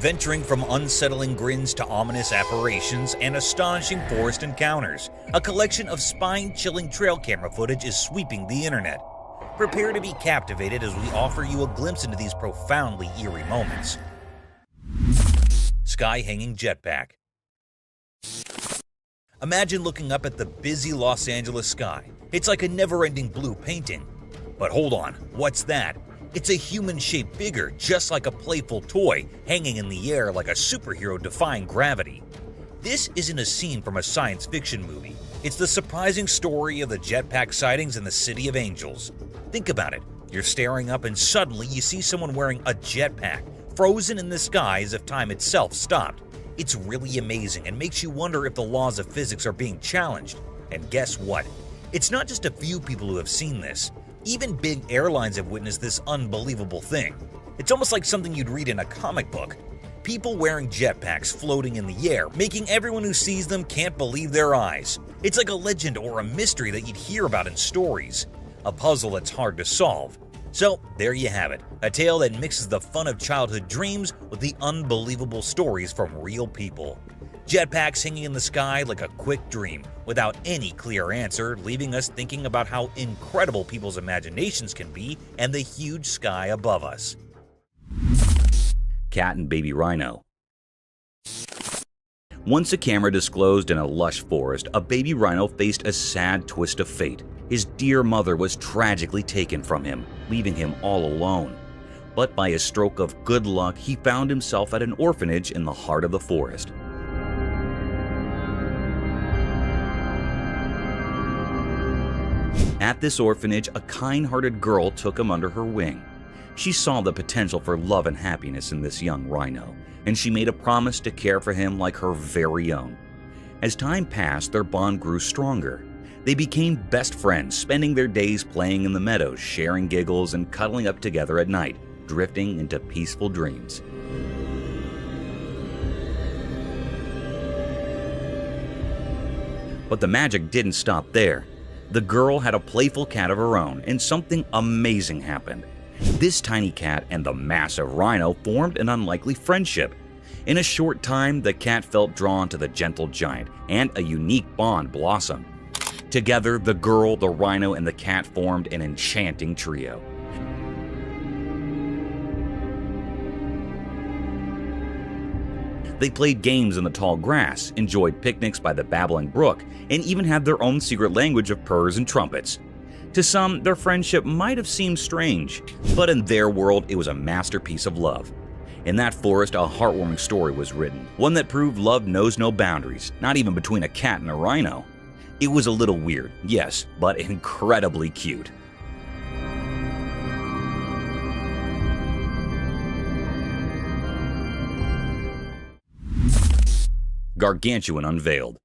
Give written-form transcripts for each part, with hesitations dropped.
Venturing from unsettling grins to ominous apparitions and astonishing forest encounters, a collection of spine-chilling trail camera footage is sweeping the internet. Prepare to be captivated as we offer you a glimpse into these profoundly eerie moments. Sky Hanging Jetpack. Imagine looking up at the busy Los Angeles sky. It's like a never-ending blue painting. But hold on, what's that? It's a human-shaped figure, just like a playful toy, hanging in the air like a superhero defying gravity. This isn't a scene from a science fiction movie. It's the surprising story of the jetpack sightings in the City of Angels. Think about it. You're staring up and suddenly you see someone wearing a jetpack, frozen in the sky as if time itself stopped. It's really amazing and makes you wonder if the laws of physics are being challenged. And guess what? It's not just a few people who have seen this. Even big airlines have witnessed this unbelievable thing. It's almost like something you'd read in a comic book. People wearing jetpacks floating in the air, making everyone who sees them can't believe their eyes. It's like a legend or a mystery that you'd hear about in stories. A puzzle that's hard to solve. So, there you have it. A tale that mixes the fun of childhood dreams with the unbelievable stories from real people. Jetpacks hanging in the sky like a quick dream, without any clear answer, leaving us thinking about how incredible people's imaginations can be and the huge sky above us. Cat and Baby Rhino. Once a camera disclosed in a lush forest, a baby rhino faced a sad twist of fate. His dear mother was tragically taken from him, leaving him all alone. But by a stroke of good luck, he found himself at an orphanage in the heart of the forest. At this orphanage, a kind-hearted girl took him under her wing. She saw the potential for love and happiness in this young rhino, and she made a promise to care for him like her very own. As time passed, their bond grew stronger. They became best friends, spending their days playing in the meadows, sharing giggles, and cuddling up together at night, drifting into peaceful dreams. But the magic didn't stop there. The girl had a playful cat of her own, and something amazing happened. This tiny cat and the massive rhino formed an unlikely friendship. In a short time, the cat felt drawn to the gentle giant, and a unique bond blossomed. Together, the girl, the rhino, and the cat formed an enchanting trio. They played games in the tall grass, enjoyed picnics by the babbling brook, and even had their own secret language of purrs and trumpets. To some, their friendship might have seemed strange, but in their world, it was a masterpiece of love. In that forest, a heartwarming story was written, one that proved love knows no boundaries, not even between a cat and a rhino. It was a little weird, yes, but incredibly cute. Gargantuan Unveiled.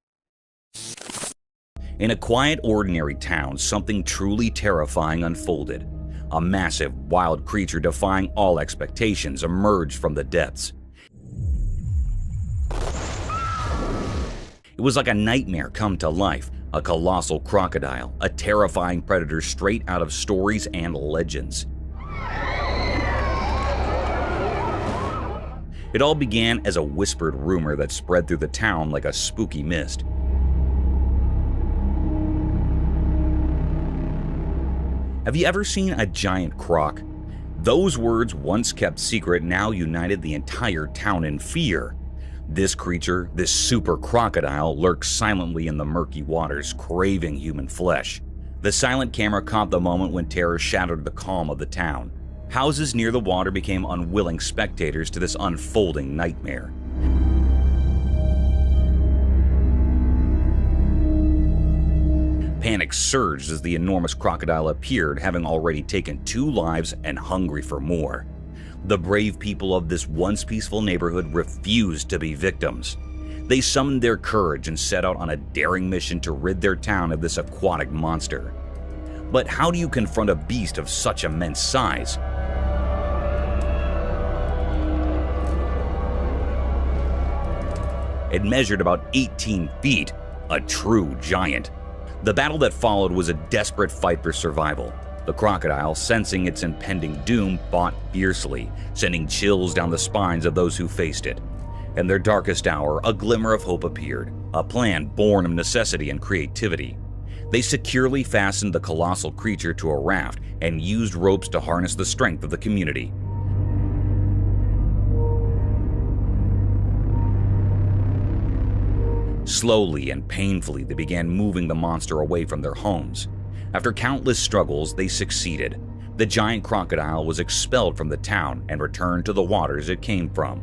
In a quiet, ordinary town, something truly terrifying unfolded. A massive, wild creature defying all expectations emerged from the depths. It was like a nightmare come to life, a colossal crocodile, a terrifying predator straight out of stories and legends. It all began as a whispered rumor that spread through the town like a spooky mist. Have you ever seen a giant croc? Those words, once kept secret, now united the entire town in fear. This creature, this super crocodile, lurks silently in the murky waters, craving human flesh. The silent camera caught the moment when terror shattered the calm of the town. Houses near the water became unwilling spectators to this unfolding nightmare. Panic surged as the enormous crocodile appeared, having already taken 2 lives and hungry for more. The brave people of this once peaceful neighborhood refused to be victims. They summoned their courage and set out on a daring mission to rid their town of this aquatic monster. But how do you confront a beast of such immense size? It measured about 18 feet, a true giant. The battle that followed was a desperate fight for survival. The crocodile, sensing its impending doom, fought fiercely, sending chills down the spines of those who faced it. In their darkest hour, a glimmer of hope appeared, a plan born of necessity and creativity. They securely fastened the colossal creature to a raft and used ropes to harness the strength of the community. Slowly and painfully, they began moving the monster away from their homes. After countless struggles, they succeeded. The giant crocodile was expelled from the town and returned to the waters it came from.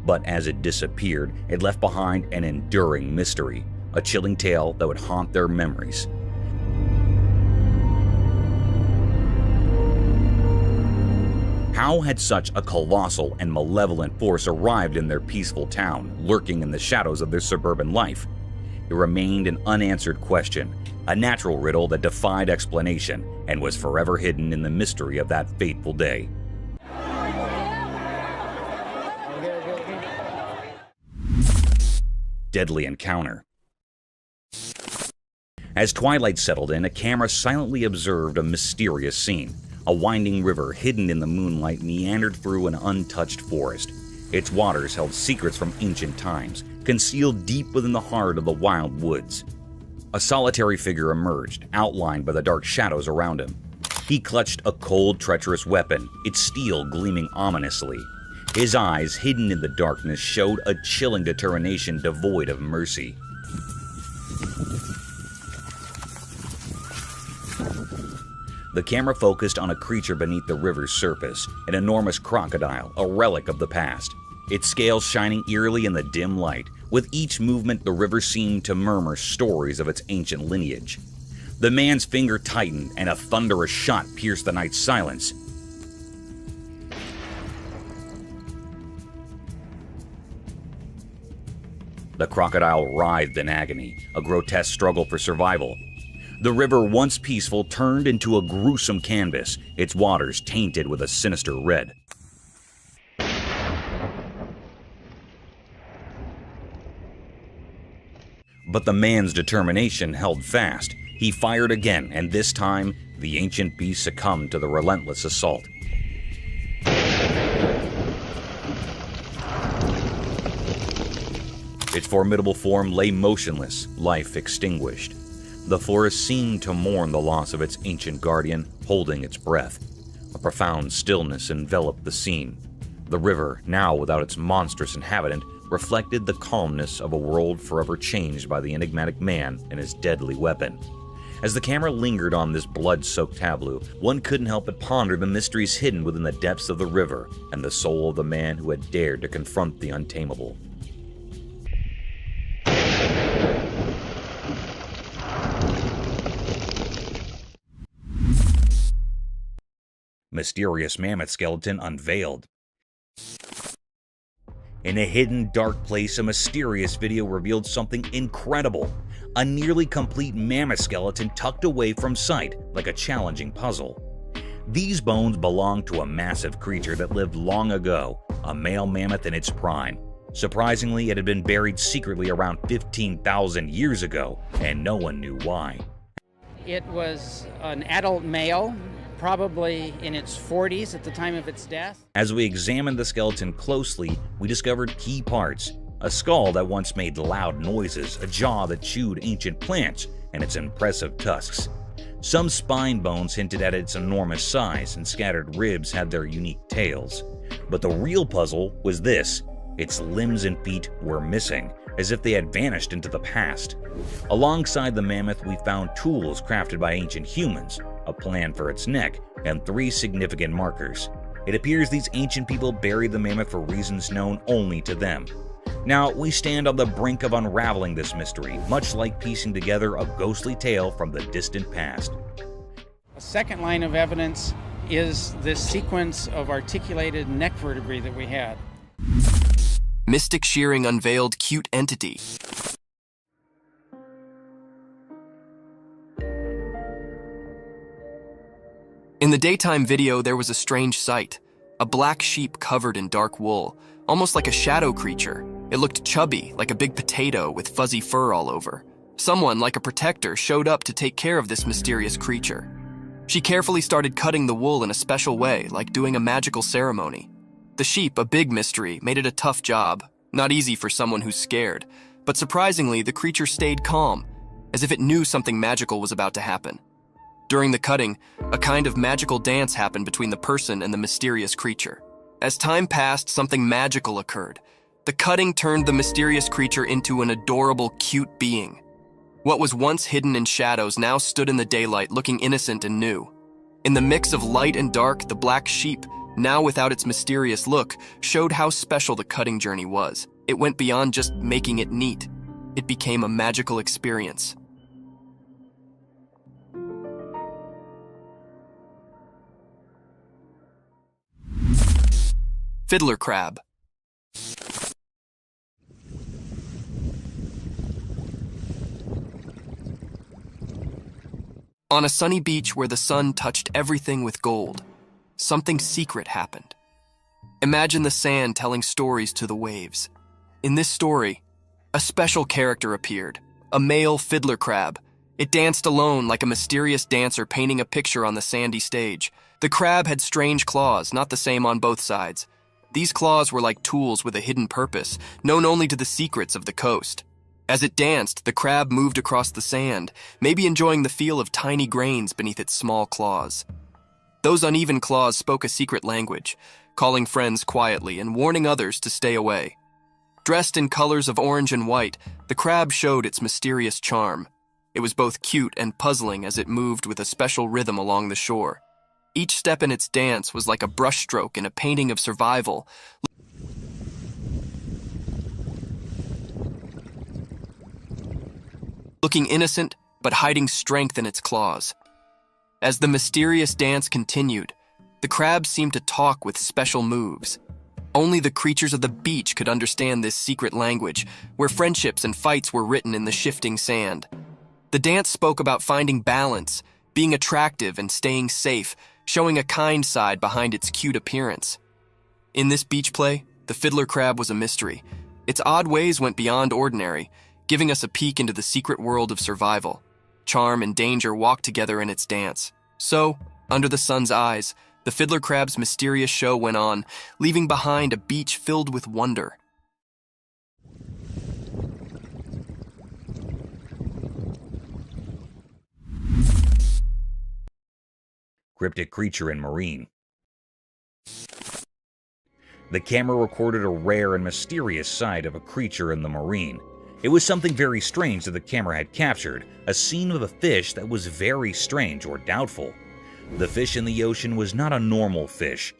But as it disappeared, it left behind an enduring mystery, a chilling tale that would haunt their memories. How had such a colossal and malevolent force arrived in their peaceful town, lurking in the shadows of their suburban life? It remained an unanswered question, a natural riddle that defied explanation and was forever hidden in the mystery of that fateful day. Deadly encounter. As twilight settled in, a camera silently observed a mysterious scene. A winding river hidden in the moonlight meandered through an untouched forest. Its waters held secrets from ancient times, concealed deep within the heart of the wild woods. A solitary figure emerged, outlined by the dark shadows around him. He clutched a cold, treacherous weapon, its steel gleaming ominously. His eyes, hidden in the darkness, showed a chilling determination devoid of mercy. The camera focused on a creature beneath the river's surface, an enormous crocodile, a relic of the past. Its scales shining eerily in the dim light. With each movement, the river seemed to murmur stories of its ancient lineage. The man's finger tightened, and a thunderous shot pierced the night's silence. The crocodile writhed in agony, a grotesque struggle for survival. The river, once peaceful, turned into a gruesome canvas, its waters tainted with a sinister red. But the man's determination held fast. He fired again, and this time, the ancient beast succumbed to the relentless assault. Its formidable form lay motionless, life extinguished. The forest seemed to mourn the loss of its ancient guardian, holding its breath. A profound stillness enveloped the scene. The river, now without its monstrous inhabitant, reflected the calmness of a world forever changed by the enigmatic man and his deadly weapon. As the camera lingered on this blood-soaked tableau, one couldn't help but ponder the mysteries hidden within the depths of the river and the soul of the man who had dared to confront the untamable. Mysterious Mammoth Skeleton unveiled. In a hidden, dark place, a mysterious video revealed something incredible. A nearly complete mammoth skeleton tucked away from sight, like a challenging puzzle. These bones belonged to a massive creature that lived long ago, a male mammoth in its prime. Surprisingly, it had been buried secretly around 15,000 years ago, and no one knew why. It was an adult male, probably in its 40s at the time of its death. As we examined the skeleton closely, we discovered key parts. A skull that once made loud noises, a jaw that chewed ancient plants, and its impressive tusks. Some spine bones hinted at its enormous size, and scattered ribs had their unique tails. But the real puzzle was this: its limbs and feet were missing, as if they had vanished into the past. Alongside the mammoth, we found tools crafted by ancient humans, a plan for its neck, and 3 significant markers. It appears these ancient people buried the mammoth for reasons known only to them. Now, we stand on the brink of unraveling this mystery, much like piecing together a ghostly tale from the distant past. A second line of evidence is this sequence of articulated neck vertebrae that we had. Mystic Shearing unveiled cute entity. In the daytime video, there was a strange sight. A black sheep covered in dark wool, almost like a shadow creature. It looked chubby, like a big potato with fuzzy fur all over. Someone, like a protector, showed up to take care of this mysterious creature. She carefully started cutting the wool in a special way, like doing a magical ceremony. The sheep, a big mystery, made it a tough job, not easy for someone who's scared. But surprisingly, the creature stayed calm, as if it knew something magical was about to happen. During the cutting, a kind of magical dance happened between the person and the mysterious creature. As time passed, something magical occurred. The cutting turned the mysterious creature into an adorable, cute being. What was once hidden in shadows now stood in the daylight, looking innocent and new. In the mix of light and dark, the black sheep, now without its mysterious look, showed how special the cutting journey was. It went beyond just making it neat. It became a magical experience. Fiddler Crab. On a sunny beach where the sun touched everything with gold, something secret happened. Imagine the sand telling stories to the waves. In this story, a special character appeared, a male fiddler crab. It danced alone like a mysterious dancer painting a picture on the sandy stage. The crab had strange claws, not the same on both sides. These claws were like tools with a hidden purpose, known only to the secrets of the coast. As it danced, the crab moved across the sand, maybe enjoying the feel of tiny grains beneath its small claws. Those uneven claws spoke a secret language, calling friends quietly and warning others to stay away. Dressed in colors of orange and white, the crab showed its mysterious charm. It was both cute and puzzling as it moved with a special rhythm along the shore. Each step in its dance was like a brushstroke in a painting of survival. Looking innocent, but hiding strength in its claws. As the mysterious dance continued, the crab seemed to talk with special moves. Only the creatures of the beach could understand this secret language, where friendships and fights were written in the shifting sand. The dance spoke about finding balance, being attractive and staying safe, showing a kind side behind its cute appearance. In this beach play, the fiddler crab was a mystery. Its odd ways went beyond ordinary, giving us a peek into the secret world of survival. Charm and danger walked together in its dance. So, under the sun's eyes, the fiddler crab's mysterious show went on, leaving behind a beach filled with wonder. Cryptic creature in marine. The camera recorded a rare and mysterious side of a creature in the marine. It was something very strange that the camera had captured, a scene of a fish that was very strange or doubtful. The fish in the ocean was not a normal fish.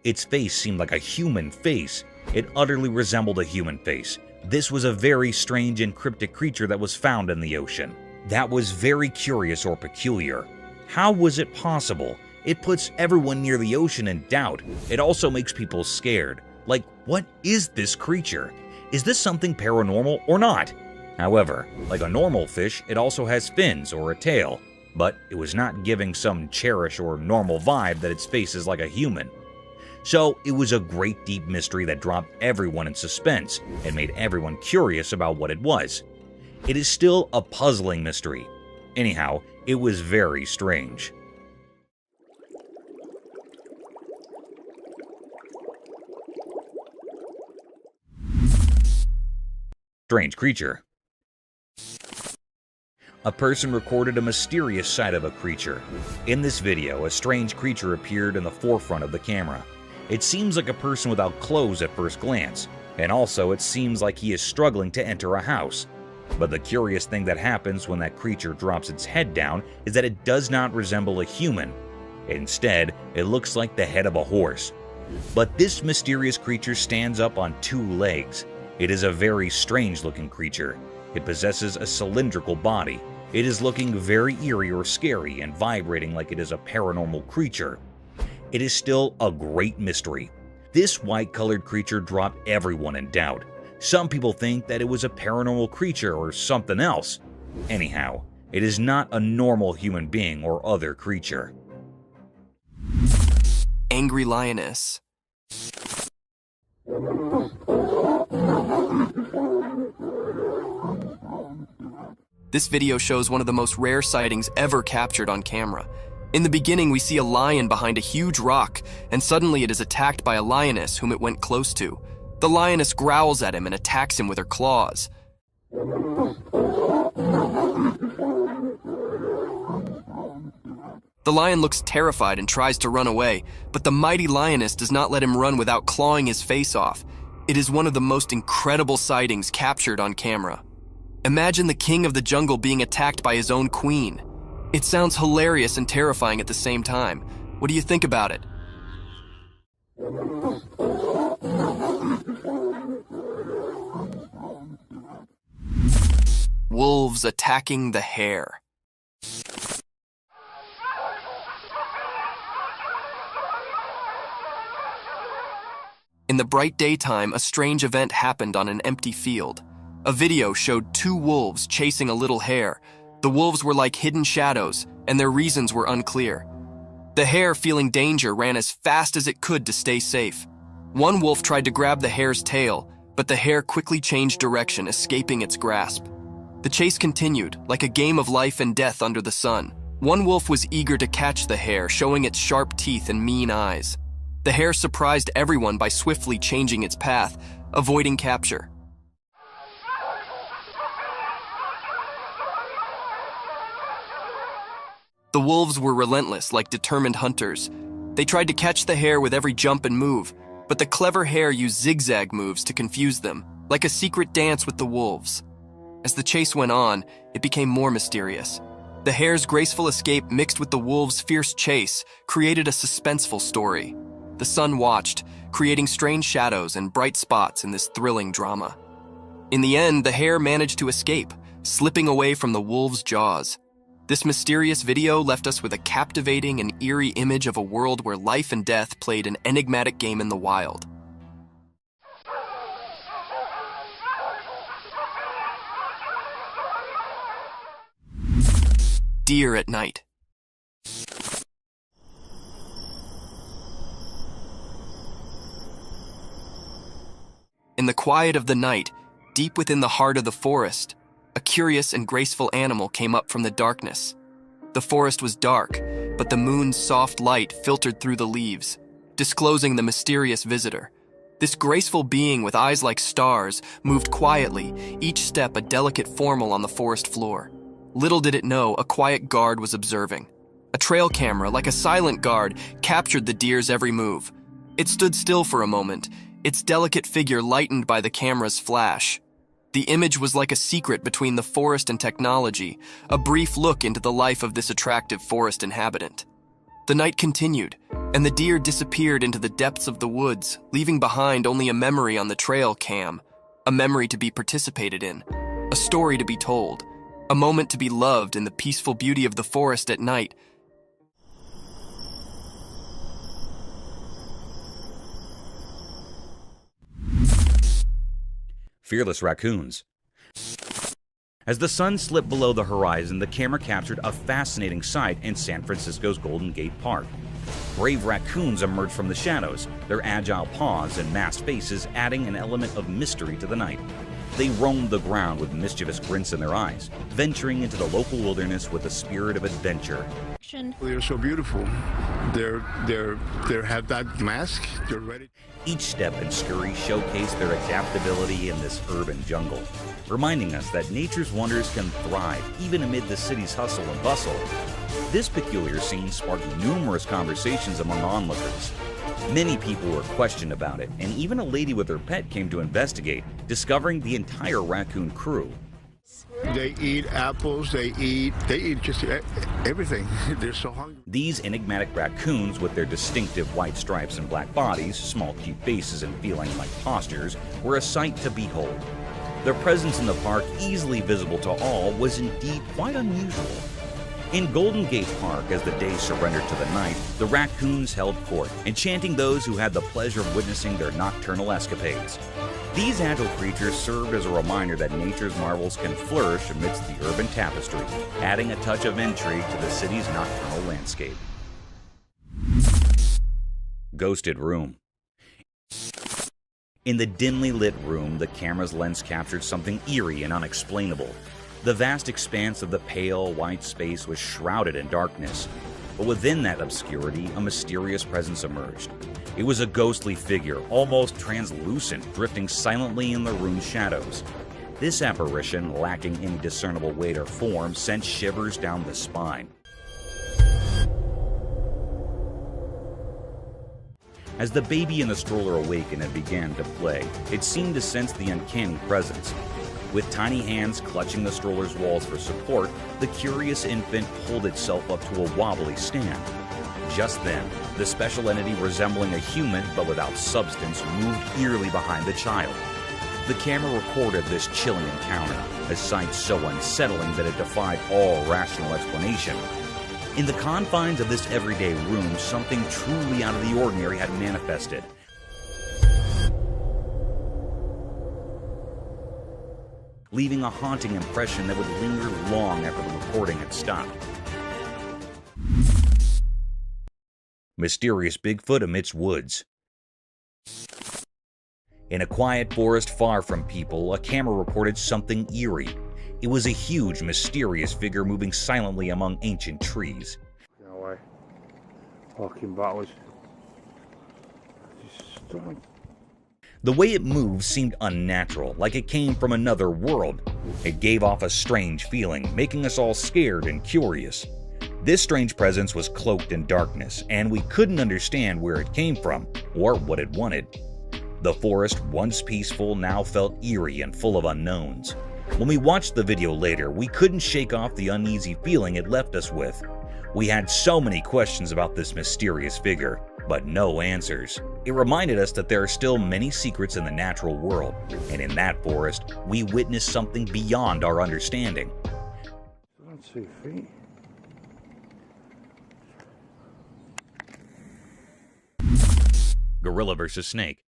Its face seemed like a human face. It utterly resembled a human face. This was a very strange and cryptic creature that was found in the ocean. That was very curious or peculiar. How was it possible? It puts everyone near the ocean in doubt. It also makes people scared. Like, what is this creature? Is this something paranormal or not? However, like a normal fish, it also has fins or a tail, but it was not giving some cherish or normal vibe that its face is like a human. So it was a great deep mystery that dropped everyone in suspense and made everyone curious about what it was. It is still a puzzling mystery. Anyhow, it was very strange. Strange creature. A person recorded a mysterious side of a creature. In this video, a strange creature appeared in the forefront of the camera. It seems like a person without clothes at first glance, and also it seems like he is struggling to enter a house. But the curious thing that happens when that creature drops its head down is that it does not resemble a human. Instead, it looks like the head of a horse. But this mysterious creature stands up on two legs. It is a very strange looking creature. It possesses a cylindrical body. It is looking very eerie or scary and vibrating like it is a paranormal creature. It is still a great mystery. This white-colored creature dropped everyone in doubt. Some people think that it was a paranormal creature or something else. Anyhow, it is not a normal human being or other creature. Angry Lioness. This video shows one of the most rare sightings ever captured on camera. In the beginning, we see a lion behind a huge rock, and suddenly it is attacked by a lioness whom it went close to. The lioness growls at him and attacks him with her claws. The lion looks terrified and tries to run away, but the mighty lioness does not let him run without clawing his face off. It is one of the most incredible sightings captured on camera. Imagine the king of the jungle being attacked by his own queen. It sounds hilarious and terrifying at the same time. What do you think about it? Wolves attacking the hare. In the bright daytime, a strange event happened on an empty field. A video showed two wolves chasing a little hare. The wolves were like hidden shadows, and their reasons were unclear. The hare, feeling danger, ran as fast as it could to stay safe. One wolf tried to grab the hare's tail, but the hare quickly changed direction, escaping its grasp. The chase continued, like a game of life and death under the sun. One wolf was eager to catch the hare, showing its sharp teeth and mean eyes. The hare surprised everyone by swiftly changing its path, avoiding capture. The wolves were relentless, like determined hunters. They tried to catch the hare with every jump and move, but the clever hare used zigzag moves to confuse them, like a secret dance with the wolves. As the chase went on, it became more mysterious. The hare's graceful escape mixed with the wolves' fierce chase created a suspenseful story. The sun watched, creating strange shadows and bright spots in this thrilling drama. In the end, the hare managed to escape, slipping away from the wolves' jaws. This mysterious video left us with a captivating and eerie image of a world where life and death played an enigmatic game in the wild. Deer at night. In the quiet of the night, deep within the heart of the forest, a curious and graceful animal came up from the darkness. The forest was dark, but the moon's soft light filtered through the leaves, disclosing the mysterious visitor. This graceful being with eyes like stars moved quietly, each step a delicate formel on the forest floor. Little did it know, a quiet guard was observing. A trail camera, like a silent guard, captured the deer's every move. It stood still for a moment, its delicate figure lightened by the camera's flash. The image was like a secret between the forest and technology, a brief look into the life of this attractive forest inhabitant. The night continued, and the deer disappeared into the depths of the woods, leaving behind only a memory on the trail cam, a memory to be participated in, a story to be told, a moment to be loved in the peaceful beauty of the forest at night. Fearless raccoons. As the sun slipped below the horizon, the camera captured a fascinating sight in San Francisco's Golden Gate Park. Brave raccoons emerged from the shadows, their agile paws and masked faces adding an element of mystery to the night. They roamed the ground with mischievous grins in their eyes, venturing into the local wilderness with a spirit of adventure. They're so beautiful. They have that mask. They're ready. Each step and scurry showcase their adaptability in this urban jungle, reminding us that nature's wonders can thrive even amid the city's hustle and bustle. This peculiar scene sparked numerous conversations among onlookers. Many people were questioned about it, and even a lady with her pet came to investigate, discovering the entire raccoon crew. They eat apples, they eat just everything. They're so hungry. These enigmatic raccoons, with their distinctive white stripes and black bodies, small cute faces, and feline-like postures, were a sight to behold. Their presence in the park, easily visible to all, was indeed quite unusual. In Golden Gate Park, as the day surrendered to the night, the raccoons held court, enchanting those who had the pleasure of witnessing their nocturnal escapades. These agile creatures served as a reminder that nature's marvels can flourish amidst the urban tapestry, adding a touch of intrigue to the city's nocturnal landscape. Ghosted room. In the dimly lit room, the camera's lens captured something eerie and unexplainable. The vast expanse of the pale, white space was shrouded in darkness. But within that obscurity, a mysterious presence emerged. It was a ghostly figure, almost translucent, drifting silently in the room's shadows. This apparition, lacking any discernible weight or form, sent shivers down the spine. As the baby in the stroller awakened and began to play, it seemed to sense the uncanny presence. With tiny hands clutching the stroller's walls for support, the curious infant pulled itself up to a wobbly stand. Just then, the special entity resembling a human but without substance moved eerily behind the child. The camera recorded this chilling encounter, a sight so unsettling that it defied all rational explanation. In the confines of this everyday room, something truly out of the ordinary had manifested. Leaving a haunting impression that would linger long after the recording had stopped. Mysterious Bigfoot amidst woods. In a quiet forest far from people, a camera reported something eerie. It was a huge, mysterious figure moving silently among ancient trees. No way. Walking backwards. The way it moved seemed unnatural, like it came from another world. It gave off a strange feeling, making us all scared and curious. This strange presence was cloaked in darkness, and we couldn't understand where it came from, or what it wanted. The forest, once peaceful, now felt eerie and full of unknowns. When we watched the video later, we couldn't shake off the uneasy feeling it left us with. We had so many questions about this mysterious figure, but no answers. It reminded us that there are still many secrets in the natural world, and in that forest, we witnessed something beyond our understanding. I don't see feet. Gorilla versus snake.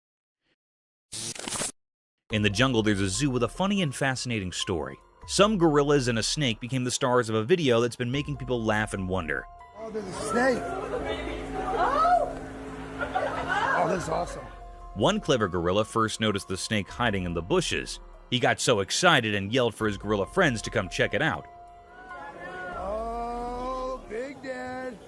In the jungle, there's a zoo with a funny and fascinating story. Some gorillas and a snake became the stars of a video that's been making people laugh and wonder. Oh, there's a snake. Oh, that's awesome. One clever gorilla first noticed the snake hiding in the bushes. He got so excited and yelled for his gorilla friends to come check it out. Oh, Big Dad.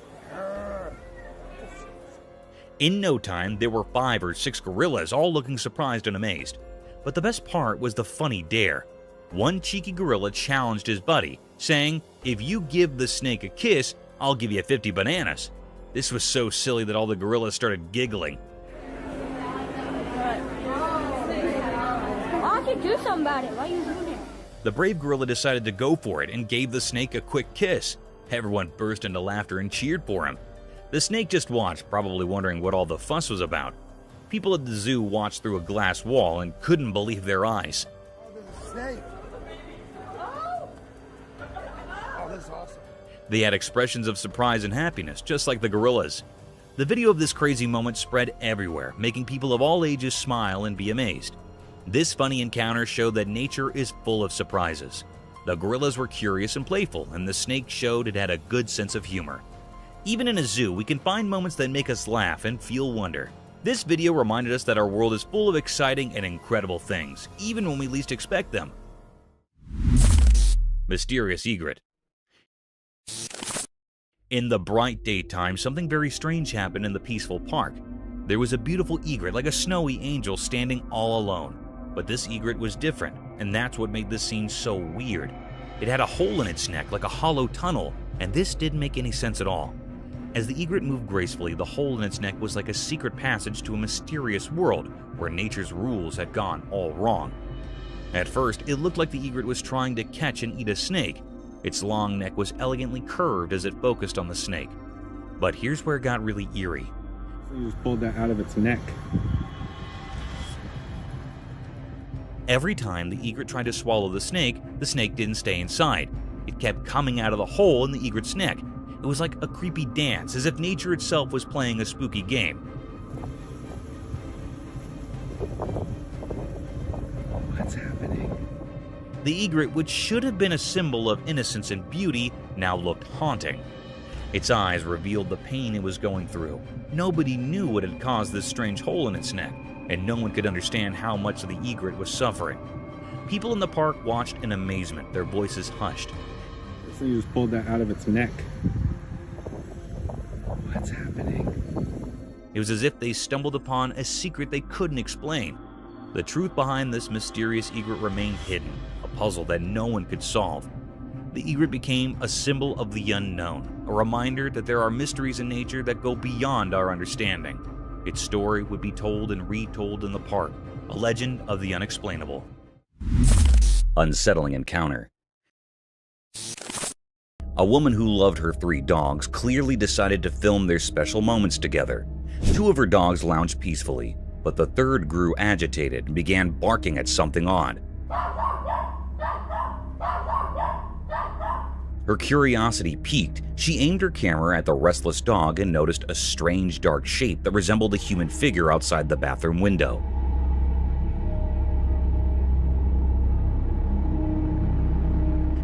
In no time, there were 5 or 6 gorillas, all looking surprised and amazed. But the best part was the funny dare. One cheeky gorilla challenged his buddy, saying, "If you give the snake a kiss, I'll give you 50 bananas." This was so silly that all the gorillas started giggling. I could do something about it. Why are you doing it? The brave gorilla decided to go for it and gave the snake a quick kiss. Everyone burst into laughter and cheered for him. The snake just watched, probably wondering what all the fuss was about. People at the zoo watched through a glass wall and couldn't believe their eyes. Oh, there's a snake. Oh, that's awesome. They had expressions of surprise and happiness, just like the gorillas. The video of this crazy moment spread everywhere, making people of all ages smile and be amazed. This funny encounter showed that nature is full of surprises. The gorillas were curious and playful, and the snake showed it had a good sense of humor. Even in a zoo, we can find moments that make us laugh and feel wonder. This video reminded us that our world is full of exciting and incredible things, even when we least expect them. Mysterious Egret. In the bright daytime, something very strange happened in the peaceful park. There was a beautiful egret, like a snowy angel, standing all alone. But this egret was different, and that's what made this scene so weird. It had a hole in its neck, like a hollow tunnel, and this didn't make any sense at all. As the egret moved gracefully, the hole in its neck was like a secret passage to a mysterious world where nature's rules had gone all wrong. At first, it looked like the egret was trying to catch and eat a snake. Its long neck was elegantly curved as it focused on the snake. But here's where it got really eerie. You just pulled that out of its neck. Every time the egret tried to swallow the snake didn't stay inside. It kept coming out of the hole in the egret's neck. It was like a creepy dance, as if nature itself was playing a spooky game. What's happening? The egret, which should have been a symbol of innocence and beauty, now looked haunting. Its eyes revealed the pain it was going through. Nobody knew what had caused this strange hole in its neck, and no one could understand how much the egret was suffering. People in the park watched in amazement, their voices hushed. This thing just pulled that out of its neck. What's happening? It was as if they stumbled upon a secret they couldn't explain. The truth behind this mysterious egret remained hidden, a puzzle that no one could solve. The egret became a symbol of the unknown, a reminder that there are mysteries in nature that go beyond our understanding. Its story would be told and retold in the park, a legend of the unexplainable. Unsettling encounter. A woman who loved her 3 dogs clearly decided to film their special moments together. 2 of her dogs lounged peacefully, but the third grew agitated and began barking at something odd. Her curiosity piqued. She aimed her camera at the restless dog and noticed a strange dark shape that resembled a human figure outside the bathroom window.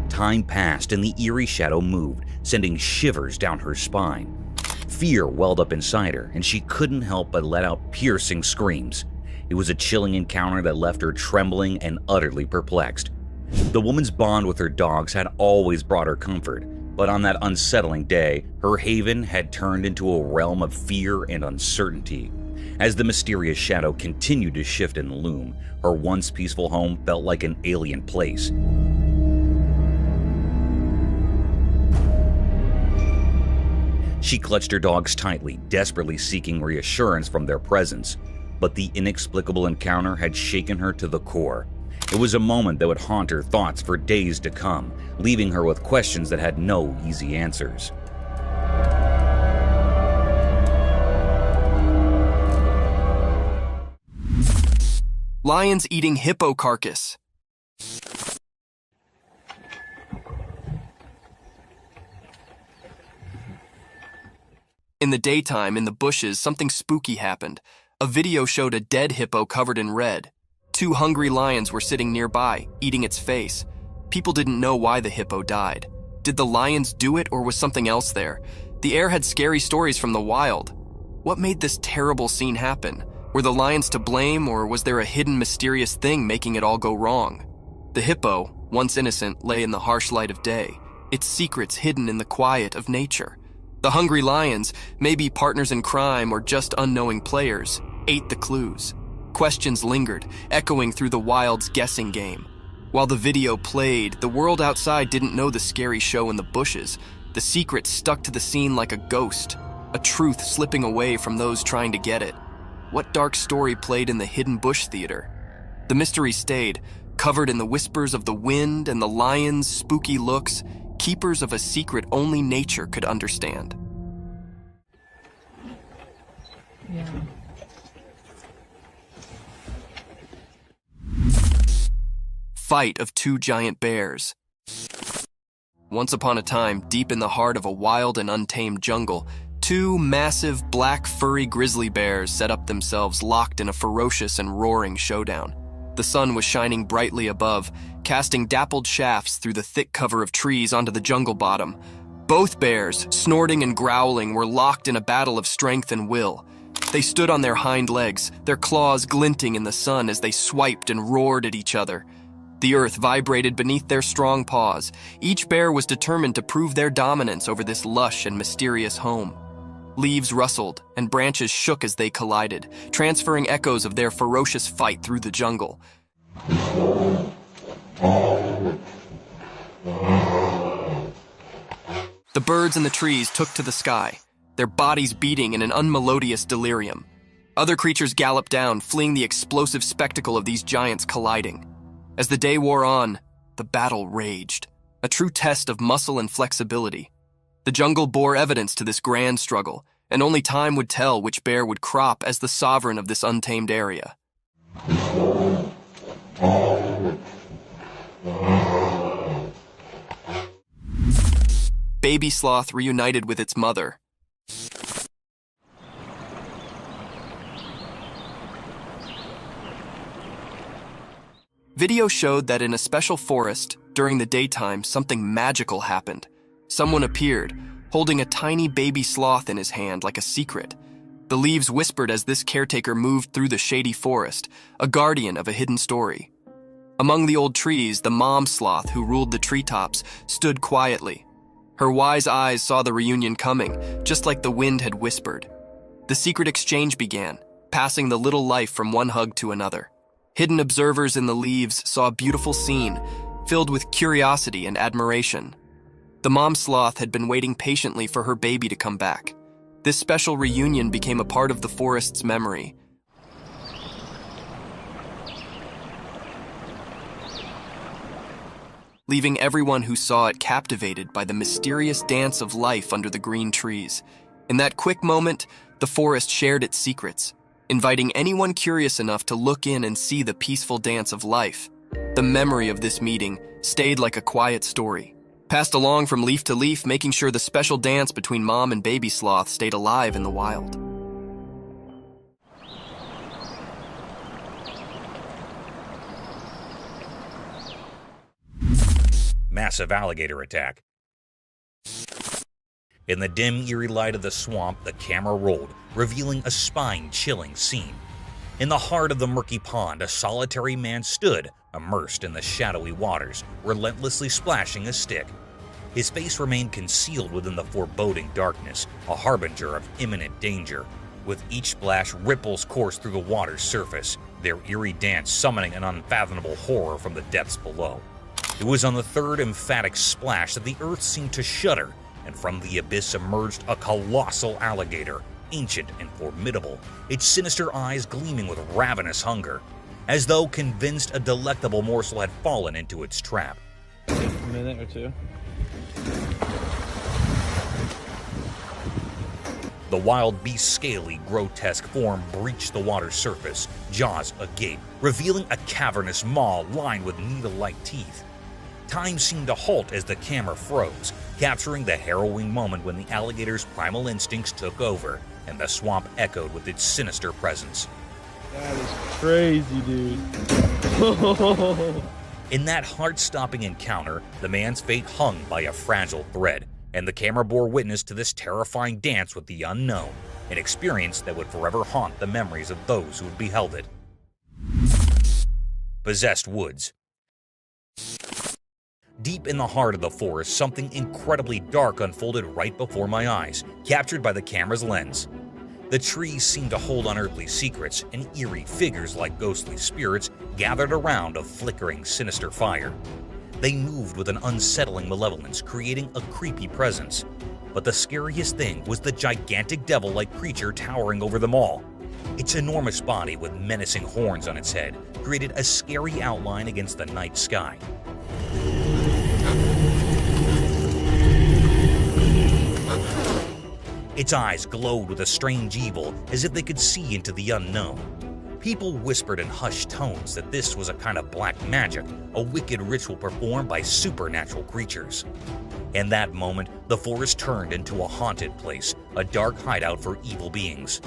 Time passed and the eerie shadow moved, sending shivers down her spine. Fear welled up inside her, and she couldn't help but let out piercing screams. It was a chilling encounter that left her trembling and utterly perplexed. The woman's bond with her dogs had always brought her comfort, but on that unsettling day, her haven had turned into a realm of fear and uncertainty. As the mysterious shadow continued to shift and loom, her once peaceful home felt like an alien place. She clutched her dogs tightly, desperately seeking reassurance from their presence. But the inexplicable encounter had shaken her to the core. It was a moment that would haunt her thoughts for days to come, leaving her with questions that had no easy answers. Lions eating hippo carcass. In the daytime, in the bushes, something spooky happened. A video showed a dead hippo covered in red. 2 hungry lions were sitting nearby, eating its face. People didn't know why the hippo died. Did the lions do it, or was something else there? The air had scary stories from the wild. What made this terrible scene happen? Were the lions to blame, or was there a hidden mysterious thing making it all go wrong? The hippo, once innocent, lay in the harsh light of day, its secrets hidden in the quiet of nature. The hungry lions, maybe partners in crime or just unknowing players, ate the clues. Questions lingered, echoing through the wild's guessing game. While the video played, the world outside didn't know the scary show in the bushes. The secret stuck to the scene like a ghost, a truth slipping away from those trying to get it. What dark story played in the hidden bush theater? The mystery stayed, covered in the whispers of the wind and the lions' spooky looks, keepers of a secret only nature could understand. Yeah. Fight of 2 giant bears. Once upon a time, deep in the heart of a wild and untamed jungle, 2 massive, black, furry grizzly bears set up themselves locked in a ferocious and roaring showdown. The sun was shining brightly above, casting dappled shafts through the thick cover of trees onto the jungle bottom. Both bears, snorting and growling, were locked in a battle of strength and will. They stood on their hind legs, their claws glinting in the sun as they swiped and roared at each other. The earth vibrated beneath their strong paws. Each bear was determined to prove their dominance over this lush and mysterious home. Leaves rustled, and branches shook as they collided, transferring echoes of their ferocious fight through the jungle. The birds in the trees took to the sky, their bodies beating in an unmelodious delirium. Other creatures galloped down, fleeing the explosive spectacle of these giants colliding. As the day wore on, the battle raged, a true test of muscle and flexibility. The jungle bore evidence to this grand struggle, and only time would tell which bear would crop as the sovereign of this untamed area. Baby sloth reunited with its mother. Video showed that in a special forest, during the daytime, something magical happened. Someone appeared, holding a tiny baby sloth in his hand like a secret. The leaves whispered as this caretaker moved through the shady forest, a guardian of a hidden story. Among the old trees, the mom sloth who ruled the treetops stood quietly. Her wise eyes saw the reunion coming, just like the wind had whispered. The secret exchange began, passing the little life from one hug to another. Hidden observers in the leaves saw a beautiful scene, filled with curiosity and admiration. The mom sloth had been waiting patiently for her baby to come back. This special reunion became a part of the forest's memory. Leaving everyone who saw it captivated by the mysterious dance of life under the green trees. In that quick moment, the forest shared its secrets, inviting anyone curious enough to look in and see the peaceful dance of life. The memory of this meeting stayed like a quiet story, passed along from leaf to leaf, making sure the special dance between mom and baby sloth stayed alive in the wild. Massive alligator attack. In the dim, eerie light of the swamp, the camera rolled, revealing a spine-chilling scene. In the heart of the murky pond, a solitary man stood, immersed in the shadowy waters, relentlessly splashing a stick. His face remained concealed within the foreboding darkness, a harbinger of imminent danger. With each splash, ripples coursed through the water's surface, their eerie dance summoning an unfathomable horror from the depths below. It was on the third emphatic splash that the earth seemed to shudder, and from the abyss emerged a colossal alligator, ancient and formidable, its sinister eyes gleaming with ravenous hunger, as though convinced a delectable morsel had fallen into its trap. A minute or two. The wild beast's scaly, grotesque form breached the water's surface, jaws agape, revealing a cavernous maw lined with needle-like teeth. Time seemed to halt as the camera froze, capturing the harrowing moment when the alligator's primal instincts took over, and the swamp echoed with its sinister presence. That is crazy, dude. In that heart-stopping encounter, the man's fate hung by a fragile thread, and the camera bore witness to this terrifying dance with the unknown, an experience that would forever haunt the memories of those who had beheld it. Possessed woods. Deep in the heart of the forest, something incredibly dark unfolded right before my eyes, captured by the camera's lens. The trees seemed to hold unearthly secrets, and eerie figures like ghostly spirits gathered around a flickering, sinister fire. They moved with an unsettling malevolence, creating a creepy presence. But the scariest thing was the gigantic devil-like creature towering over them all. Its enormous body with menacing horns on its head created a scary outline against the night sky. Its eyes glowed with a strange evil, as if they could see into the unknown. People whispered in hushed tones that this was a kind of black magic, a wicked ritual performed by supernatural creatures. In that moment, the forest turned into a haunted place, a dark hideout for evil beings.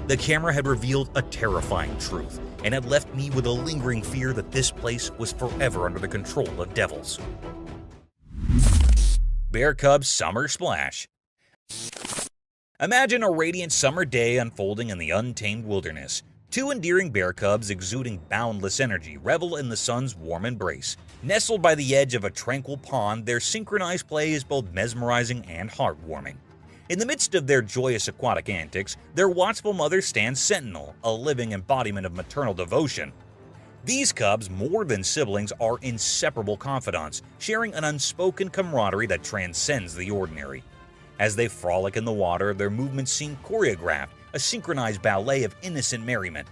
The camera had revealed a terrifying truth, and had left me with a lingering fear that this place was forever under the control of devils. Bear Cub's Summer Splash. Imagine a radiant summer day unfolding in the untamed wilderness. Two endearing bear cubs exuding boundless energy revel in the sun's warm embrace. Nestled by the edge of a tranquil pond, their synchronized play is both mesmerizing and heartwarming. In the midst of their joyous aquatic antics, their watchful mother stands sentinel, a living embodiment of maternal devotion. These cubs, more than siblings, are inseparable confidants, sharing an unspoken camaraderie that transcends the ordinary. As they frolic in the water, their movements seem choreographed, a synchronized ballet of innocent merriment.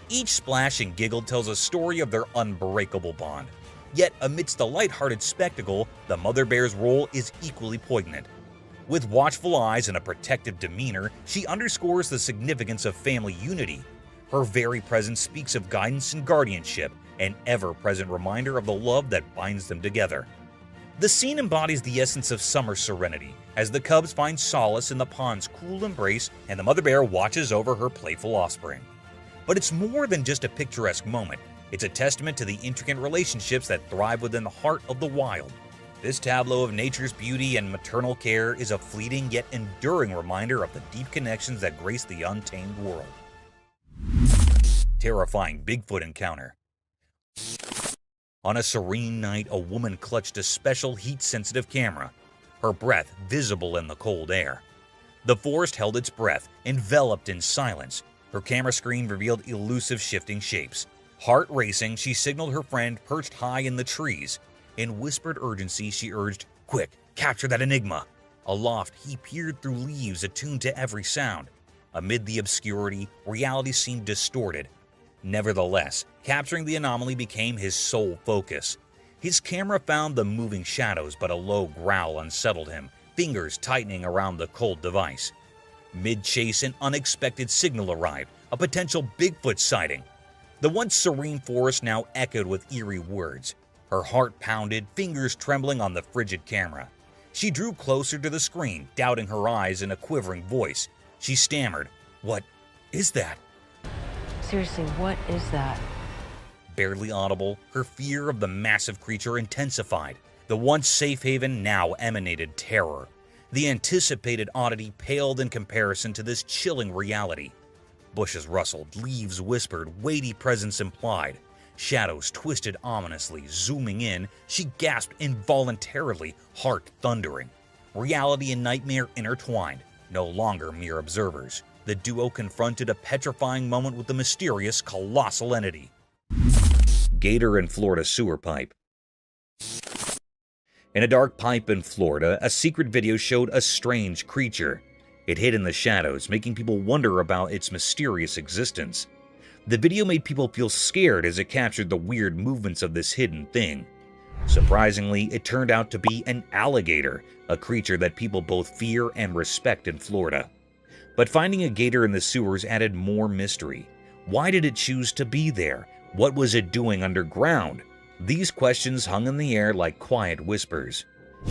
Each splash and giggle tells a story of their unbreakable bond. Yet, amidst the lighthearted spectacle, the mother bear's role is equally poignant. With watchful eyes and a protective demeanor, she underscores the significance of family unity. Her very presence speaks of guidance and guardianship, an ever-present reminder of the love that binds them together. The scene embodies the essence of summer serenity, as the cubs find solace in the pond's cool embrace and the mother bear watches over her playful offspring. But it's more than just a picturesque moment. It's a testament to the intricate relationships that thrive within the heart of the wild. This tableau of nature's beauty and maternal care is a fleeting yet enduring reminder of the deep connections that grace the untamed world. Terrifying Bigfoot Encounter. On a serene night, a woman clutched a special heat-sensitive camera, her breath visible in the cold air. The forest held its breath, enveloped in silence. Her camera screen revealed elusive shifting shapes. Heart racing, she signaled her friend perched high in the trees. In whispered urgency, she urged, "Quick, capture that enigma." Aloft, he peered through leaves attuned to every sound. Amid the obscurity, reality seemed distorted. Nevertheless, capturing the anomaly became his sole focus. His camera found the moving shadows, but a low growl unsettled him, fingers tightening around the cold device. Mid-chase, an unexpected signal arrived, a potential Bigfoot sighting. The once serene forest now echoed with eerie words. Her heart pounded, fingers trembling on the frigid camera. She drew closer to the screen, doubting her eyes in a quivering voice. She stammered, "What is that?" Seriously, what is that? Barely audible, her fear of the massive creature intensified. The once safe haven now emanated terror. The anticipated oddity paled in comparison to this chilling reality. Bushes rustled, leaves whispered, weighty presence implied. Shadows twisted ominously, zooming in. She gasped involuntarily, heart thundering. Reality and nightmare intertwined, no longer mere observers. The duo confronted a petrifying moment with the mysterious colossal entity. Gator in Florida sewer pipe. In a dark pipe in Florida, a secret video showed a strange creature. It hid in the shadows, making people wonder about its mysterious existence. The video made people feel scared as it captured the weird movements of this hidden thing. Surprisingly, it turned out to be an alligator, a creature that people both fear and respect in Florida. But finding a gator in the sewers added more mystery. Why did it choose to be there? What was it doing underground? These questions hung in the air like quiet whispers.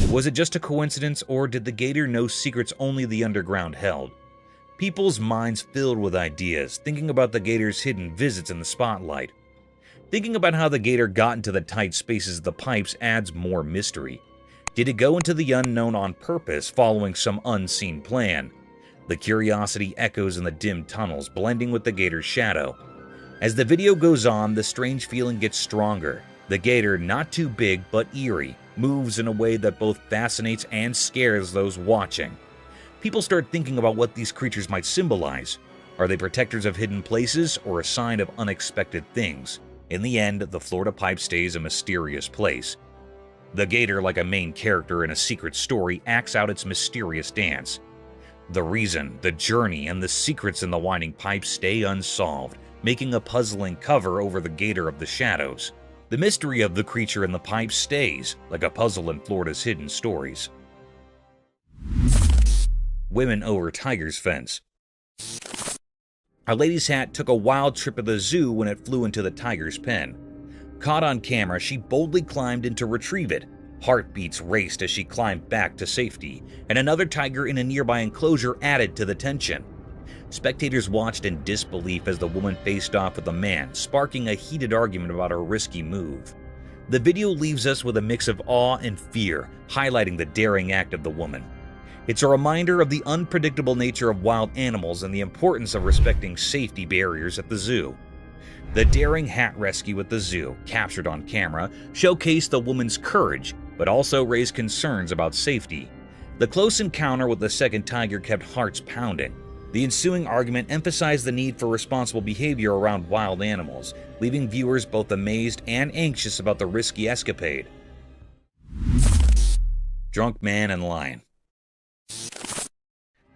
Was it just a coincidence, or did the gator know secrets only the underground held? People's minds filled with ideas, thinking about the gator's hidden visits in the spotlight. Thinking about how the gator got into the tight spaces of the pipes adds more mystery. Did it go into the unknown on purpose, following some unseen plan? The curiosity echoes in the dim tunnels, blending with the gator's shadow. As the video goes on, the strange feeling gets stronger. The gator, not too big but eerie, moves in a way that both fascinates and scares those watching. People start thinking about what these creatures might symbolize. Are they protectors of hidden places or a sign of unexpected things? In the end, the Florida pipe stays a mysterious place. The gator, like a main character in a secret story, acts out its mysterious dance. The reason, the journey, and the secrets in the winding pipe stay unsolved, making a puzzling cover over the gator of the shadows. The mystery of the creature in the pipe stays, like a puzzle in Florida's hidden stories. Women over tiger's fence. A lady's hat took a wild trip at the zoo when it flew into the tiger's pen. Caught on camera, she boldly climbed in to retrieve it. Heartbeats raced as she climbed back to safety, and another tiger in a nearby enclosure added to the tension. Spectators watched in disbelief as the woman faced off with a man, sparking a heated argument about her risky move. The video leaves us with a mix of awe and fear, highlighting the daring act of the woman. It's a reminder of the unpredictable nature of wild animals and the importance of respecting safety barriers at the zoo. The daring hat rescue at the zoo, captured on camera, showcased the woman's courage, but also raised concerns about safety. The close encounter with the second tiger kept hearts pounding. The ensuing argument emphasized the need for responsible behavior around wild animals, leaving viewers both amazed and anxious about the risky escapade. Drunk man and lion.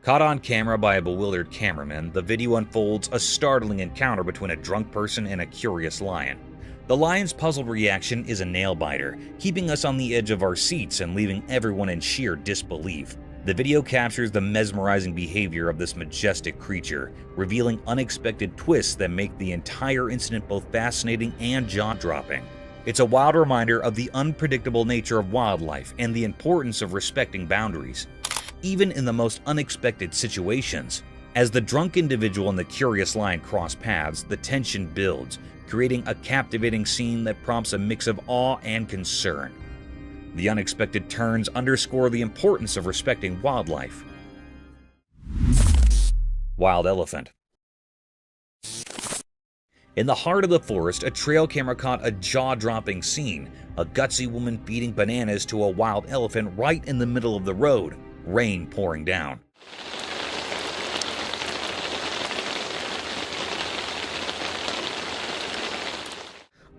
Caught on camera by a bewildered cameraman, the video unfolds a startling encounter between a drunk person and a curious lion. The lion's puzzled reaction is a nail-biter, keeping us on the edge of our seats and leaving everyone in sheer disbelief. The video captures the mesmerizing behavior of this majestic creature, revealing unexpected twists that make the entire incident both fascinating and jaw-dropping. It's a wild reminder of the unpredictable nature of wildlife and the importance of respecting boundaries, even in the most unexpected situations. As the drunk individual and the curious lion cross paths, the tension builds, creating a captivating scene that prompts a mix of awe and concern. The unexpected turns underscore the importance of respecting wildlife. Wild elephant. In the heart of the forest, a trail camera caught a jaw-dropping scene, a gutsy woman feeding bananas to a wild elephant right in the middle of the road, rain pouring down.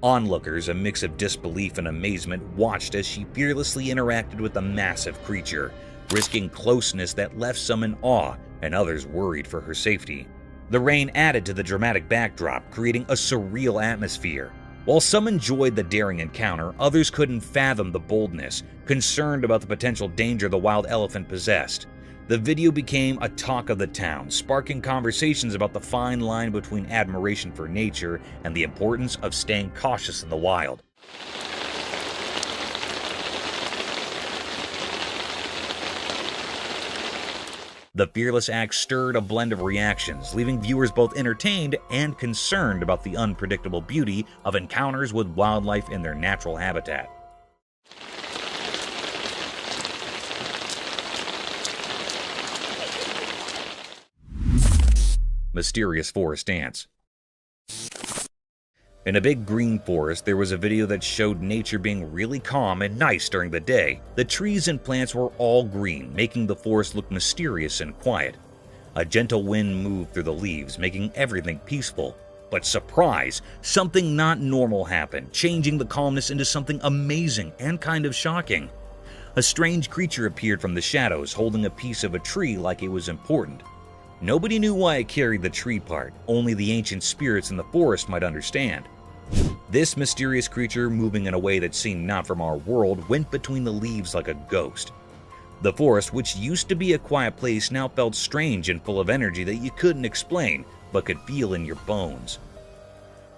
Onlookers, a mix of disbelief and amazement, watched as she fearlessly interacted with the massive creature, risking closeness that left some in awe and others worried for her safety. The rain added to the dramatic backdrop, creating a surreal atmosphere. While some enjoyed the daring encounter, others couldn't fathom the boldness, concerned about the potential danger the wild elephant possessed. The video became a talk of the town, sparking conversations about the fine line between admiration for nature and the importance of staying cautious in the wild. The fearless act stirred a blend of reactions, leaving viewers both entertained and concerned about the unpredictable beauty of encounters with wildlife in their natural habitat. Mysterious forest dance. In a big green forest, there was a video that showed nature being really calm and nice during the day. The trees and plants were all green, making the forest look mysterious and quiet. A gentle wind moved through the leaves, making everything peaceful. But surprise, something not normal happened, changing the calmness into something amazing and kind of shocking. A strange creature appeared from the shadows, holding a piece of a tree like it was important. Nobody knew why it carried the tree part, only the ancient spirits in the forest might understand. This mysterious creature, moving in a way that seemed not from our world, went between the leaves like a ghost. The forest, which used to be a quiet place, now felt strange and full of energy that you couldn't explain, but could feel in your bones.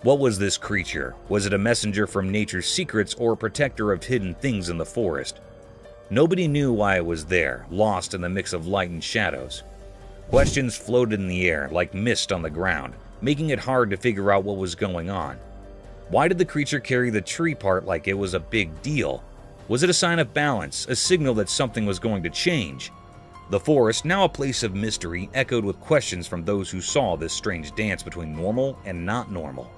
What was this creature? Was it a messenger from nature's secrets or a protector of hidden things in the forest? Nobody knew why it was there, lost in the mix of light and shadows. Questions floated in the air like mist on the ground, making it hard to figure out what was going on. Why did the creature carry the tree part like it was a big deal? Was it a sign of balance, a signal that something was going to change? The forest, now a place of mystery, echoed with questions from those who saw this strange dance between normal and not normal.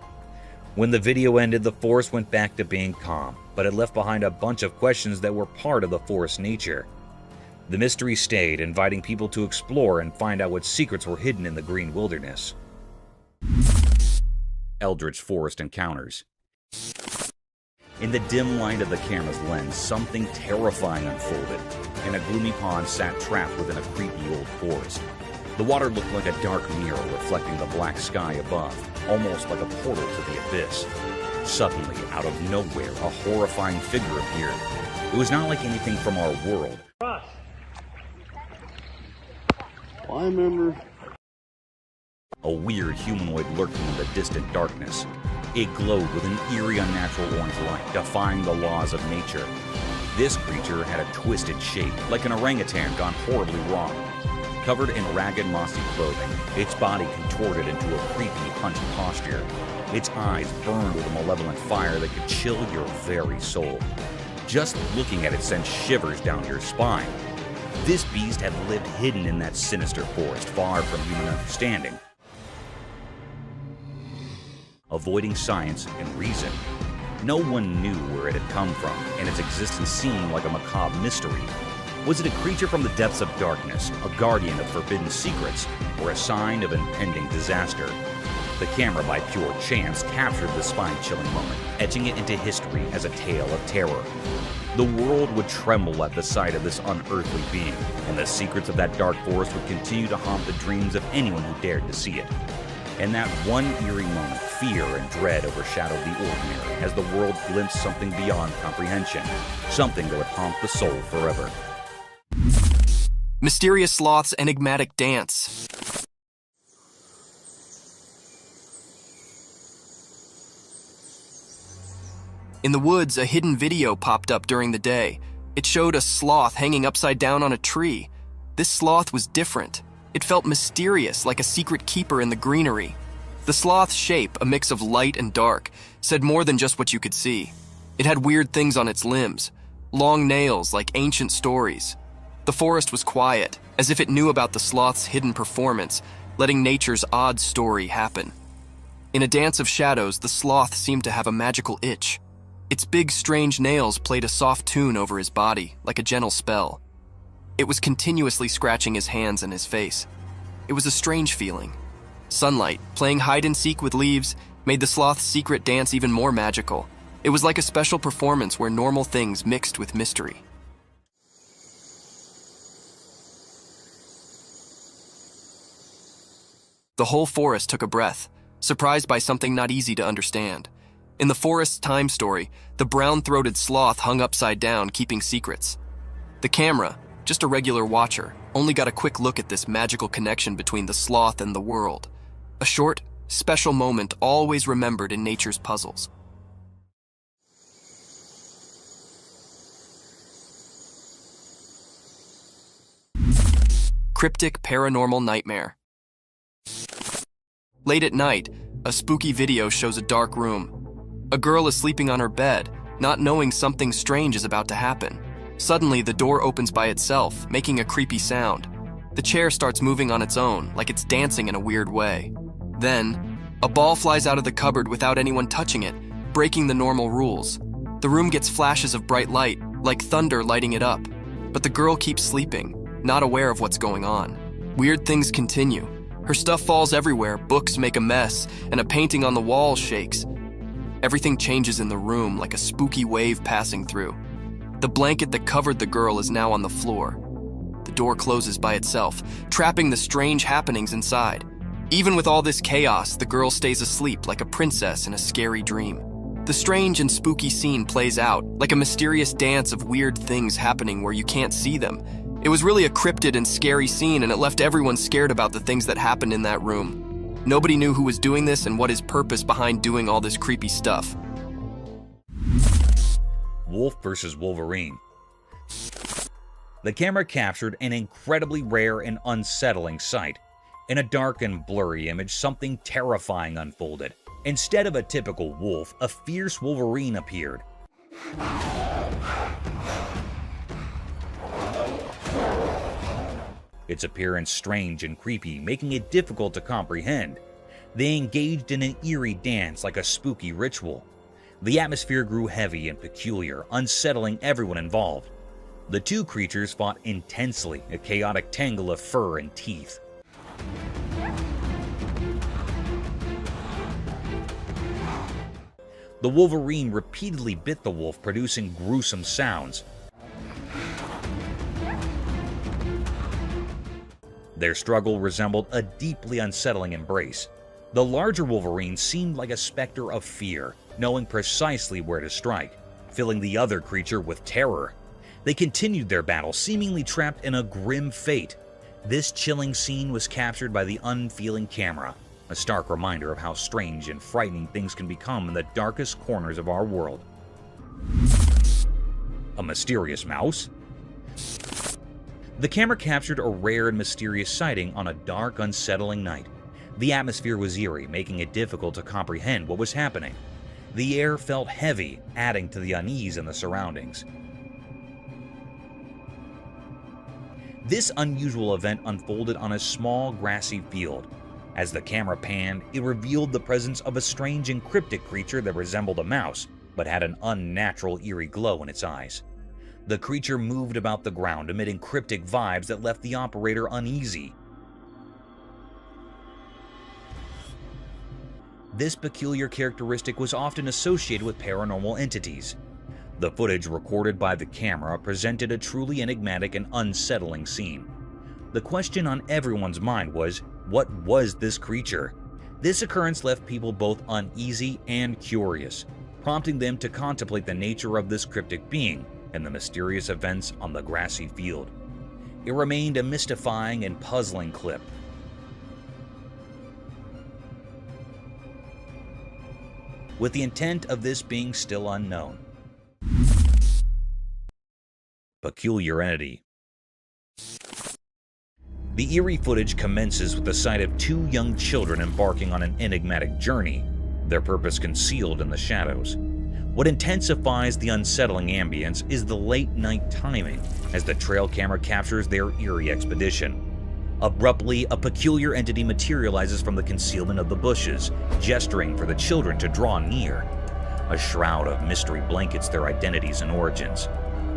When the video ended, the forest went back to being calm, but it left behind a bunch of questions that were part of the forest's nature. The mystery stayed, inviting people to explore and find out what secrets were hidden in the green wilderness. Eldrid's Forest Encounters. In the dim light of the camera's lens, something terrifying unfolded. In a gloomy pond sat trapped within a creepy old forest. The water looked like a dark mirror reflecting the black sky above, almost like a portal to the abyss. Suddenly, out of nowhere, a horrifying figure appeared. It was not like anything from our world. I remember. A weird humanoid lurking in the distant darkness. It glowed with an eerie, unnatural orange light, defying the laws of nature. This creature had a twisted shape, like an orangutan gone horribly wrong. Covered in ragged, mossy clothing, its body contorted into a creepy, hunched posture. Its eyes burned with a malevolent fire that could chill your very soul. Just looking at it sent shivers down your spine. This beast had lived hidden in that sinister forest, far from human understanding. Avoiding science and reason, no one knew where it had come from, and its existence seemed like a macabre mystery. Was it a creature from the depths of darkness, a guardian of forbidden secrets, or a sign of impending disaster? The camera, by pure chance, captured the spine-chilling moment, etching it into history as a tale of terror. The world would tremble at the sight of this unearthly being, and the secrets of that dark forest would continue to haunt the dreams of anyone who dared to see it. In that one eerie moment, fear and dread overshadowed the ordinary as the world glimpsed something beyond comprehension, something that would haunt the soul forever. Mysterious Sloth's enigmatic dance. In the woods, a hidden video popped up during the day. It showed a sloth hanging upside down on a tree. This sloth was different. It felt mysterious, like a secret keeper in the greenery. The sloth's shape, a mix of light and dark, said more than just what you could see. It had weird things on its limbs, long nails like ancient stories. The forest was quiet, as if it knew about the sloth's hidden performance, letting nature's odd story happen. In a dance of shadows, the sloth seemed to have a magical itch. Its big, strange nails played a soft tune over his body, like a gentle spell. It was continuously scratching his hands and his face. It was a strange feeling. Sunlight, playing hide-and-seek with leaves, made the sloth's secret dance even more magical. It was like a special performance where normal things mixed with mystery. The whole forest took a breath, surprised by something not easy to understand. In the forest's time story, the brown-throated sloth hung upside down, keeping secrets. The camera, just a regular watcher, only got a quick look at this magical connection between the sloth and the world. A short, special moment always remembered in nature's puzzles. Cryptic Paranormal Nightmare. Late at night, a spooky video shows a dark room. A girl is sleeping on her bed, not knowing something strange is about to happen. Suddenly, the door opens by itself, making a creepy sound. The chair starts moving on its own, like it's dancing in a weird way. Then, a ball flies out of the cupboard without anyone touching it, breaking the normal rules. The room gets flashes of bright light, like thunder lighting it up. But the girl keeps sleeping, not aware of what's going on. Weird things continue. Her stuff falls everywhere, books make a mess, and a painting on the wall shakes. Everything changes in the room like a spooky wave passing through. The blanket that covered the girl is now on the floor. The door closes by itself, trapping the strange happenings inside. Even with all this chaos, the girl stays asleep like a princess in a scary dream. The strange and spooky scene plays out, like a mysterious dance of weird things happening where you can't see them. It was really a cryptid and scary scene, and it left everyone scared about the things that happened in that room. Nobody knew who was doing this and what his purpose behind doing all this creepy stuff. Wolf versus Wolverine. The camera captured an incredibly rare and unsettling sight. In a dark and blurry image, something terrifying unfolded. Instead of a typical wolf, a fierce Wolverine appeared. Its appearance strange and creepy, making it difficult to comprehend. They engaged in an eerie dance like a spooky ritual. The atmosphere grew heavy and peculiar, unsettling everyone involved. The two creatures fought intensely, a chaotic tangle of fur and teeth. The Wolverine repeatedly bit the wolf, producing gruesome sounds. Their struggle resembled a deeply unsettling embrace. The larger Wolverine seemed like a specter of fear, knowing precisely where to strike, filling the other creature with terror. They continued their battle, seemingly trapped in a grim fate. This chilling scene was captured by the unfeeling camera, a stark reminder of how strange and frightening things can become in the darkest corners of our world. A mysterious mouse? The camera captured a rare and mysterious sighting on a dark, unsettling night. The atmosphere was eerie, making it difficult to comprehend what was happening. The air felt heavy, adding to the unease in the surroundings. This unusual event unfolded on a small, grassy field. As the camera panned, it revealed the presence of a strange and cryptic creature that resembled a mouse, but had an unnatural, eerie glow in its eyes. The creature moved about the ground, emitting cryptic vibes that left the operator uneasy. This peculiar characteristic was often associated with paranormal entities. The footage recorded by the camera presented a truly enigmatic and unsettling scene. The question on everyone's mind was, what was this creature? This occurrence left people both uneasy and curious, prompting them to contemplate the nature of this cryptic being and the mysterious events on the grassy field. It remained a mystifying and puzzling clip. With the intent of this being still unknown. Peculiar Enity. The eerie footage commences with the sight of two young children embarking on an enigmatic journey, their purpose concealed in the shadows. What intensifies the unsettling ambience is the late-night timing as the trail camera captures their eerie expedition. Abruptly, a peculiar entity materializes from the concealment of the bushes, gesturing for the children to draw near. A shroud of mystery blankets their identities and origins.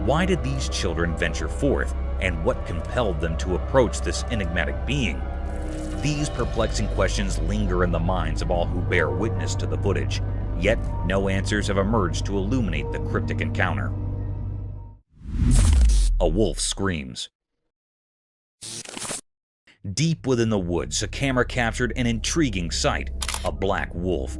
Why did these children venture forth, and what compelled them to approach this enigmatic being? These perplexing questions linger in the minds of all who bear witness to the footage, yet no answers have emerged to illuminate the cryptic encounter. A wolf screams. Deep within the woods, a camera captured an intriguing sight, a black wolf.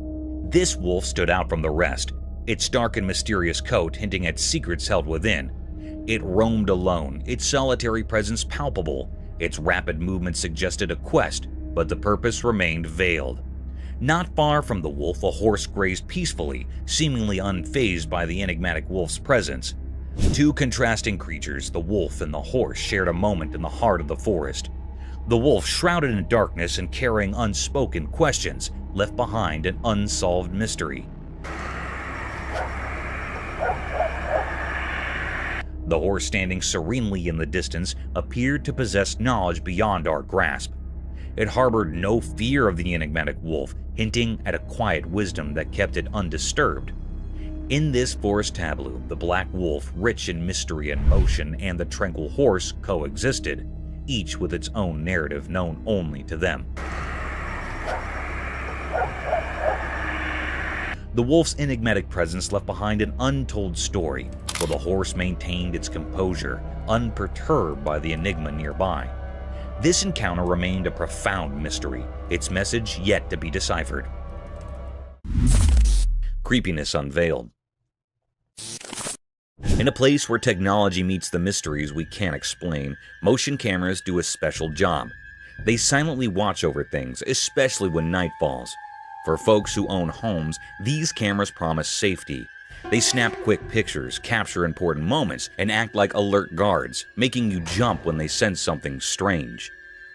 This wolf stood out from the rest, its dark and mysterious coat hinting at secrets held within. It roamed alone, its solitary presence palpable. Its rapid movement suggested a quest, but the purpose remained veiled. Not far from the wolf, a horse grazed peacefully, seemingly unfazed by the enigmatic wolf's presence. Two contrasting creatures, the wolf and the horse, shared a moment in the heart of the forest. The wolf, shrouded in darkness and carrying unspoken questions, left behind an unsolved mystery. The horse, standing serenely in the distance, appeared to possess knowledge beyond our grasp. It harbored no fear of the enigmatic wolf, hinting at a quiet wisdom that kept it undisturbed. In this forest tableau, the black wolf, rich in mystery and motion, and the tranquil horse coexisted, each with its own narrative known only to them. The wolf's enigmatic presence left behind an untold story, while the horse maintained its composure, unperturbed by the enigma nearby. This encounter remained a profound mystery, its message yet to be deciphered. Creepiness unveiled. In a place where technology meets the mysteries we can't explain, motion cameras do a special job. They silently watch over things, especially when night falls. For folks who own homes, these cameras promise safety. They snap quick pictures, capture important moments, and act like alert guards, making you jump when they sense something strange.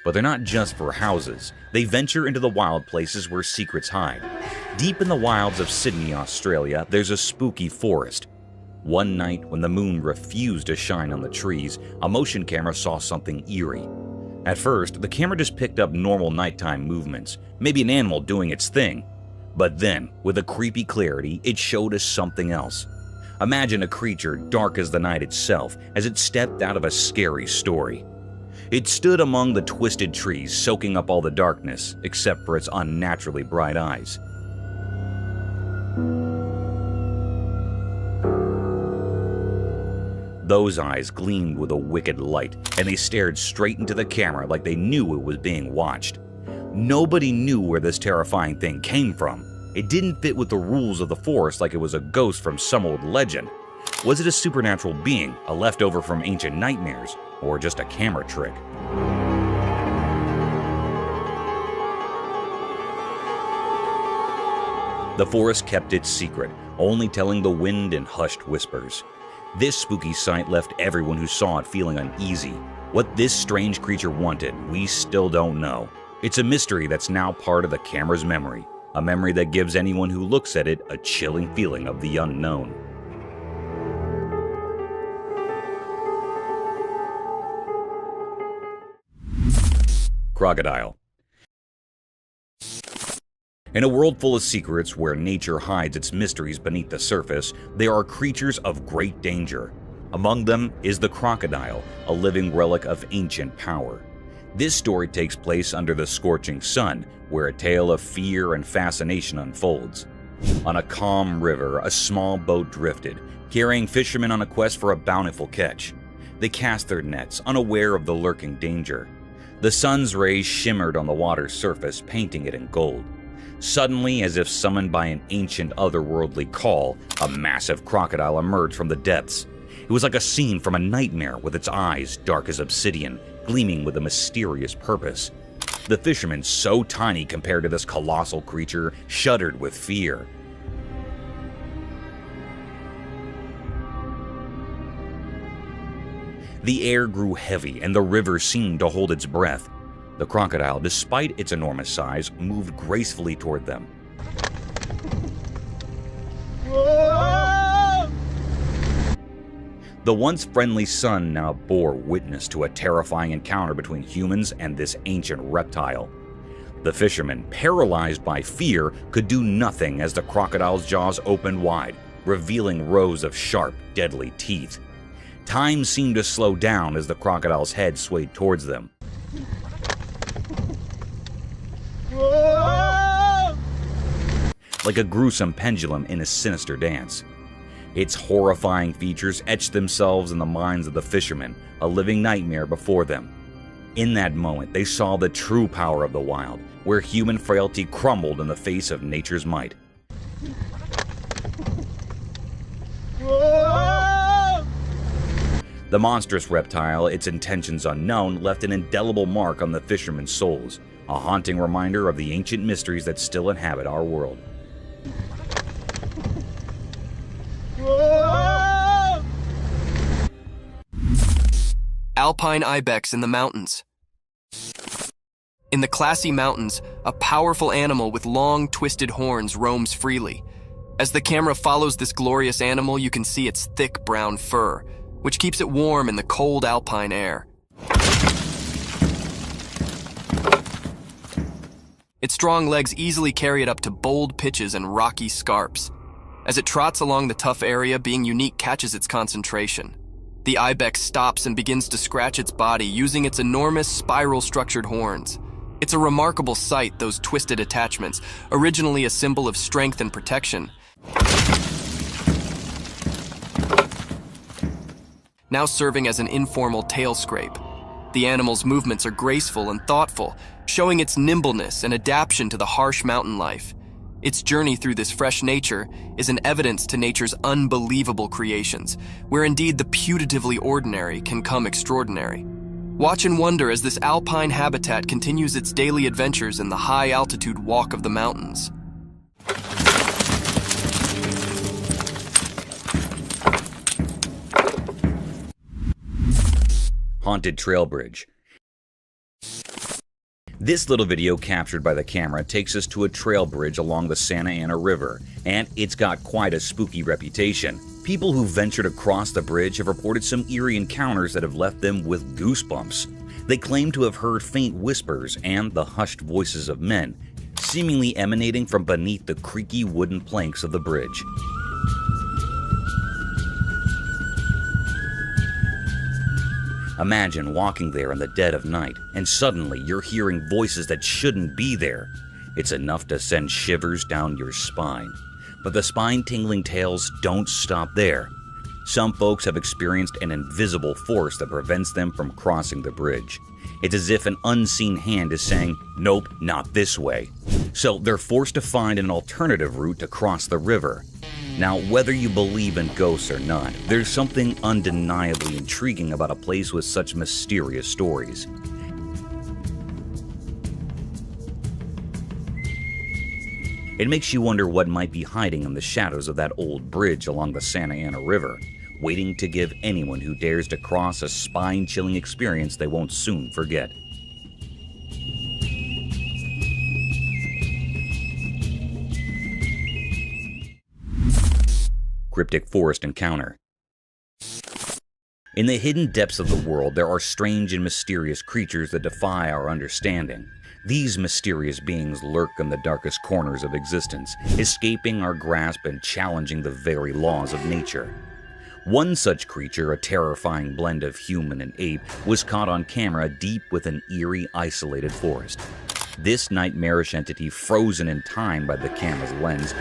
But they're not just for houses. They venture into the wild places where secrets hide. Deep in the wilds of Sydney, Australia, there's a spooky forest. One night, when the moon refused to shine on the trees, a motion camera saw something eerie. At first, the camera just picked up normal nighttime movements, maybe an animal doing its thing. But then, with a creepy clarity, it showed us something else. Imagine a creature dark as the night itself, as it stepped out of a scary story. It stood among the twisted trees, soaking up all the darkness, except for its unnaturally bright eyes. Those eyes gleamed with a wicked light, and they stared straight into the camera like they knew it was being watched. Nobody knew where this terrifying thing came from. It didn't fit with the rules of the forest like it was a ghost from some old legend. Was it a supernatural being, a leftover from ancient nightmares, or just a camera trick? The forest kept its secret, only telling the wind in hushed whispers. This spooky sight left everyone who saw it feeling uneasy. What this strange creature wanted, we still don't know. It's a mystery that's now part of the camera's memory, a memory that gives anyone who looks at it a chilling feeling of the unknown. Crocodile. In a world full of secrets where nature hides its mysteries beneath the surface, there are creatures of great danger. Among them is the crocodile, a living relic of ancient power. This story takes place under the scorching sun, where a tale of fear and fascination unfolds. On a calm river, a small boat drifted, carrying fishermen on a quest for a bountiful catch. They cast their nets, unaware of the lurking danger. The sun's rays shimmered on the water's surface, painting it in gold. Suddenly, as if summoned by an ancient otherworldly call, a massive crocodile emerged from the depths. It was like a scene from a nightmare, with its eyes dark as obsidian, gleaming with a mysterious purpose. The fishermen, so tiny compared to this colossal creature, shuddered with fear. The air grew heavy, and the river seemed to hold its breath. The crocodile, despite its enormous size, moved gracefully toward them. The once friendly sun now bore witness to a terrifying encounter between humans and this ancient reptile. The fisherman, paralyzed by fear, could do nothing as the crocodile's jaws opened wide, revealing rows of sharp, deadly teeth. Time seemed to slow down as the crocodile's head swayed towards them. Like a gruesome pendulum in a sinister dance. Its horrifying features etched themselves in the minds of the fishermen, a living nightmare before them. In that moment, they saw the true power of the wild, where human frailty crumbled in the face of nature's might. The monstrous reptile, its intentions unknown, left an indelible mark on the fishermen's souls, a haunting reminder of the ancient mysteries that still inhabit our world. Alpine Ibex in the mountains. In the classy mountains, a powerful animal with long, twisted horns roams freely. As the camera follows this glorious animal, you can see its thick brown fur, which keeps it warm in the cold alpine air. Its strong legs easily carry it up to bold pitches and rocky scarps. As it trots along the tough area, being unique catches its concentration. The ibex stops and begins to scratch its body using its enormous spiral-structured horns. It's a remarkable sight, those twisted attachments, originally a symbol of strength and protection. Now serving as an informal tail scrape. The animal's movements are graceful and thoughtful, showing its nimbleness and adaptation to the harsh mountain life. Its journey through this fresh nature is an evidence to nature's unbelievable creations, where indeed the putatively ordinary can come extraordinary. Watch and wonder as this alpine habitat continues its daily adventures in the high-altitude walk of the mountains. Haunted Trail Bridge. This little video captured by the camera takes us to a trail bridge along the Santa Ana River, and it's got quite a spooky reputation. People who ventured across the bridge have reported some eerie encounters that have left them with goosebumps. They claim to have heard faint whispers and the hushed voices of men, seemingly emanating from beneath the creaky wooden planks of the bridge. Imagine walking there in the dead of night, and suddenly you're hearing voices that shouldn't be there. It's enough to send shivers down your spine. But the spine-tingling tales don't stop there. Some folks have experienced an invisible force that prevents them from crossing the bridge. It's as if an unseen hand is saying, "Nope, not this way." So they're forced to find an alternative route to cross the river. Now, whether you believe in ghosts or not, there's something undeniably intriguing about a place with such mysterious stories. It makes you wonder what might be hiding in the shadows of that old bridge along the Santa Ana River, waiting to give anyone who dares to cross a spine-chilling experience they won't soon forget. Cryptic Forest Encounter. In the hidden depths of the world, there are strange and mysterious creatures that defy our understanding. These mysterious beings lurk in the darkest corners of existence, escaping our grasp and challenging the very laws of nature. One such creature, a terrifying blend of human and ape, was caught on camera deep within eerie, isolated forest. This nightmarish entity, frozen in time by the camera's lens,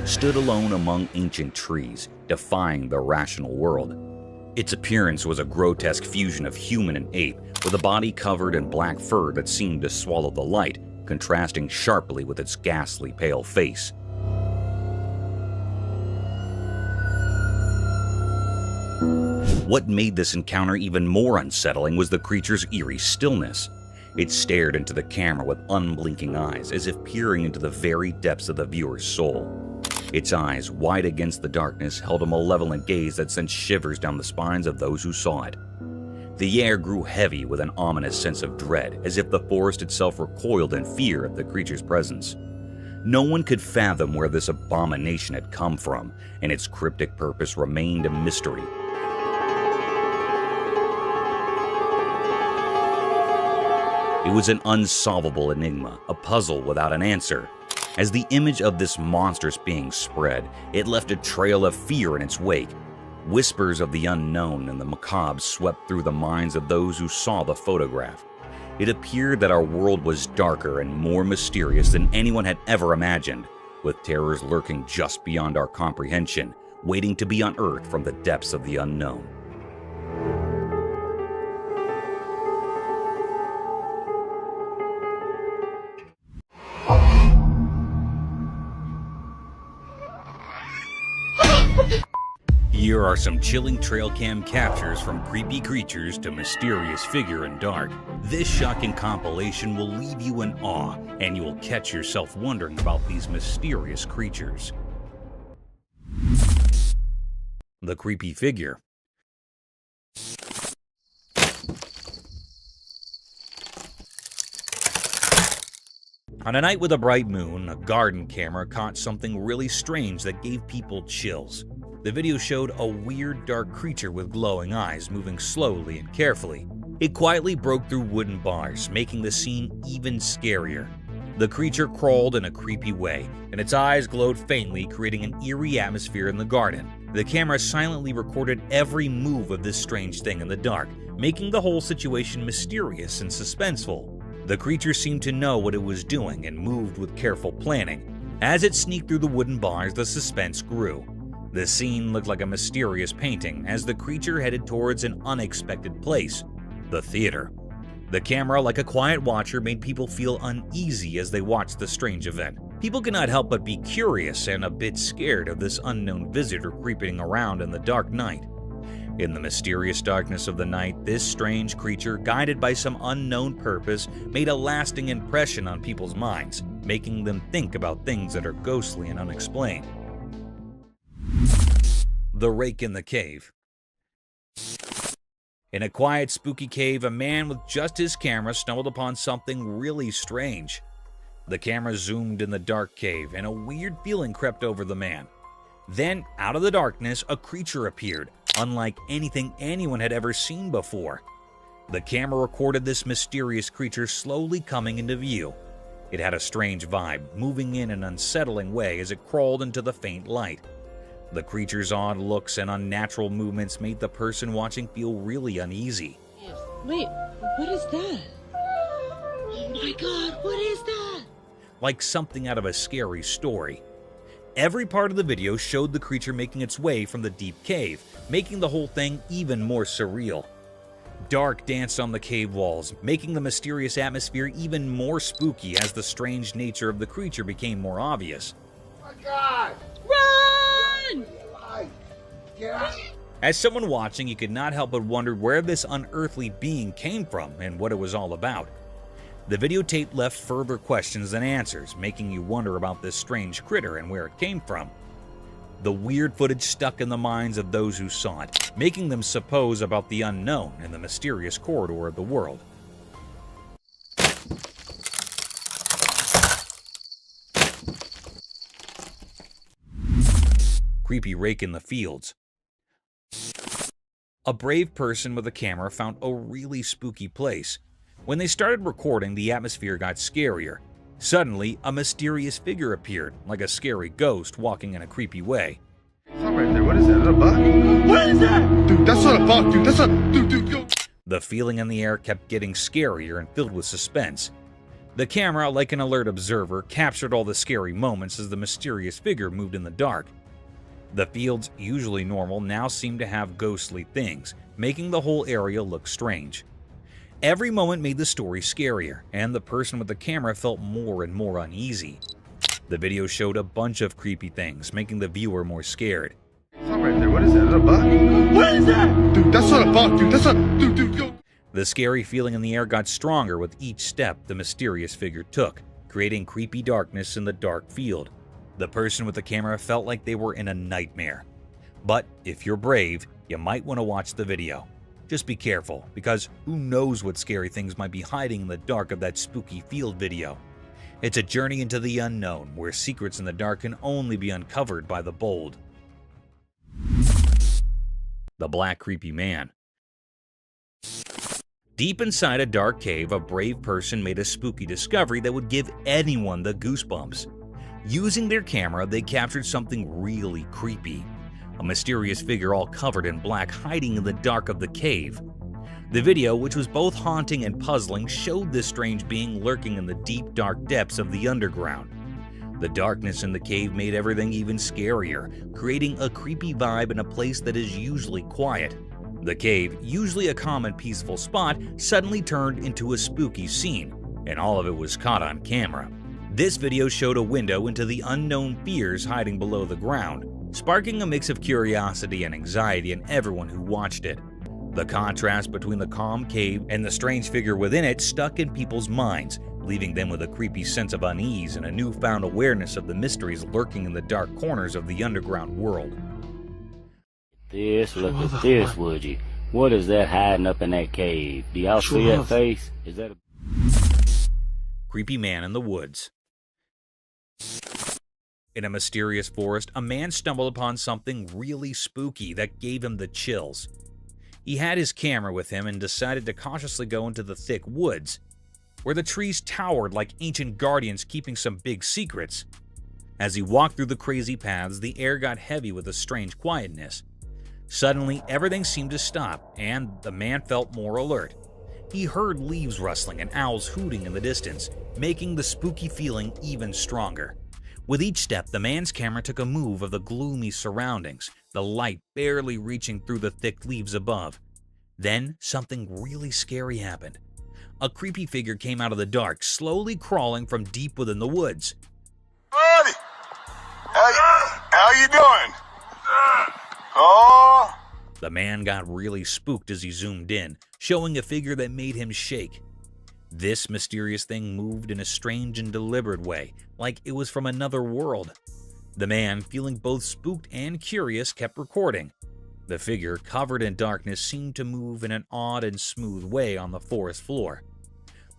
stood alone among ancient trees, defying the rational world. Its appearance was a grotesque fusion of human and ape, with a body covered in black fur that seemed to swallow the light, contrasting sharply with its ghastly pale face. What made this encounter even more unsettling was the creature's eerie stillness. It stared into the camera with unblinking eyes, as if peering into the very depths of the viewer's soul. Its eyes, wide against the darkness, held a malevolent gaze that sent shivers down the spines of those who saw it. The air grew heavy with an ominous sense of dread, as if the forest itself recoiled in fear at the creature's presence. No one could fathom where this abomination had come from, and its cryptic purpose remained a mystery. It was an unsolvable enigma, a puzzle without an answer. As the image of this monstrous being spread, it left a trail of fear in its wake. Whispers of the unknown and the macabre swept through the minds of those who saw the photograph. It appeared that our world was darker and more mysterious than anyone had ever imagined, with terrors lurking just beyond our comprehension, waiting to be unearthed from the depths of the unknown. Here are some chilling trail cam captures from creepy creatures to mysterious figure in dark. This shocking compilation will leave you in awe, and you will catch yourself wondering about these mysterious creatures. The creepy figure. On a night with a bright moon, a garden camera caught something really strange that gave people chills. The video showed a weird dark creature with glowing eyes moving slowly and carefully. It quietly broke through wooden bars, making the scene even scarier. The creature crawled in a creepy way, and its eyes glowed faintly, creating an eerie atmosphere in the garden. The camera silently recorded every move of this strange thing in the dark, making the whole situation mysterious and suspenseful. The creature seemed to know what it was doing and moved with careful planning. As it sneaked through the wooden bars, the suspense grew. The scene looked like a mysterious painting as the creature headed towards an unexpected place, the theater. The camera, like a quiet watcher, made people feel uneasy as they watched the strange event. People could not help but be curious and a bit scared of this unknown visitor creeping around in the dark night. In the mysterious darkness of the night, this strange creature, guided by some unknown purpose, made a lasting impression on people's minds, making them think about things that are ghostly and unexplained. The rake in the cave. In a quiet, spooky cave, a man with just his camera stumbled upon something really strange. The camera zoomed in the dark cave, and a weird feeling crept over the man. Then, out of the darkness, a creature appeared, unlike anything anyone had ever seen before. The camera recorded this mysterious creature slowly coming into view. It had a strange vibe, moving in an unsettling way as it crawled into the faint light. The creature's odd looks and unnatural movements made the person watching feel really uneasy. Wait, what is that? Oh my god, what is that? Like something out of a scary story. Every part of the video showed the creature making its way from the deep cave, making the whole thing even more surreal. Dark danced on the cave walls, making the mysterious atmosphere even more spooky as the strange nature of the creature became more obvious. Oh my God! Run! Get out! As someone watching, you could not help but wonder where this unearthly being came from and what it was all about. The videotape left further questions than answers, making you wonder about this strange critter and where it came from. The weird footage stuck in the minds of those who saw it, making them suppose about the unknown in the mysterious corridor of the world. Creepy rake in the fields. A brave person with a camera found a really spooky place. When they started recording, the atmosphere got scarier. Suddenly, a mysterious figure appeared, like a scary ghost walking in a creepy way. Something right there. What is that? Is that a buck? What is that? Dude, that's not a buck, dude. That's a... Dude, go. The feeling in the air kept getting scarier and filled with suspense. The camera, like an alert observer, captured all the scary moments as the mysterious figure moved in the dark. The fields, usually normal, now seemed to have ghostly things, making the whole area look strange. Every moment made the story scarier, and the person with the camera felt more and more uneasy. The video showed a bunch of creepy things, making the viewer more scared. Something right there. What is that? Is that a buck? What is that? Dude, that's not a buck, dude. That's a... Dude, go. The scary feeling in the air got stronger with each step the mysterious figure took, creating creepy darkness in the dark field. The person with the camera felt like they were in a nightmare. But if you're brave, you might want to watch the video. Just be careful, because who knows what scary things might be hiding in the dark of that spooky field video. It's a journey into the unknown, where secrets in the dark can only be uncovered by the bold. The Black Creepy Man. Deep inside a dark cave, a brave person made a spooky discovery that would give anyone the goosebumps. Using their camera, they captured something really creepy. A mysterious figure all covered in black hiding in the dark of the cave. The video, which was both haunting and puzzling, showed this strange being lurking in the deep, dark depths of the underground. The darkness in the cave made everything even scarier, creating a creepy vibe in a place that is usually quiet. The cave, usually a calm and peaceful spot, suddenly turned into a spooky scene, and all of it was caught on camera. This video showed a window into the unknown fears hiding below the ground, sparking a mix of curiosity and anxiety in everyone who watched it. The contrast between the calm cave and the strange figure within it stuck in people's minds, leaving them with a creepy sense of unease and a newfound awareness of the mysteries lurking in the dark corners of the underground world. Look at this, would you? What is that hiding up in that cave? Do y'all see that face? Is that a... Creepy Man in the Woods. In a mysterious forest, a man stumbled upon something really spooky that gave him the chills. He had his camera with him and decided to cautiously go into the thick woods, where the trees towered like ancient guardians keeping some big secrets. As he walked through the crazy paths, the air got heavy with a strange quietness. Suddenly, everything seemed to stop, and the man felt more alert. He heard leaves rustling and owls hooting in the distance, making the spooky feeling even stronger. With each step, the man's camera took a move of the gloomy surroundings, the light barely reaching through the thick leaves above. Then, something really scary happened. A creepy figure came out of the dark, slowly crawling from deep within the woods. Buddy! How you doing? Oh! The man got really spooked as he zoomed in, showing a figure that made him shake. This mysterious thing moved in a strange and deliberate way, like it was from another world. The man, feeling both spooked and curious, kept recording. The figure, covered in darkness, seemed to move in an odd and smooth way on the forest floor.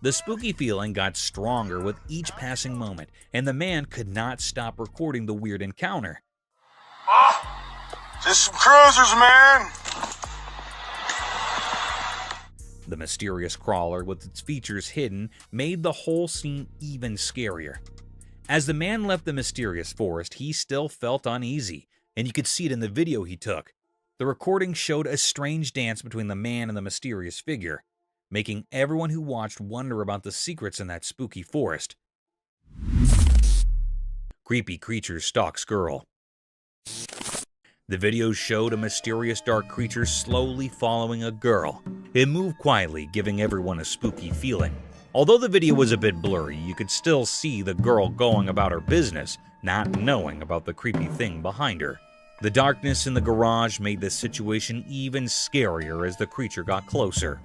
The spooky feeling got stronger with each passing moment, and the man could not stop recording the weird encounter. Just some cruisers, man. The mysterious crawler, with its features hidden, made the whole scene even scarier. As the man left the mysterious forest, he still felt uneasy, and you could see it in the video he took. The recording showed a strange dance between the man and the mysterious figure, making everyone who watched wonder about the secrets in that spooky forest. Creepy creature stalks girl. The video showed a mysterious dark creature slowly following a girl. It moved quietly, giving everyone a spooky feeling. Although the video was a bit blurry, you could still see the girl going about her business, not knowing about the creepy thing behind her. The darkness in the garage made the situation even scarier as the creature got closer.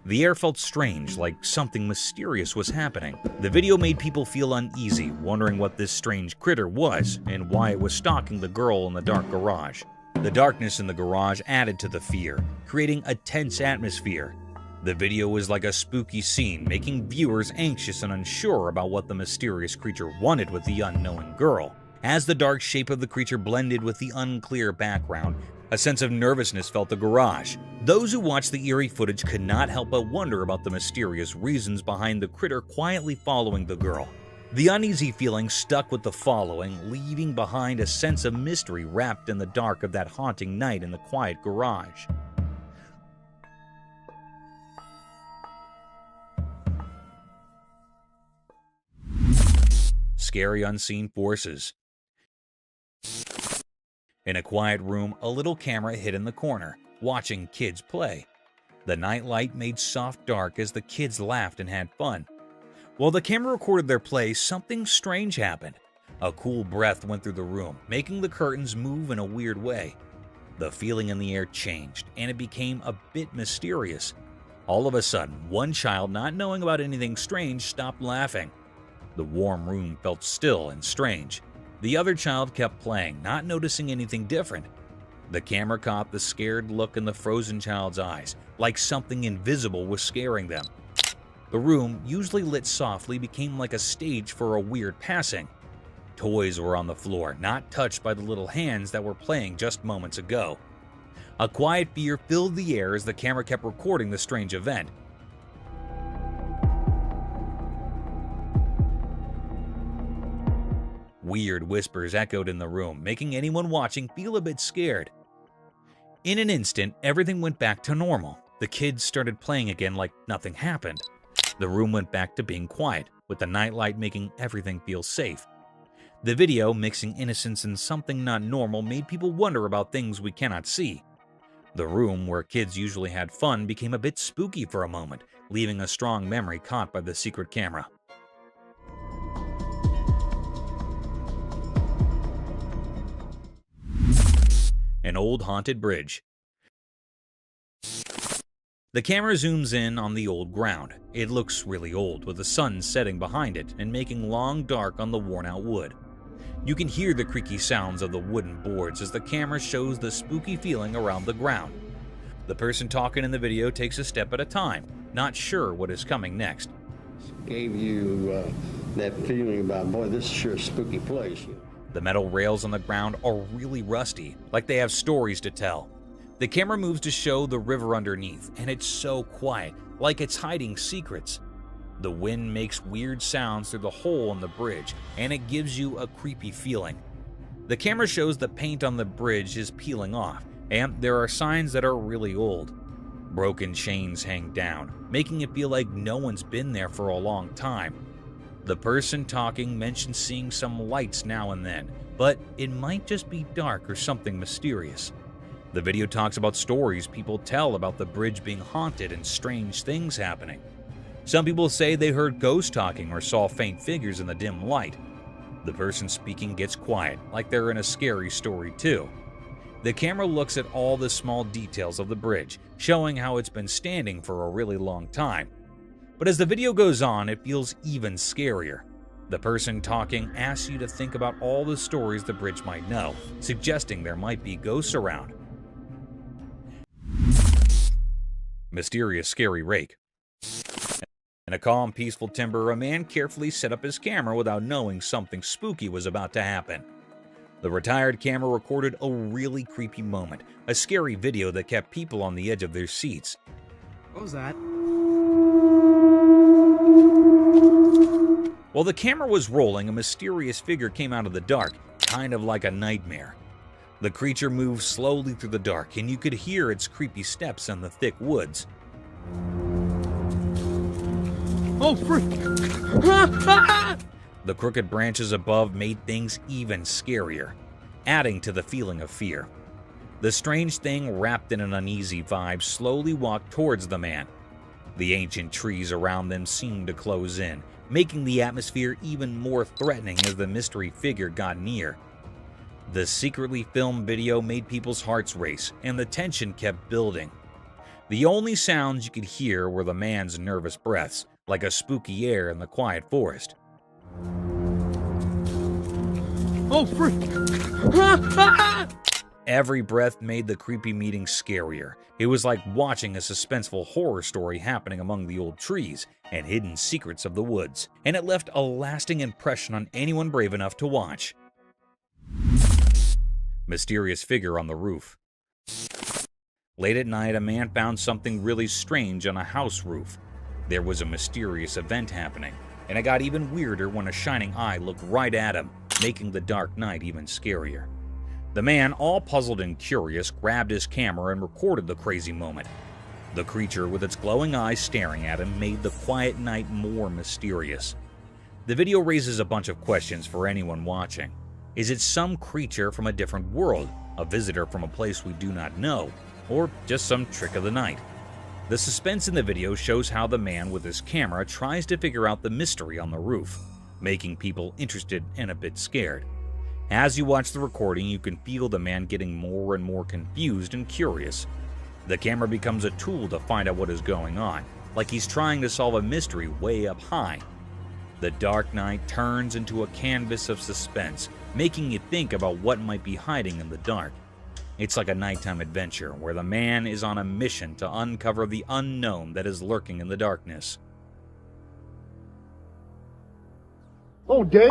The air felt strange, like something mysterious was happening. The video made people feel uneasy, wondering what this strange critter was and why it was stalking the girl in the dark garage. The darkness in the garage added to the fear, creating a tense atmosphere. The video was like a spooky scene, making viewers anxious and unsure about what the mysterious creature wanted with the unknown girl. As the dark shape of the creature blended with the unclear background, a sense of nervousness felt the garage. Those who watched the eerie footage could not help but wonder about the mysterious reasons behind the critter quietly following the girl. The uneasy feeling stuck with the following, leaving behind a sense of mystery wrapped in the dark of that haunting night in the quiet garage. Scary unseen forces. In a quiet room, a little camera hid in the corner, watching kids play. The nightlight made soft dark as the kids laughed and had fun. While the camera recorded their play, something strange happened. A cool breath went through the room, making the curtains move in a weird way. The feeling in the air changed, and it became a bit mysterious. All of a sudden, one child, not knowing about anything strange, stopped laughing. The warm room felt still and strange. The other child kept playing, not noticing anything different. The camera caught the scared look in the frozen child's eyes, like something invisible was scaring them. The room, usually lit softly, became like a stage for a weird passing. Toys were on the floor, not touched by the little hands that were playing just moments ago. A quiet fear filled the air as the camera kept recording the strange event. Weird whispers echoed in the room, making anyone watching feel a bit scared. In an instant, everything went back to normal. The kids started playing again like nothing happened. The room went back to being quiet, with the nightlight making everything feel safe. The video, mixing innocence and something not normal, made people wonder about things we cannot see. The room, where kids usually had fun, became a bit spooky for a moment, leaving a strong memory caught by the secret camera. An old haunted bridge. The camera zooms in on the old ground. It looks really old, with the sun setting behind it and making long dark on the worn-out wood. You can hear the creaky sounds of the wooden boards as the camera shows the spooky feeling around the ground. The person talking in the video takes a step at a time, not sure what is coming next. Gave you that feeling about, boy, this is sure a spooky place. The metal rails on the ground are really rusty, like they have stories to tell. The camera moves to show the river underneath, and it's so quiet, like it's hiding secrets. The wind makes weird sounds through the hole in the bridge, and it gives you a creepy feeling. The camera shows the paint on the bridge is peeling off, and there are signs that are really old. Broken chains hang down, making it feel like no one's been there for a long time. The person talking mentions seeing some lights now and then, but it might just be dark or something mysterious. The video talks about stories people tell about the bridge being haunted and strange things happening. Some people say they heard ghosts talking or saw faint figures in the dim light. The person speaking gets quiet, like they're in a scary story too. The camera looks at all the small details of the bridge, showing how it's been standing for a really long time. But as the video goes on, it feels even scarier. The person talking asks you to think about all the stories the bridge might know, suggesting there might be ghosts around. Mysterious scary rake. In a calm, peaceful timber, a man carefully set up his camera without knowing something spooky was about to happen. The retired camera recorded a really creepy moment, a scary video that kept people on the edge of their seats. What was that? While the camera was rolling, a mysterious figure came out of the dark, kind of like a nightmare. The creature moved slowly through the dark, and you could hear its creepy steps in the thick woods. Oh, frick! The crooked branches above made things even scarier, adding to the feeling of fear. The strange thing, wrapped in an uneasy vibe, slowly walked towards the man. The ancient trees around them seemed to close in, making the atmosphere even more threatening as the mystery figure got near. The secretly filmed video made people's hearts race, and the tension kept building. The only sounds you could hear were the man's nervous breaths, like a spooky air in the quiet forest. Oh, frick! Every breath made the creepy meeting scarier. It was like watching a suspenseful horror story happening among the old trees and hidden secrets of the woods, and it left a lasting impression on anyone brave enough to watch. Mysterious figure on the roof. Late at night, a man found something really strange on a house roof. There was a mysterious event happening, and it got even weirder when a shining eye looked right at him, making the dark night even scarier. The man, all puzzled and curious, grabbed his camera and recorded the crazy moment. The creature, with its glowing eyes staring at him, made the quiet night more mysterious. The video raises a bunch of questions for anyone watching. Is it some creature from a different world, a visitor from a place we do not know, or just some trick of the night? The suspense in the video shows how the man with his camera tries to figure out the mystery on the roof, making people interested and a bit scared. As you watch the recording, you can feel the man getting more and more confused and curious. The camera becomes a tool to find out what is going on, like he's trying to solve a mystery way up high. The dark night turns into a canvas of suspense, making you think about what might be hiding in the dark. It's like a nighttime adventure where the man is on a mission to uncover the unknown that is lurking in the darkness. Oh, damn.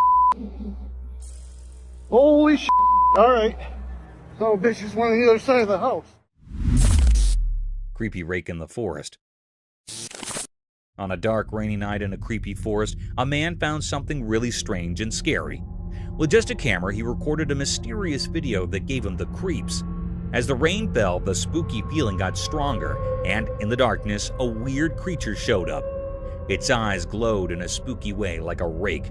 Holy shit. All right. Oh, bitch is one on the other side of the house. Creepy rake in the forest. On a dark, rainy night in a creepy forest, a man found something really strange and scary. With just a camera, he recorded a mysterious video that gave him the creeps. As the rain fell, the spooky feeling got stronger, and in the darkness, a weird creature showed up. Its eyes glowed in a spooky way like a rake.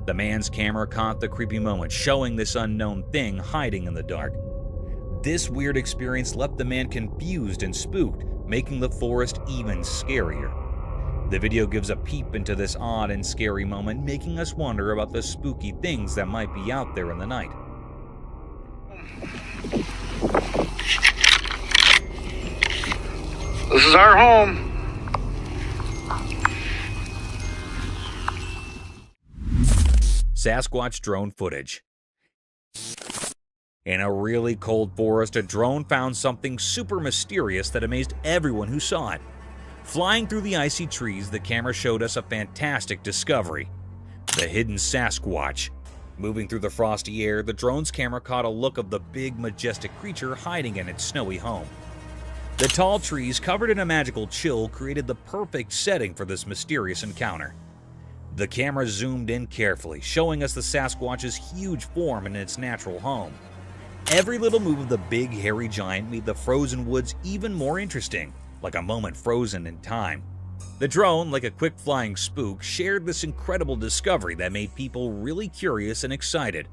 The man's camera caught the creepy moment, showing this unknown thing hiding in the dark. This weird experience left the man confused and spooked, making the forest even scarier. The video gives a peep into this odd and scary moment, making us wonder about the spooky things that might be out there in the night. This is our home. Sasquatch drone footage. In a really cold forest, a drone found something super mysterious that amazed everyone who saw it. Flying through the icy trees, the camera showed us a fantastic discovery: the hidden Sasquatch. Moving through the frosty air, the drone's camera caught a look of the big, majestic creature hiding in its snowy home. The tall trees, covered in a magical chill, created the perfect setting for this mysterious encounter. The camera zoomed in carefully, showing us the Sasquatch's huge form in its natural home. Every little move of the big, hairy giant made the frozen woods even more interesting, like a moment frozen in time. The drone, like a quick flying spook, shared this incredible discovery that made people really curious and excited.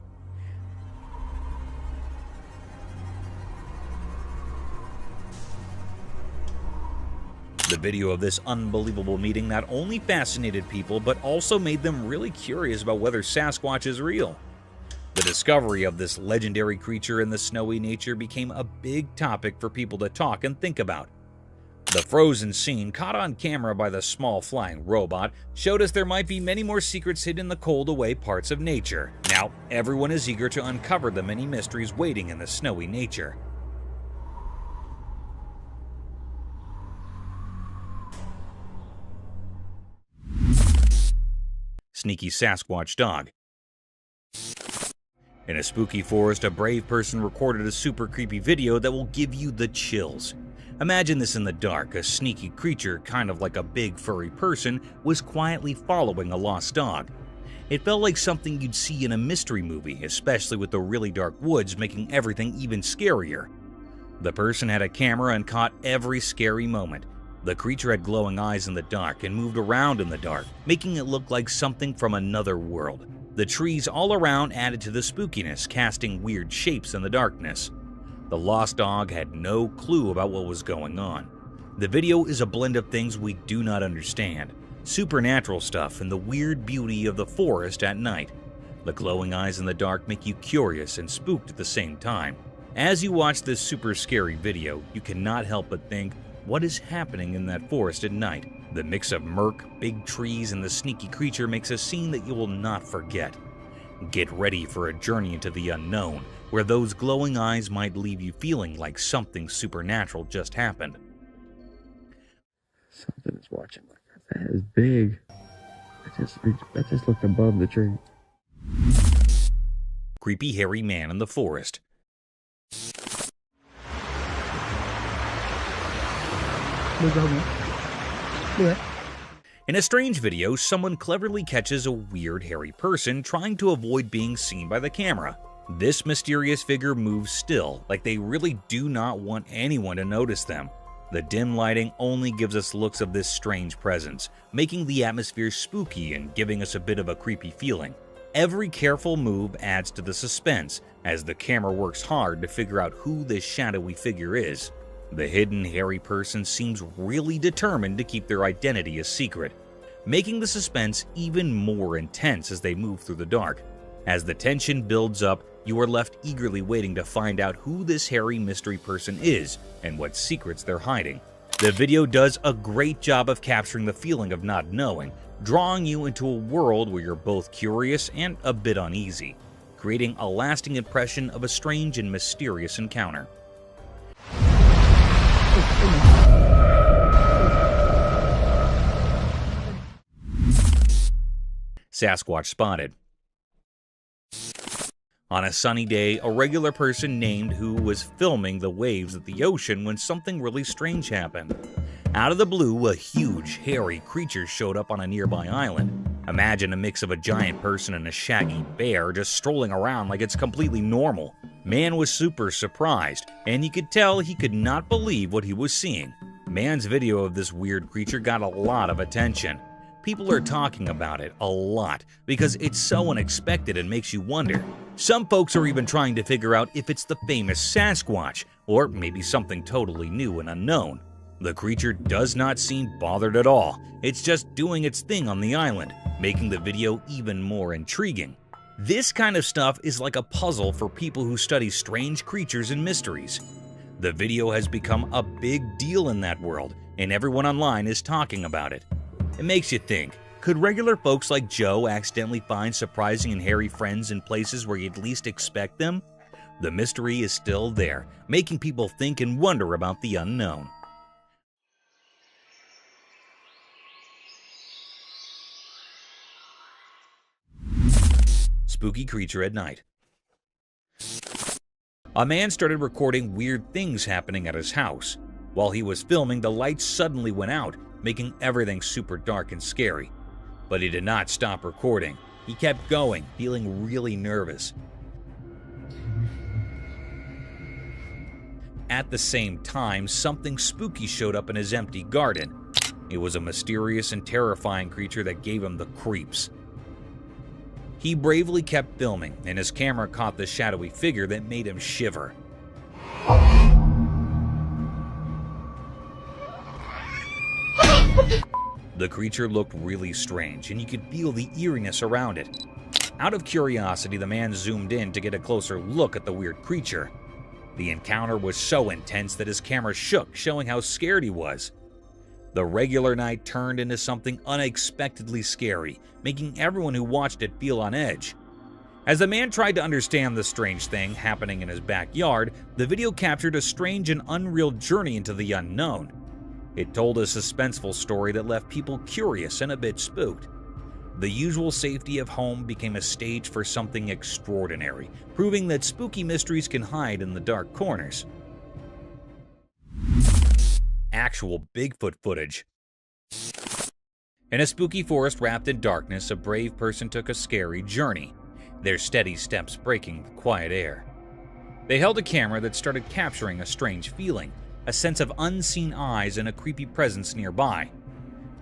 The video of this unbelievable meeting not only fascinated people, but also made them really curious about whether Sasquatch is real. The discovery of this legendary creature in the snowy nature became a big topic for people to talk and think about. The frozen scene, caught on camera by the small flying robot, showed us there might be many more secrets hidden in the cold away parts of nature. Now, everyone is eager to uncover the many mysteries waiting in the snowy nature. Sneaky Sasquatch dog. In a spooky forest, a brave person recorded a super creepy video that will give you the chills. Imagine this in the dark. A sneaky creature, kind of like a big furry person, was quietly following a lost dog. It felt like something you'd see in a mystery movie, especially with the really dark woods making everything even scarier. The person had a camera and caught every scary moment. The creature had glowing eyes in the dark and moved around in the dark, making it look like something from another world. The trees all around added to the spookiness, casting weird shapes in the darkness. The lost dog had no clue about what was going on. The video is a blend of things we do not understand, supernatural stuff and the weird beauty of the forest at night. The glowing eyes in the dark make you curious and spooked at the same time. As you watch this super scary video, you cannot help but think, what is happening in that forest at night? The mix of murk, big trees, and the sneaky creature makes a scene that you will not forget. Get ready for a journey into the unknown, where those glowing eyes might leave you feeling like something supernatural just happened. Something is watching like that. That is big. I just looked above the tree. Creepy hairy man in the forest. In a strange video, someone cleverly catches a weird hairy person trying to avoid being seen by the camera. This mysterious figure moves still, like they really do not want anyone to notice them. The dim lighting only gives us looks of this strange presence, making the atmosphere spooky and giving us a bit of a creepy feeling. Every careful move adds to the suspense, as the camera works hard to figure out who this shadowy figure is. The hidden hairy person seems really determined to keep their identity a secret, making the suspense even more intense as they move through the dark. As the tension builds up, you are left eagerly waiting to find out who this hairy mystery person is and what secrets they're hiding. The video does a great job of capturing the feeling of not knowing, drawing you into a world where you're both curious and a bit uneasy, creating a lasting impression of a strange and mysterious encounter. Sasquatch spotted. On a sunny day, a regular person named who was filming the waves at the ocean when something really strange happened. Out of the blue, a huge, hairy creature showed up on a nearby island. Imagine a mix of a giant person and a shaggy bear just strolling around like it's completely normal. Man was super surprised, and you could tell he could not believe what he was seeing. Man's video of this weird creature got a lot of attention. People are talking about it a lot because it's so unexpected and makes you wonder. Some folks are even trying to figure out if it's the famous Sasquatch, or maybe something totally new and unknown. The creature does not seem bothered at all. It's just doing its thing on the island, making the video even more intriguing. This kind of stuff is like a puzzle for people who study strange creatures and mysteries. The video has become a big deal in that world, and everyone online is talking about it. It makes you think, could regular folks like Joe accidentally find surprising and hairy friends in places where you'd least expect them? The mystery is still there, making people think and wonder about the unknown. Spooky creature at night. A man started recording weird things happening at his house. While he was filming, the lights suddenly went out, making everything super dark and scary. But he did not stop recording. He kept going, feeling really nervous. At the same time, something spooky showed up in his empty garden. It was a mysterious and terrifying creature that gave him the creeps. He bravely kept filming, and his camera caught the shadowy figure that made him shiver. The creature looked really strange, and you could feel the eeriness around it. Out of curiosity, the man zoomed in to get a closer look at the weird creature. The encounter was so intense that his camera shook, showing how scared he was. The regular night turned into something unexpectedly scary, making everyone who watched it feel on edge. As the man tried to understand the strange thing happening in his backyard, the video captured a strange and unreal journey into the unknown. It told a suspenseful story that left people curious and a bit spooked. The usual safety of home became a stage for something extraordinary, proving that spooky mysteries can hide in the dark corners. Actual Bigfoot footage. In a spooky forest wrapped in darkness, a brave person took a scary journey, their steady steps breaking the quiet air. They held a camera that started capturing a strange feeling, a sense of unseen eyes and a creepy presence nearby.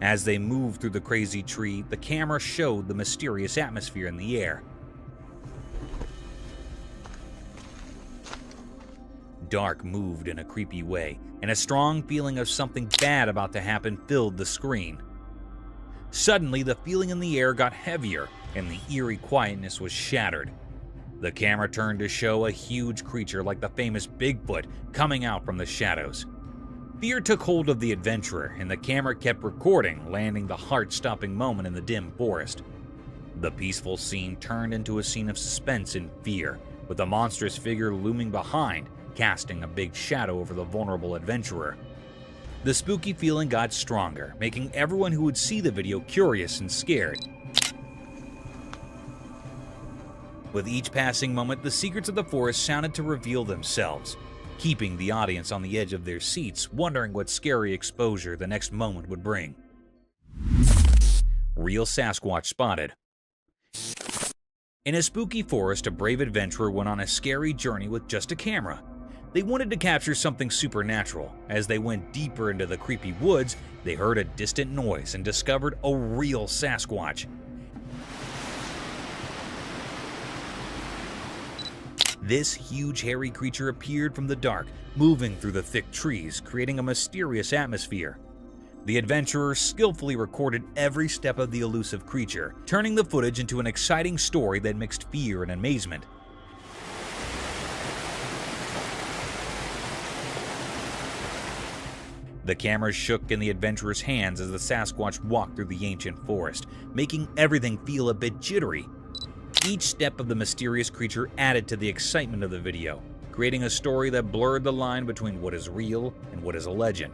As they moved through the crazy tree, the camera showed the mysterious atmosphere in the air. Dark moved in a creepy way, and a strong feeling of something bad about to happen filled the screen. Suddenly, the feeling in the air got heavier, and the eerie quietness was shattered. The camera turned to show a huge creature like the famous Bigfoot coming out from the shadows. Fear took hold of the adventurer, and the camera kept recording, landing the heart-stopping moment in the dim forest. The peaceful scene turned into a scene of suspense and fear, with a monstrous figure looming behind, casting a big shadow over the vulnerable adventurer. The spooky feeling got stronger, making everyone who would see the video curious and scared. With each passing moment, the secrets of the forest sounded to reveal themselves, keeping the audience on the edge of their seats, wondering what scary exposure the next moment would bring. Real Sasquatch spotted. In a spooky forest, a brave adventurer went on a scary journey with just a camera. They wanted to capture something supernatural. As they went deeper into the creepy woods, they heard a distant noise and discovered a real Sasquatch. This huge hairy creature appeared from the dark, moving through the thick trees, creating a mysterious atmosphere. The adventurer skillfully recorded every step of the elusive creature, turning the footage into an exciting story that mixed fear and amazement. The camera shook in the adventurer's hands as the Sasquatch walked through the ancient forest, making everything feel a bit jittery. Each step of the mysterious creature added to the excitement of the video, creating a story that blurred the line between what is real and what is a legend.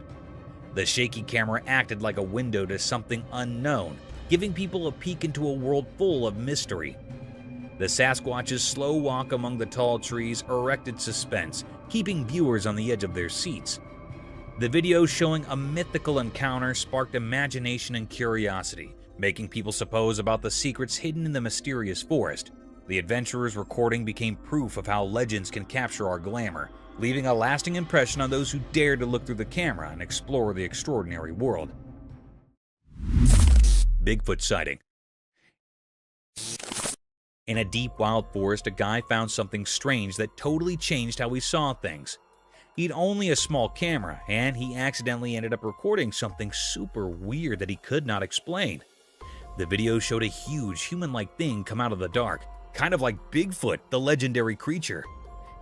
The shaky camera acted like a window to something unknown, giving people a peek into a world full of mystery. The Sasquatch's slow walk among the tall trees erected suspense, keeping viewers on the edge of their seats. The video showing a mythical encounter sparked imagination and curiosity, making people suppose about the secrets hidden in the mysterious forest. The adventurer's recording became proof of how legends can capture our glamour, leaving a lasting impression on those who dare to look through the camera and explore the extraordinary world. Bigfoot sighting. In a deep wild forest, a guy found something strange that totally changed how he saw things. He'd only a small camera, and he accidentally ended up recording something super weird that he could not explain. The video showed a huge human-like thing come out of the dark, kind of like Bigfoot, the legendary creature.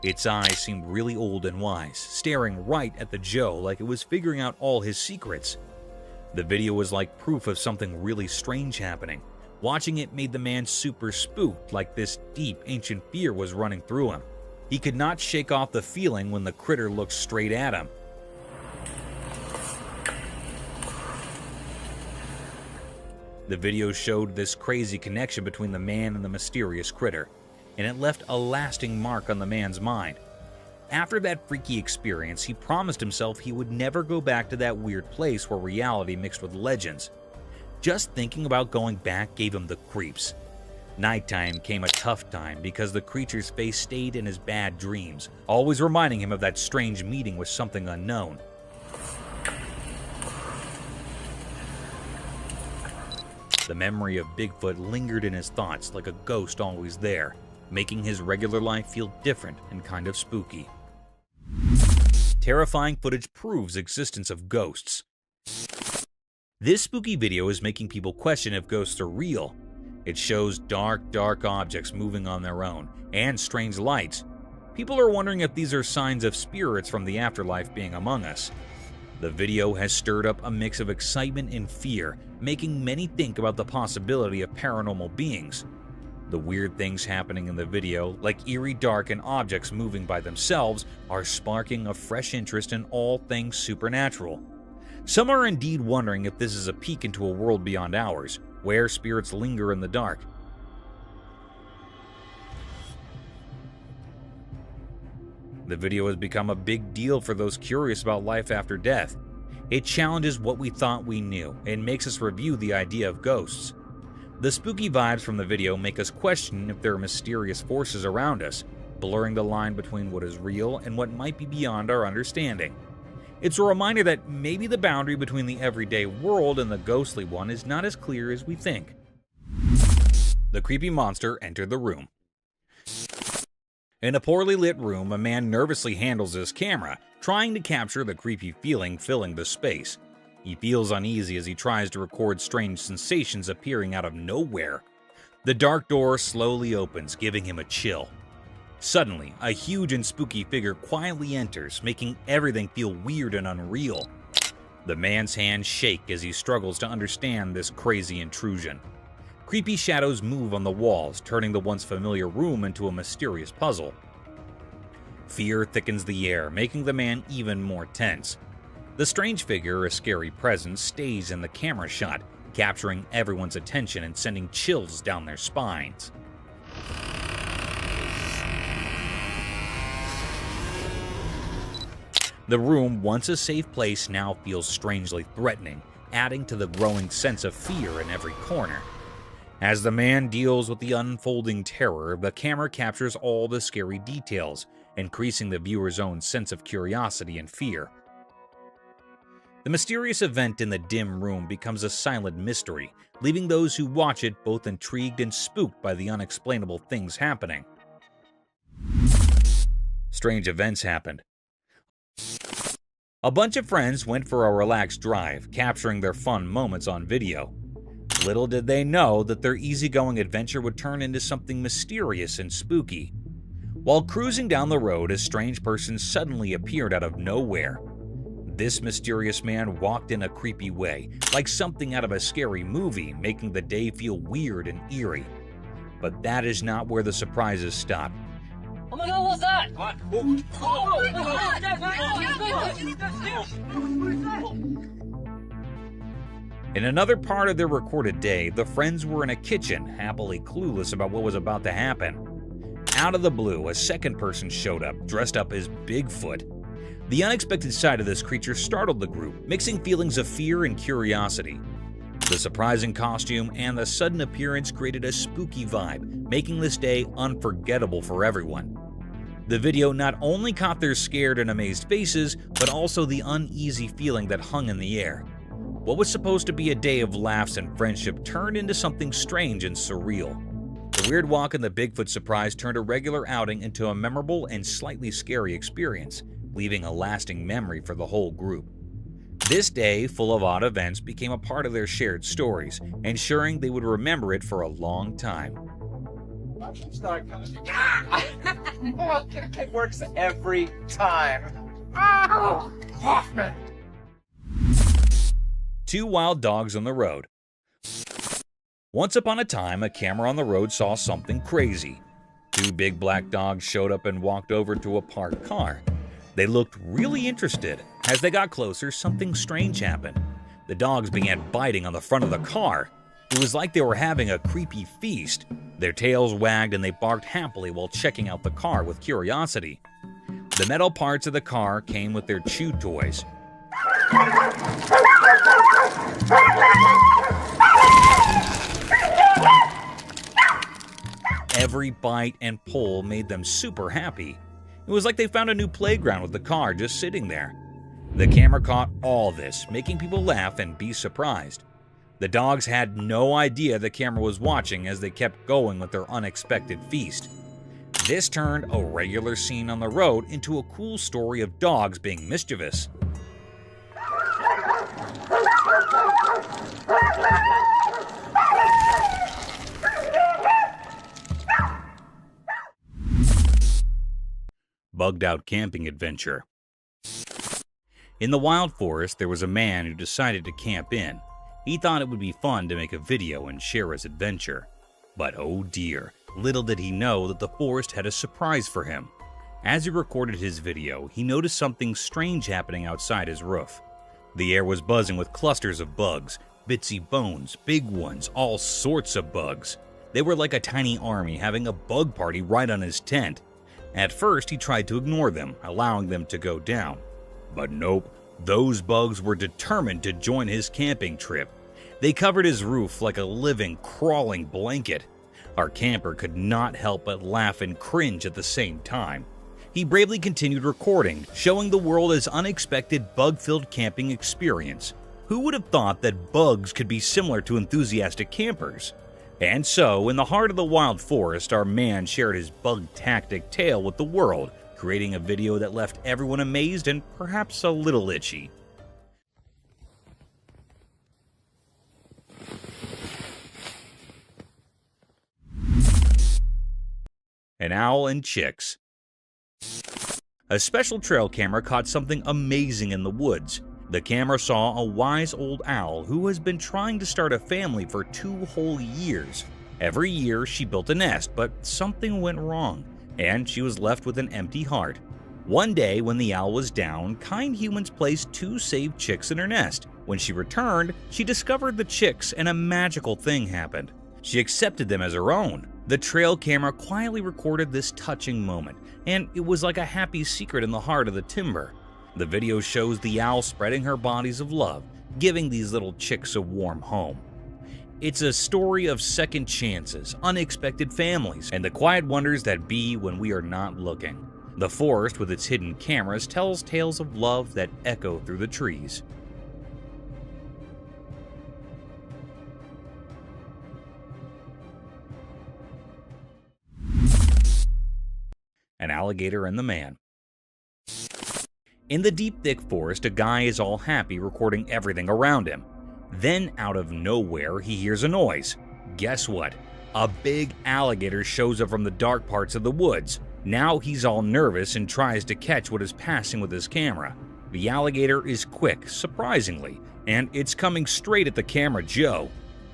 Its eyes seemed really old and wise, staring right at the Joe like it was figuring out all his secrets. The video was like proof of something really strange happening. Watching it made the man super spooked, like this deep, ancient fear was running through him. He could not shake off the feeling when the critter looked straight at him. The video showed this crazy connection between the man and the mysterious critter, and it left a lasting mark on the man's mind. After that freaky experience, he promised himself he would never go back to that weird place where reality mixed with legends. Just thinking about going back gave him the creeps. Nighttime came a tough time because the creature's face stayed in his bad dreams, always reminding him of that strange meeting with something unknown. The memory of Bigfoot lingered in his thoughts like a ghost always there, making his regular life feel different and kind of spooky. Terrifying footage proves existence of ghosts. This spooky video is making people question if ghosts are real. It shows dark objects moving on their own, and strange lights. People are wondering if these are signs of spirits from the afterlife being among us. The video has stirred up a mix of excitement and fear, making many think about the possibility of paranormal beings. The weird things happening in the video, like eerie dark and objects moving by themselves, are sparking a fresh interest in all things supernatural. Some are indeed wondering if this is a peek into a world beyond ours, where spirits linger in the dark. The video has become a big deal for those curious about life after death. It challenges what we thought we knew and makes us review the idea of ghosts. The spooky vibes from the video make us question if there are mysterious forces around us, blurring the line between what is real and what might be beyond our understanding. It's a reminder that maybe the boundary between the everyday world and the ghostly one is not as clear as we think. The creepy monster entered the room. In a poorly lit room, a man nervously handles his camera, trying to capture the creepy feeling filling the space. He feels uneasy as he tries to record strange sensations appearing out of nowhere. The dark door slowly opens, giving him a chill. Suddenly, a huge and spooky figure quietly enters, making everything feel weird and unreal. The man's hands shake as he struggles to understand this crazy intrusion. Creepy shadows move on the walls, turning the once familiar room into a mysterious puzzle. Fear thickens the air, making the man even more tense. The strange figure, a scary presence, stays in the camera shot, capturing everyone's attention and sending chills down their spines. The room, once a safe place, now feels strangely threatening, adding to the growing sense of fear in every corner. As the man deals with the unfolding terror, the camera captures all the scary details, increasing the viewer's own sense of curiosity and fear. The mysterious event in the dim room becomes a silent mystery, leaving those who watch it both intrigued and spooked by the unexplainable things happening. Strange events happened. A bunch of friends went for a relaxed drive, capturing their fun moments on video. Little did they know that their easygoing adventure would turn into something mysterious and spooky. While cruising down the road, a strange person suddenly appeared out of nowhere. This mysterious man walked in a creepy way, like something out of a scary movie, making the day feel weird and eerie. But that is not where the surprises stop. Oh my god, what's that? What? In another part of their recorded day, the friends were in a kitchen, happily clueless about what was about to happen. Out of the blue, a second person showed up, dressed up as Bigfoot. The unexpected sight of this creature startled the group, mixing feelings of fear and curiosity. The surprising costume and the sudden appearance created a spooky vibe, making this day unforgettable for everyone. The video not only caught their scared and amazed faces, but also the uneasy feeling that hung in the air. What was supposed to be a day of laughs and friendship turned into something strange and surreal. The weird walk and the Bigfoot surprise turned a regular outing into a memorable and slightly scary experience, leaving a lasting memory for the whole group. This day, full of odd events, became a part of their shared stories, ensuring they would remember it for a long time. It works every time. Two wild dogs on the road. Once upon a time, a camera on the road saw something crazy. Two big black dogs showed up and walked over to a parked car. They looked really interested. As they got closer, something strange happened. The dogs began biting on the front of the car. It was like they were having a creepy feast. Their tails wagged and they barked happily while checking out the car with curiosity. The metal parts of the car came with their chew toys. Every bite and pull made them super happy. It was like they found a new playground with the car just sitting there. The camera caught all this, making people laugh and be surprised. The dogs had no idea the camera was watching as they kept going with their unexpected feast. This turned a regular scene on the road into a cool story of dogs being mischievous. Bugged out camping adventure. In the wild forest, there was a man who decided to camp in. He thought it would be fun to make a video and share his adventure. But oh dear, little did he know that the forest had a surprise for him. As he recorded his video, he noticed something strange happening outside his roof. The air was buzzing with clusters of bugs, bitsy bones, big ones, all sorts of bugs. They were like a tiny army having a bug party right on his tent. At first, he tried to ignore them, allowing them to go down. But nope, those bugs were determined to join his camping trip. They covered his roof like a living, crawling blanket. Our camper could not help but laugh and cringe at the same time. He bravely continued recording, showing the world his unexpected bug-filled camping experience. Who would have thought that bugs could be similar to enthusiastic campers? And so, in the heart of the wild forest, our man shared his bug-tactic tale with the world, creating a video that left everyone amazed and perhaps a little itchy. An owl and chicks. A special trail camera caught something amazing in the woods. The camera saw a wise old owl who has been trying to start a family for 2 whole years. Every year she built a nest, but something went wrong, and she was left with an empty heart. One day when the owl was down, kind humans placed 2 saved chicks in her nest. When she returned, she discovered the chicks and a magical thing happened. She accepted them as her own. The trail camera quietly recorded this touching moment, and it was like a happy secret in the heart of the timber. The video shows the owl spreading her bodies of love, giving these little chicks a warm home. It's a story of second chances, unexpected families, and the quiet wonders that be when we are not looking. The forest with its hidden cameras tells tales of love that echo through the trees. An alligator and the man. In the deep, thick forest, a guy is all happy recording everything around him. Then, out of nowhere, he hears a noise. Guess what? A big alligator shows up from the dark parts of the woods. Now he's all nervous and tries to catch what is passing with his camera. The alligator is quick, surprisingly, and it's coming straight at the camera Joe.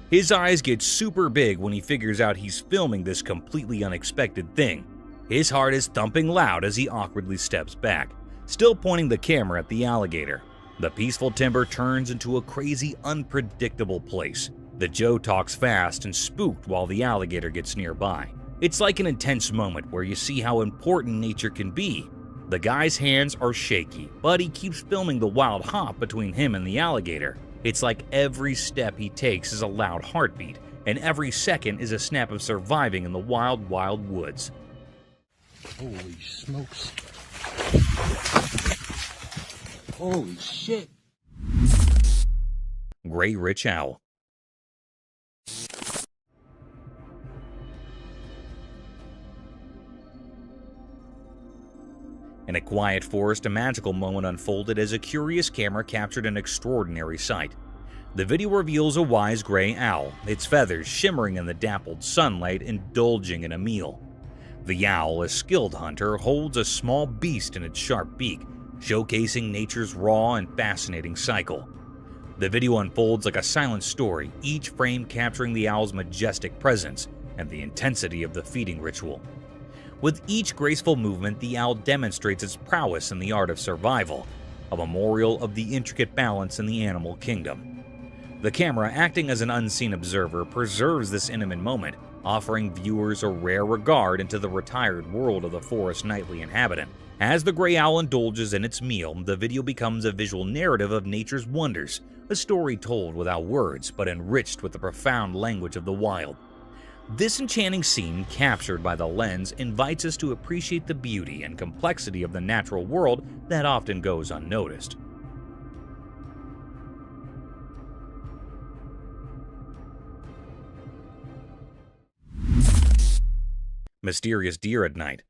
His eyes get super big when he figures out he's filming this completely unexpected thing. His heart is thumping loud as he awkwardly steps back, still pointing the camera at the alligator. The peaceful timber turns into a crazy, unpredictable place. The Joe talks fast and spooked while the alligator gets nearby. It's like an intense moment where you see how important nature can be. The guy's hands are shaky, but he keeps filming the wild hop between him and the alligator. It's like every step he takes is a loud heartbeat, and every second is a snap of surviving in the wild, wild woods. Holy smokes. Holy shit. Gray Rich Owl. In a quiet forest, a magical moment unfolded as a curious camera captured an extraordinary sight. The video reveals a wise gray owl, its feathers shimmering in the dappled sunlight, indulging in a meal. The owl, a skilled hunter, holds a small beast in its sharp beak, showcasing nature's raw and fascinating cycle. The video unfolds like a silent story, each frame capturing the owl's majestic presence and the intensity of the feeding ritual. With each graceful movement, the owl demonstrates its prowess in the art of survival, a memorial of the intricate balance in the animal kingdom. The camera, acting as an unseen observer, preserves this intimate moment, offering viewers a rare regard into the retired world of the forest's nightly inhabitant. As the gray owl indulges in its meal, the video becomes a visual narrative of nature's wonders, a story told without words but enriched with the profound language of the wild. This enchanting scene, captured by the lens, invites us to appreciate the beauty and complexity of the natural world that often goes unnoticed. Mysterious deer at night.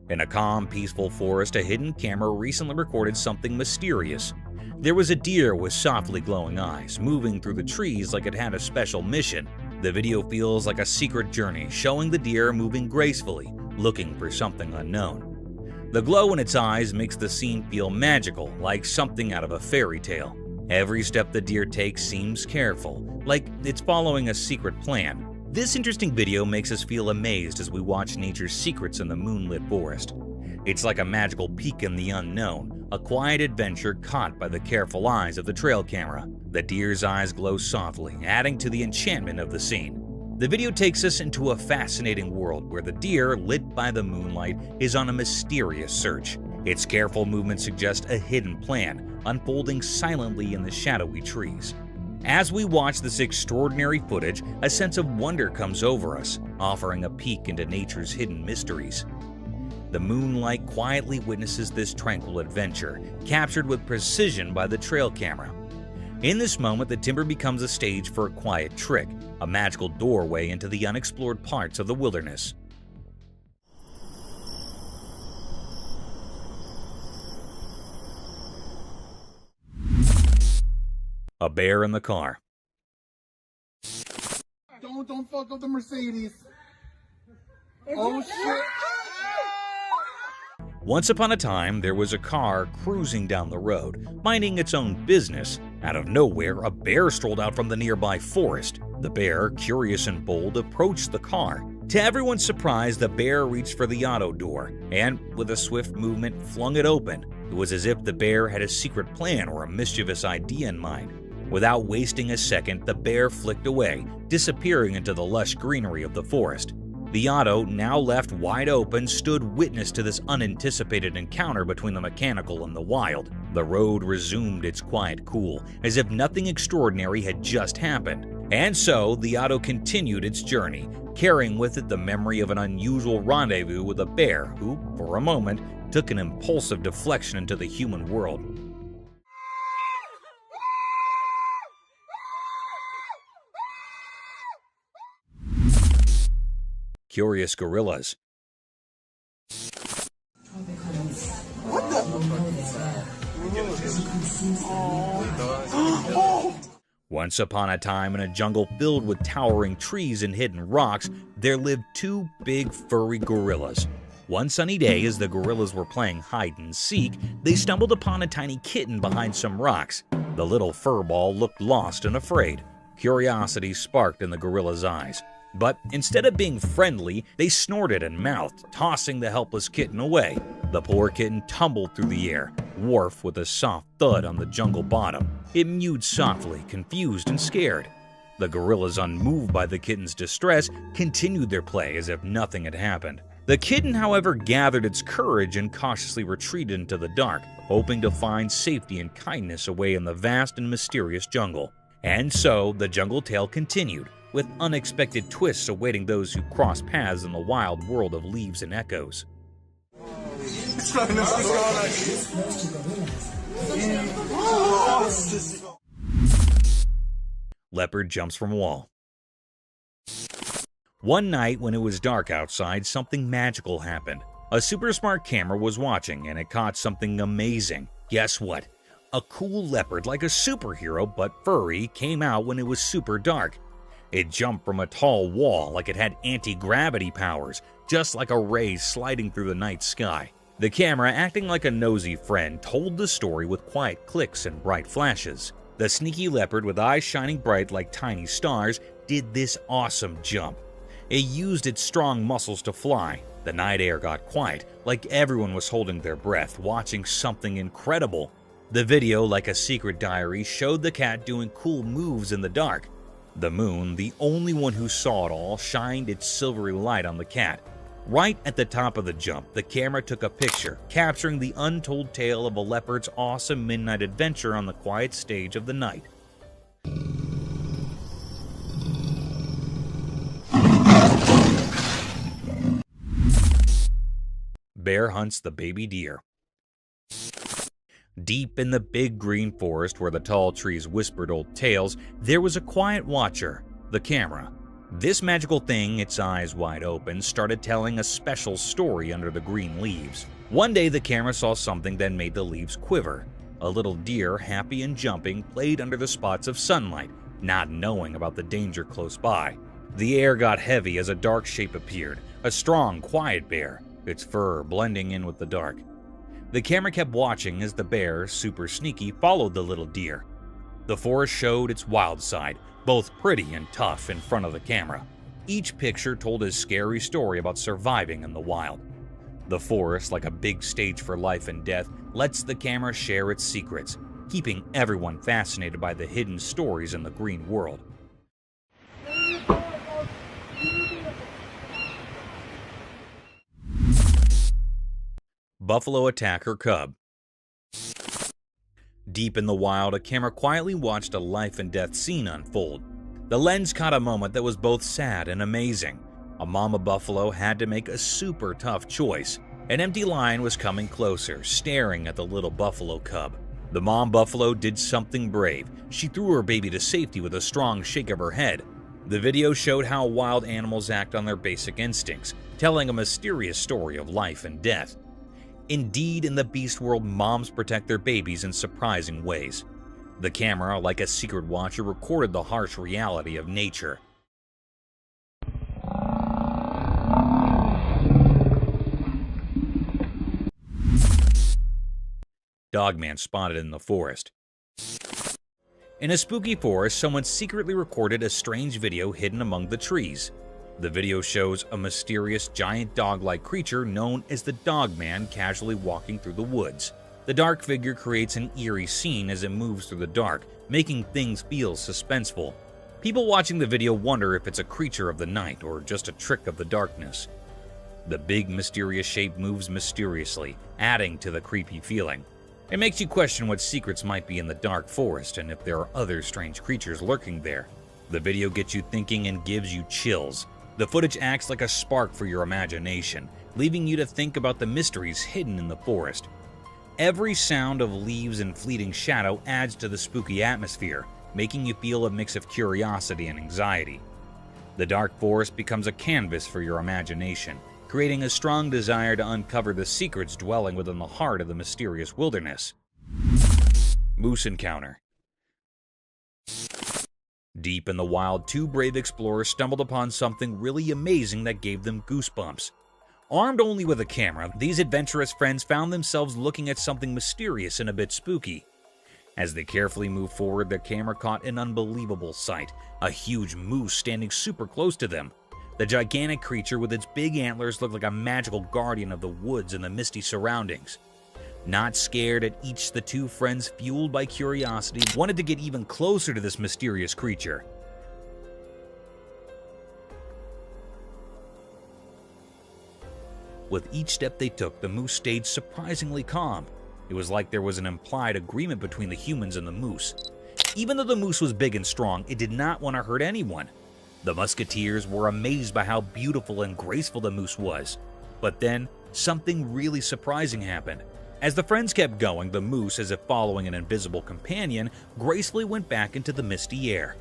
In a calm, peaceful forest, a hidden camera recently recorded something mysterious. There was a deer with softly glowing eyes, moving through the trees like it had a special mission. The video feels like a secret journey, showing the deer moving gracefully, looking for something unknown. The glow in its eyes makes the scene feel magical, like something out of a fairy tale. Every step the deer takes seems careful, like it's following a secret plan. This interesting video makes us feel amazed as we watch nature's secrets in the moonlit forest. It's like a magical peek in the unknown, a quiet adventure caught by the careful eyes of the trail camera. The deer's eyes glow softly, adding to the enchantment of the scene. The video takes us into a fascinating world where the deer, lit by the moonlight, is on a mysterious search. Its careful movements suggest a hidden plan, unfolding silently in the shadowy trees. As we watch this extraordinary footage, a sense of wonder comes over us, offering a peek into nature's hidden mysteries. The moonlight quietly witnesses this tranquil adventure, captured with precision by the trail camera. In this moment, the timber becomes a stage for a quiet trick, a magical doorway into the unexplored parts of the wilderness. A bear in the car. Don't fuck up the Mercedes. Oh shit. Once upon a time, there was a car cruising down the road, minding its own business. Out of nowhere, a bear strolled out from the nearby forest. The bear, curious and bold, approached the car. To everyone's surprise, the bear reached for the auto door and, with a swift movement, flung it open. It was as if the bear had a secret plan or a mischievous idea in mind. Without wasting a second, the bear flicked away, disappearing into the lush greenery of the forest. The auto, now left wide open, stood witness to this unanticipated encounter between the mechanical and the wild. The road resumed its quiet cool, as if nothing extraordinary had just happened. And so, the auto continued its journey, carrying with it the memory of an unusual rendezvous with a bear who, for a moment, took an impulsive deflection into the human world. Curious gorillas. What the? Once upon a time, in a jungle filled with towering trees and hidden rocks, there lived two big furry gorillas. One sunny day, as the gorillas were playing hide and seek, they stumbled upon a tiny kitten behind some rocks. The little furball looked lost and afraid. Curiosity sparked in the gorilla's eyes. But instead of being friendly, they snorted and mouthed, tossing the helpless kitten away. The poor kitten tumbled through the air, wharf with a soft thud on the jungle bottom. It mewed softly, confused and scared. The gorillas, unmoved by the kitten's distress, continued their play as if nothing had happened. The kitten, however, gathered its courage and cautiously retreated into the dark, hoping to find safety and kindness away in the vast and mysterious jungle. And so, the jungle tale continued, with unexpected twists awaiting those who cross paths in the wild world of leaves and echoes. Leopard jumps from wall. One night when it was dark outside, something magical happened. A super smart camera was watching and it caught something amazing. Guess what? A cool leopard, like a superhero but furry, came out when it was super dark. It jumped from a tall wall like it had anti-gravity powers, just like a ray sliding through the night sky. The camera, acting like a nosy friend, told the story with quiet clicks and bright flashes. The sneaky leopard, with eyes shining bright like tiny stars, did this awesome jump. It used its strong muscles to fly. The night air got quiet, like everyone was holding their breath, watching something incredible. The video, like a secret diary, showed the cat doing cool moves in the dark. The moon, the only one who saw it all, shined its silvery light on the cat. Right at the top of the jump, the camera took a picture, capturing the untold tale of a leopard's awesome midnight adventure on the quiet stage of the night. Bear hunts the baby deer. Deep in the big green forest where the tall trees whispered old tales, there was a quiet watcher, the camera. This magical thing, its eyes wide open, started telling a special story under the green leaves. One day the camera saw something that made the leaves quiver. A little deer, happy and jumping, played under the spots of sunlight, not knowing about the danger close by. The air got heavy as a dark shape appeared, a strong, quiet bear, its fur blending in with the dark. The camera kept watching as the bear, super sneaky, followed the little deer. The forest showed its wild side, both pretty and tough, in front of the camera. Each picture told a scary story about surviving in the wild. The forest, like a big stage for life and death, lets the camera share its secrets, keeping everyone fascinated by the hidden stories in the green world. Buffalo attack her cub. Deep in the wild, a camera quietly watched a life and death scene unfold. The lens caught a moment that was both sad and amazing. A mama buffalo had to make a super tough choice. An empty lion was coming closer, staring at the little buffalo cub. The mom buffalo did something brave. She threw her baby to safety with a strong shake of her head. The video showed how wild animals act on their basic instincts, telling a mysterious story of life and death. Indeed, in the beast world, moms protect their babies in surprising ways. The camera, like a secret watcher, recorded the harsh reality of nature. Dogman spotted in the forest. In a spooky forest, someone secretly recorded a strange video hidden among the trees. The video shows a mysterious giant dog-like creature known as the Dogman casually walking through the woods. The dark figure creates an eerie scene as it moves through the dark, making things feel suspenseful. People watching the video wonder if it's a creature of the night or just a trick of the darkness. The big mysterious shape moves mysteriously, adding to the creepy feeling. It makes you question what secrets might be in the dark forest and if there are other strange creatures lurking there. The video gets you thinking and gives you chills. The footage acts like a spark for your imagination, leaving you to think about the mysteries hidden in the forest. Every sound of leaves and fleeting shadow adds to the spooky atmosphere, making you feel a mix of curiosity and anxiety. The dark forest becomes a canvas for your imagination, creating a strong desire to uncover the secrets dwelling within the heart of the mysterious wilderness. Moose encounter. Deep in the wild, two brave explorers stumbled upon something really amazing that gave them goosebumps. Armed only with a camera, these adventurous friends found themselves looking at something mysterious and a bit spooky. As they carefully moved forward, their camera caught an unbelievable sight, a huge moose standing super close to them. The gigantic creature with its big antlers looked like a magical guardian of the woods and the misty surroundings. Not scared at each, the two friends, fueled by curiosity, wanted to get even closer to this mysterious creature. With each step they took, the moose stayed surprisingly calm. It was like there was an implied agreement between the humans and the moose. Even though the moose was big and strong, it did not want to hurt anyone. The musketeers were amazed by how beautiful and graceful the moose was. But then, something really surprising happened. As the friends kept going, the moose, as if following an invisible companion, gracefully went back into the misty air.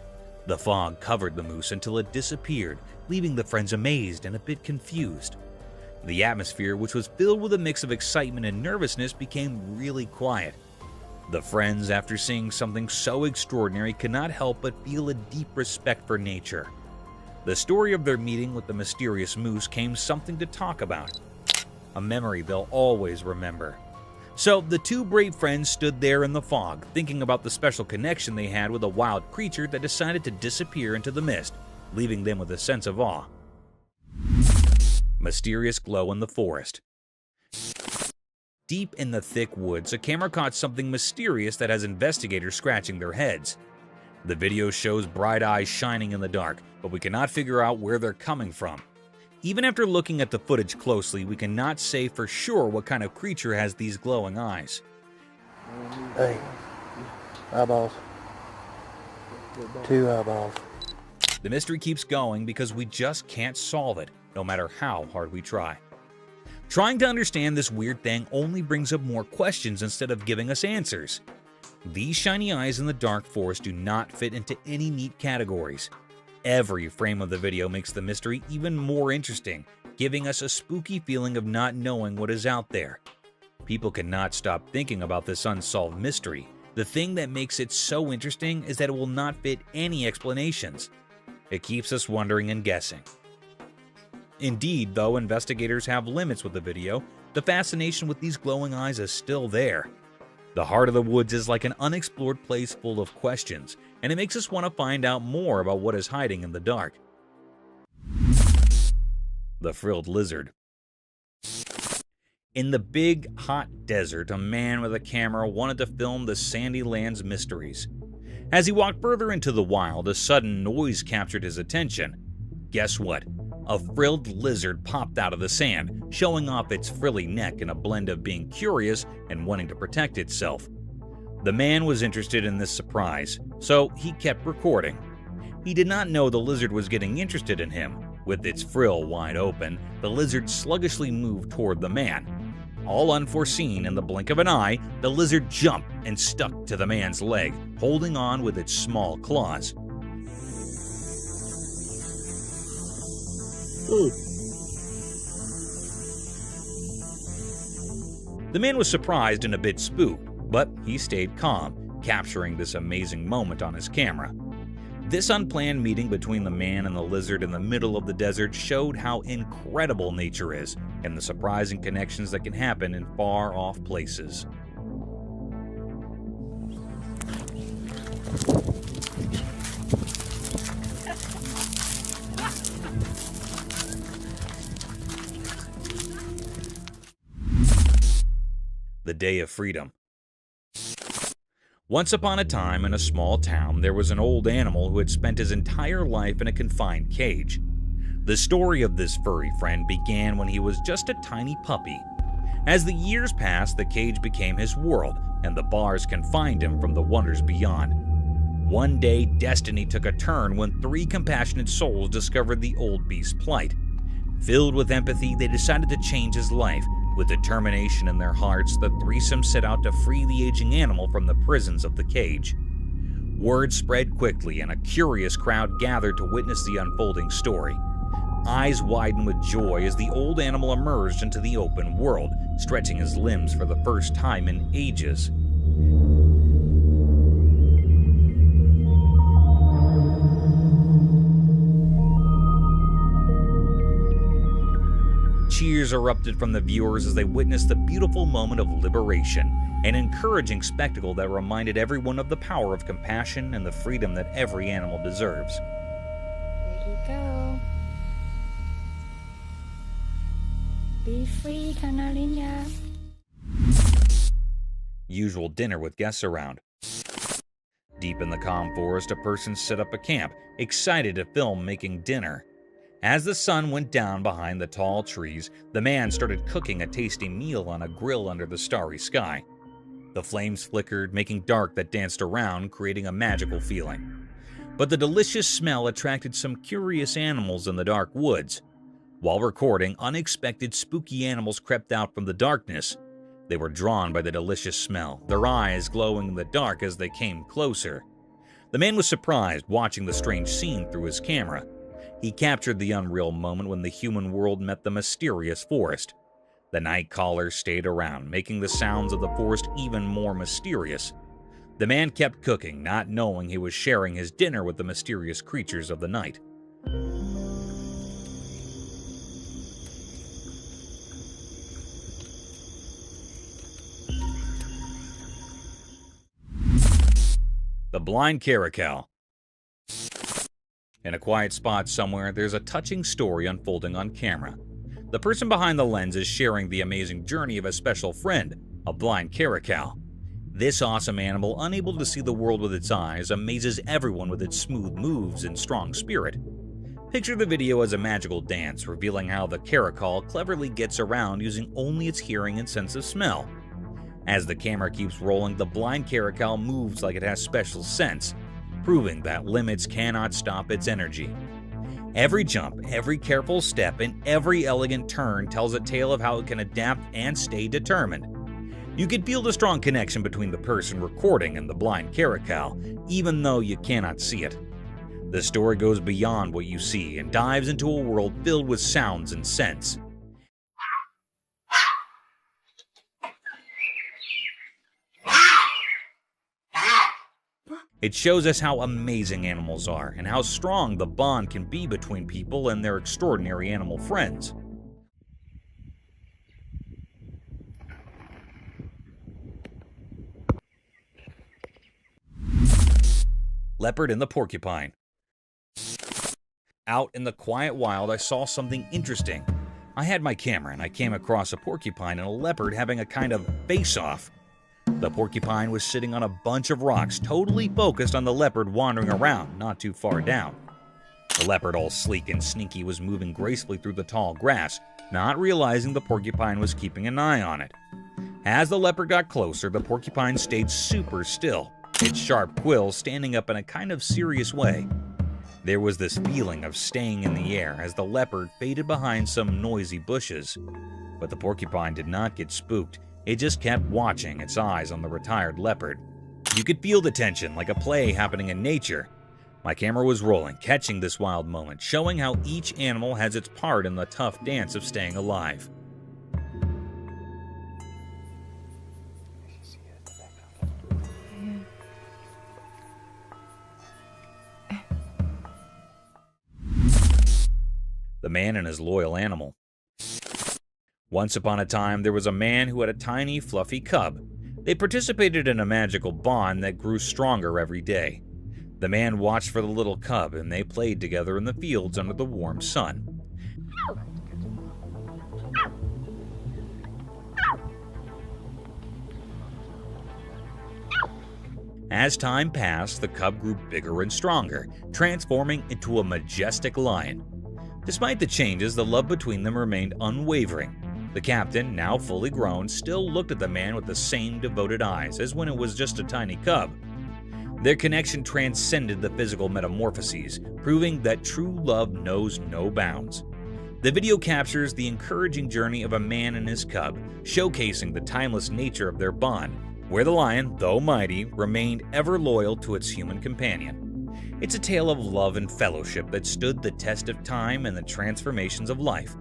The fog covered the moose until it disappeared, leaving the friends amazed and a bit confused. The atmosphere, which was filled with a mix of excitement and nervousness, became really quiet. The friends, after seeing something so extraordinary, could not help but feel a deep respect for nature. The story of their meeting with the mysterious moose came something to talk about, a memory they'll always remember. So the two brave friends stood there in the fog, thinking about the special connection they had with a wild creature that decided to disappear into the mist, leaving them with a sense of awe. Mysterious glow in the forest. Deep in the thick woods, a camera caught something mysterious that has investigators scratching their heads. The video shows bright eyes shining in the dark, but we cannot figure out where they're coming from. Even after looking at the footage closely, we cannot say for sure what kind of creature has these glowing eyes. Hey, eyeballs. 2 eyeballs. The mystery keeps going because we just can't solve it, no matter how hard we try. Trying to understand this weird thing only brings up more questions instead of giving us answers. These shiny eyes in the dark forest do not fit into any neat categories. Every frame of the video makes the mystery even more interesting, giving us a spooky feeling of not knowing what is out there. People cannot stop thinking about this unsolved mystery. The thing that makes it so interesting is that it will not fit any explanations. It keeps us wondering and guessing. Indeed, though investigators have limits with the video, the fascination with these glowing eyes is still there. The heart of the woods is like an unexplored place full of questions, and it makes us want to find out more about what is hiding in the dark. The frilled lizard. In the big, hot desert, a man with a camera wanted to film the sandy land's mysteries. As he walked further into the wild, a sudden noise captured his attention. Guess what? A frilled lizard popped out of the sand, showing off its frilly neck in a blend of being curious and wanting to protect itself. The man was interested in this surprise, so he kept recording. He did not know the lizard was getting interested in him. With its frill wide open, the lizard sluggishly moved toward the man. All unforeseen, in the blink of an eye, the lizard jumped and stuck to the man's leg, holding on with its small claws. The man was surprised and a bit spooked, but he stayed calm, capturing this amazing moment on his camera. This unplanned meeting between the man and the lizard in the middle of the desert showed how incredible nature is and the surprising connections that can happen in far-off places. The Day of Freedom. Once upon a time, in a small town, there was an old animal who had spent his entire life in a confined cage. The story of this furry friend began when he was just a tiny puppy. As the years passed, the cage became his world, and the bars confined him from the wonders beyond. One day, destiny took a turn when 3 compassionate souls discovered the old beast's plight. Filled with empathy, they decided to change his life. With determination in their hearts, the threesome set out to free the aging animal from the prisons of the cage. Word spread quickly, and a curious crowd gathered to witness the unfolding story. Eyes widened with joy as the old animal emerged into the open world, stretching his limbs for the first time in ages. Cheers erupted from the viewers as they witnessed the beautiful moment of liberation, an encouraging spectacle that reminded everyone of the power of compassion and the freedom that every animal deserves. There you go. Be free, canarinha. Usual dinner with guests around. Deep in the calm forest, a person set up a camp, excited to film making dinner. As the sun went down behind the tall trees, the man started cooking a tasty meal on a grill under the starry sky. The flames flickered, making dark that danced around, creating a magical feeling. But the delicious smell attracted some curious animals in the dark woods. While recording, unexpected spooky animals crept out from the darkness. They were drawn by the delicious smell, their eyes glowing in the dark as they came closer. The man was surprised watching the strange scene through his camera. He captured the unreal moment when the human world met the mysterious forest. The night callers stayed around, making the sounds of the forest even more mysterious. The man kept cooking, not knowing he was sharing his dinner with the mysterious creatures of the night. The blind caracal. In a quiet spot somewhere, there's a touching story unfolding on camera. The person behind the lens is sharing the amazing journey of a special friend, a blind caracal. This awesome animal, unable to see the world with its eyes, amazes everyone with its smooth moves and strong spirit. Picture the video as a magical dance, revealing how the caracal cleverly gets around using only its hearing and sense of smell. As the camera keeps rolling, the blind caracal moves like it has special sense, proving that limits cannot stop its energy. Every jump, every careful step, and every elegant turn tells a tale of how it can adapt and stay determined. You can feel the strong connection between the person recording and the blind caracal, even though you cannot see it. The story goes beyond what you see and dives into a world filled with sounds and scents. It shows us how amazing animals are and how strong the bond can be between people and their extraordinary animal friends. Leopard and the porcupine. Out in the quiet wild, I saw something interesting. I had my camera and I came across a porcupine and a leopard having a kind of face-off. The porcupine was sitting on a bunch of rocks, totally focused on the leopard wandering around, not too far down. The leopard, all sleek and sneaky, was moving gracefully through the tall grass, not realizing the porcupine was keeping an eye on it. As the leopard got closer, the porcupine stayed super still, its sharp quills standing up in a kind of serious way. There was this feeling of staying in the air as the leopard faded behind some noisy bushes. But the porcupine did not get spooked. It just kept watching, its eyes on the retired leopard. You could feel the tension, like a play happening in nature. My camera was rolling, catching this wild moment, showing how each animal has its part in the tough dance of staying alive. The man and his loyal animal. Once upon a time, there was a man who had a tiny, fluffy cub. They participated in a magical bond that grew stronger every day. The man watched for the little cub, and they played together in the fields under the warm sun. As time passed, the cub grew bigger and stronger, transforming into a majestic lion. Despite the changes, the love between them remained unwavering. The captain, now fully grown, still looked at the man with the same devoted eyes as when it was just a tiny cub. Their connection transcended the physical metamorphoses, proving that true love knows no bounds. The video captures the encouraging journey of a man and his cub, showcasing the timeless nature of their bond, where the lion, though mighty, remained ever loyal to its human companion. It's a tale of love and fellowship that stood the test of time and the transformations of life.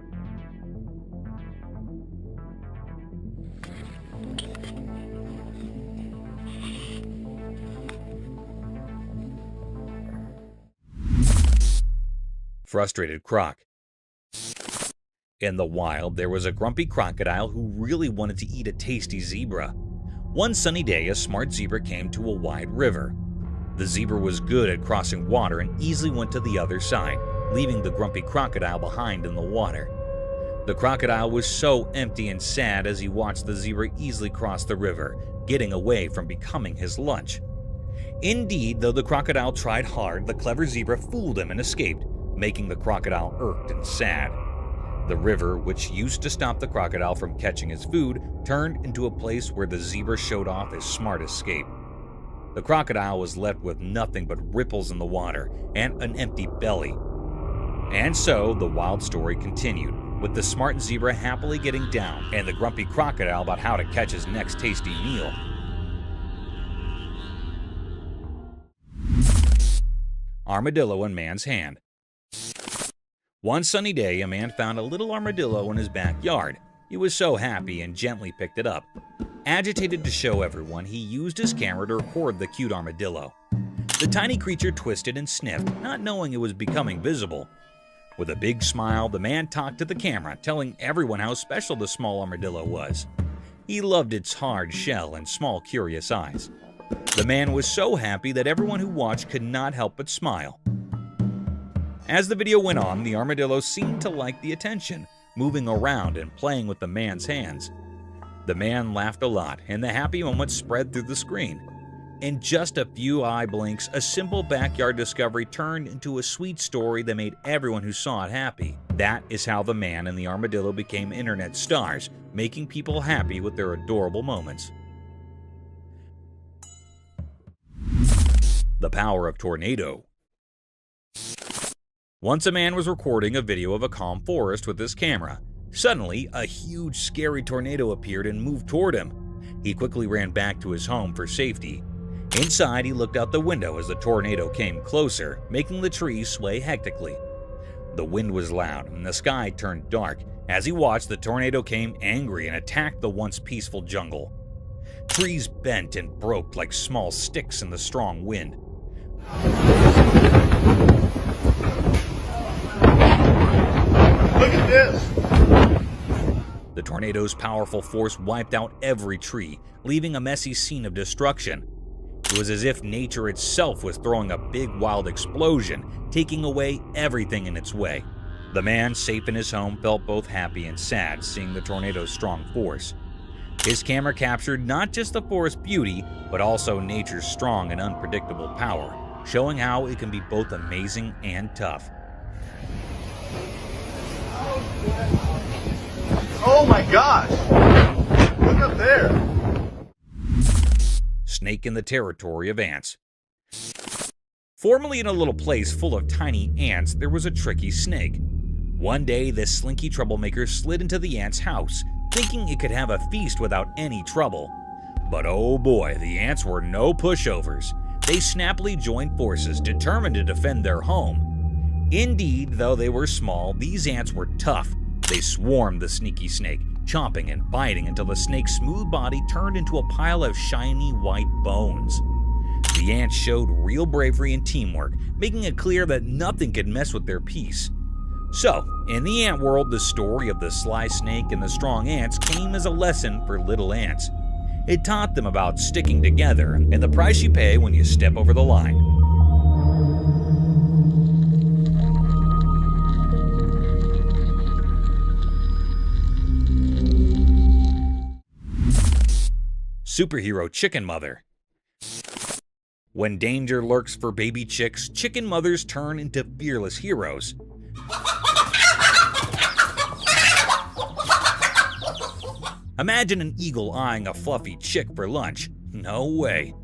Frustrated croc. In the wild, there was a grumpy crocodile who really wanted to eat a tasty zebra. One sunny day, a smart zebra came to a wide river. The zebra was good at crossing water and easily went to the other side, leaving the grumpy crocodile behind in the water. The crocodile was so empty and sad as he watched the zebra easily cross the river, getting away from becoming his lunch. Indeed, though the crocodile tried hard, the clever zebra fooled him and escaped, making the crocodile irked and sad. The river, which used to stop the crocodile from catching his food, turned into a place where the zebra showed off his smart escape. The crocodile was left with nothing but ripples in the water and an empty belly. And so the wild story continued, with the smart zebra happily getting down and the grumpy crocodile about how to catch his next tasty meal. Armadillo in man's hand. One sunny day, a man found a little armadillo in his backyard. He was so happy and gently picked it up. Agitated to show everyone, he used his camera to record the cute armadillo. The tiny creature twisted and sniffed, not knowing it was becoming visible. With a big smile, the man talked to the camera, telling everyone how special the small armadillo was. He loved its hard shell and small, curious eyes. The man was so happy that everyone who watched could not help but smile. As the video went on, the armadillo seemed to like the attention, moving around and playing with the man's hands. The man laughed a lot, and the happy moment spread through the screen. In just a few eye blinks, a simple backyard discovery turned into a sweet story that made everyone who saw it happy. That is how the man and the armadillo became internet stars, making people happy with their adorable moments. The power of tornado. Once a man was recording a video of a calm forest with his camera. Suddenly, a huge, scary tornado appeared and moved toward him. He quickly ran back to his home for safety. Inside, he looked out the window as the tornado came closer, making the trees sway hectically. The wind was loud and the sky turned dark. As he watched, the tornado came angry and attacked the once peaceful jungle. Trees bent and broke like small sticks in the strong wind. Look at this! The tornado's powerful force wiped out every tree, leaving a messy scene of destruction. It was as if nature itself was throwing a big wild explosion, taking away everything in its way. The man, safe in his home, felt both happy and sad seeing the tornado's strong force. His camera captured not just the forest's beauty, but also nature's strong and unpredictable power, showing how it can be both amazing and tough. Oh my gosh! Look up there! Snake in the territory of ants. Formerly in a little place full of tiny ants, there was a tricky snake. One day, this slinky troublemaker slid into the ant's house, thinking it could have a feast without any trouble. But oh boy, the ants were no pushovers. They snappily joined forces, determined to defend their home. Indeed, though they were small, these ants were tough. They swarmed the sneaky snake, chomping and biting until the snake's smooth body turned into a pile of shiny white bones. The ants showed real bravery and teamwork, making it clear that nothing could mess with their peace. So, in the ant world, the story of the sly snake and the strong ants came as a lesson for little ants. It taught them about sticking together and the price you pay when you step over the line. Superhero chicken mother. When danger lurks for baby chicks, chicken mothers turn into fearless heroes. Imagine an eagle eyeing a fluffy chick for lunch. No way.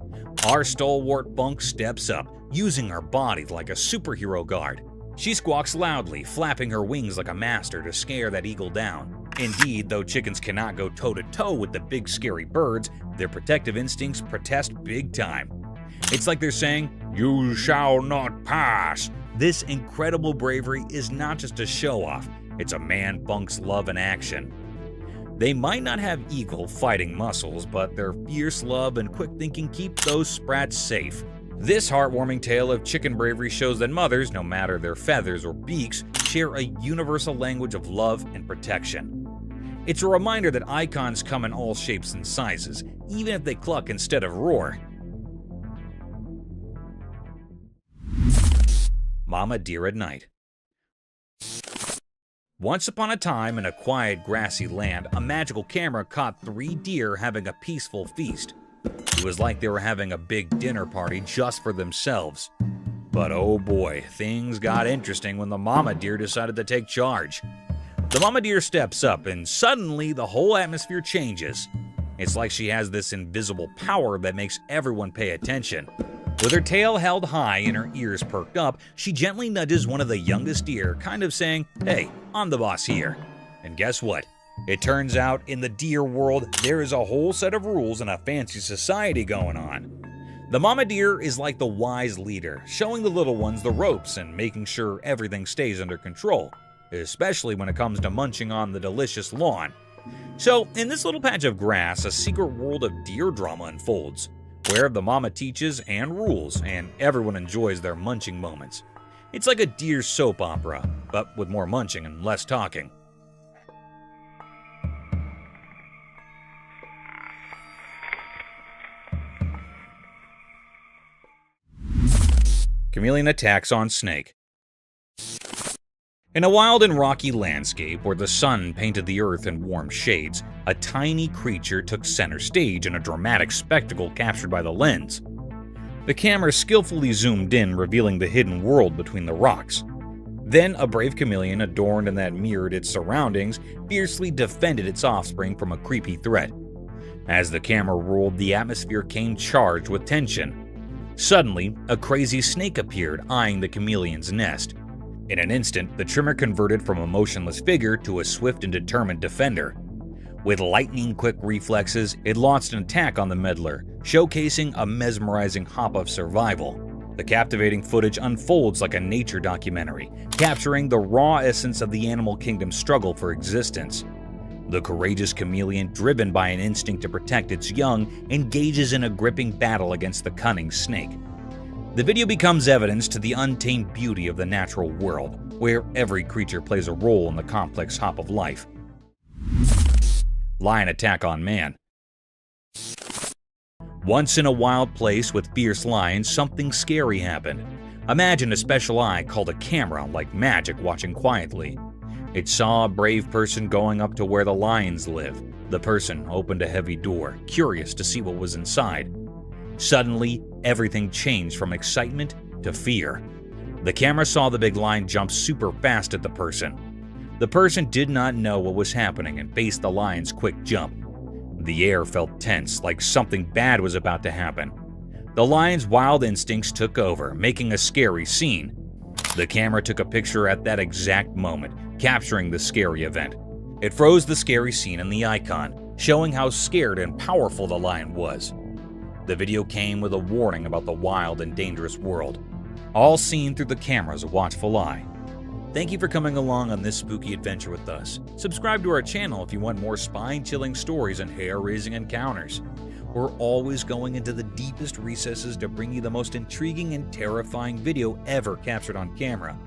Our stalwart bunk steps up, using her body like a superhero guard. She squawks loudly, flapping her wings like a master to scare that eagle down. Indeed, though chickens cannot go toe-to-toe with the big scary birds, their protective instincts protest big time. It's like they're saying, "You shall not pass." This incredible bravery is not just a show-off, it's a man bunk's love in action. They might not have eagle fighting muscles, but their fierce love and quick thinking keep those sprats safe. This heartwarming tale of chicken bravery shows that mothers, no matter their feathers or beaks, share a universal language of love and protection. It's a reminder that icons come in all shapes and sizes, even if they cluck instead of roar. Mama deer at night. Once upon a time in a quiet grassy land, a magical camera caught 3 deer having a peaceful feast. It was like they were having a big dinner party just for themselves. But oh boy, things got interesting when the mama deer decided to take charge. The mama deer steps up and suddenly the whole atmosphere changes. It's like she has this invisible power that makes everyone pay attention. With her tail held high and her ears perked up, she gently nudges one of the youngest deer, kind of saying, "Hey, I'm the boss here." And guess what? It turns out in the deer world, there is a whole set of rules and a fancy society going on. The mama deer is like the wise leader, showing the little ones the ropes and making sure everything stays under control, especially when it comes to munching on the delicious lawn. So, in this little patch of grass, a secret world of deer drama unfolds, where the mama teaches and rules, and everyone enjoys their munching moments. It's like a deer soap opera, but with more munching and less talking. Chameleon attacks on snake. In a wild and rocky landscape where the sun painted the earth in warm shades, a tiny creature took center stage in a dramatic spectacle captured by the lens. The camera skillfully zoomed in, revealing the hidden world between the rocks. Then a brave chameleon, adorned and that mirrored its surroundings, fiercely defended its offspring from a creepy threat. As the camera rolled, the atmosphere came charged with tension. Suddenly, a crazy snake appeared, eyeing the chameleon's nest. In an instant, the trimmer converted from a motionless figure to a swift and determined defender. With lightning-quick reflexes, it launched an attack on the meddler, showcasing a mesmerizing hop of survival. The captivating footage unfolds like a nature documentary, capturing the raw essence of the animal kingdom's struggle for existence. The courageous chameleon, driven by an instinct to protect its young, engages in a gripping battle against the cunning snake. The video becomes evidence to the untamed beauty of the natural world, where every creature plays a role in the complex hop of life. Lion attack on man. Once in a wild place with fierce lions, something scary happened. Imagine a special eye called a camera, like magic, watching quietly. It saw a brave person going up to where the lions live. The person opened a heavy door, curious to see what was inside. Suddenly, everything changed from excitement to fear. The camera saw the big lion jump super fast at the person. The person did not know what was happening and faced the lion's quick jump. The air felt tense, like something bad was about to happen. The lion's wild instincts took over, making a scary scene. The camera took a picture at that exact moment, capturing the scary event. It froze the scary scene in the icon, showing how scared and powerful the lion was. The video came with a warning about the wild and dangerous world, all seen through the camera's watchful eye. Thank you for coming along on this spooky adventure with us. Subscribe to our channel if you want more spine-chilling stories and hair-raising encounters. We're always going into the deepest recesses to bring you the most intriguing and terrifying video ever captured on camera.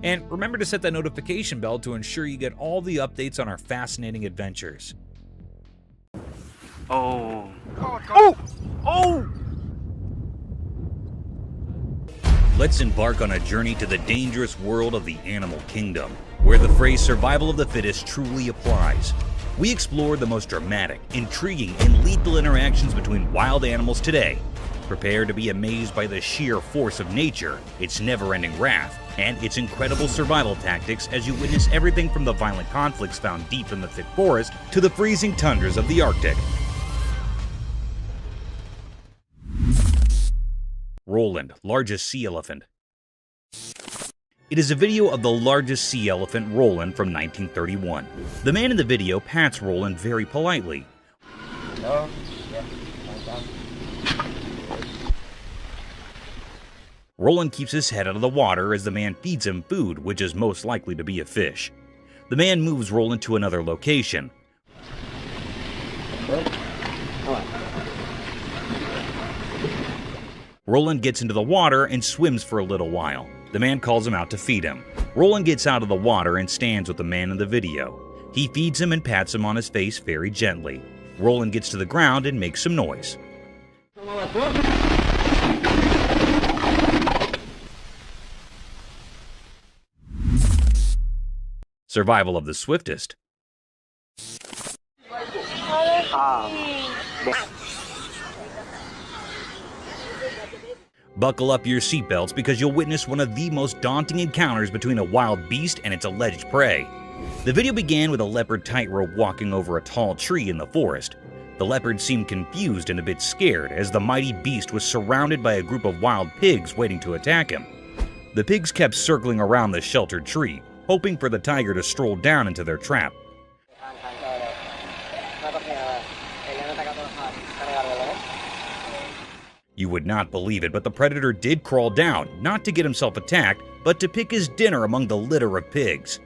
And remember to set that notification bell to ensure you get all the updates on our fascinating adventures. Oh. Oh! Oh! Let's embark on a journey to the dangerous world of the animal kingdom, where the phrase survival of the fittest truly applies. We explore the most dramatic, intriguing, and lethal interactions between wild animals today. Prepare to be amazed by the sheer force of nature, its never-ending wrath, and its incredible survival tactics as you witness everything from the violent conflicts found deep in the thick forest to the freezing tundras of the Arctic. Roland, largest sea elephant. It is a video of the largest sea elephant, Roland, from 1931. The man in the video pats Roland very politely. Roland keeps his head out of the water as the man feeds him food, which is most likely to be a fish. The man moves Roland to another location. Roland gets into the water and swims for a little while. The man calls him out to feed him. Roland gets out of the water and stands with the man in the video. He feeds him and pats him on his face very gently. Roland gets to the ground and makes some noise. Survival of the swiftest. Buckle up your seatbelts because you'll witness one of the most daunting encounters between a wild beast and its alleged prey. The video began with a leopard tightrope walking over a tall tree in the forest. The leopard seemed confused and a bit scared as the mighty beast was surrounded by a group of wild pigs waiting to attack him. The pigs kept circling around the sheltered tree, hoping for the tiger to stroll down into their trap. You would not believe it, but the predator did crawl down, not to get himself attacked, but to pick his dinner among the litter of pigs.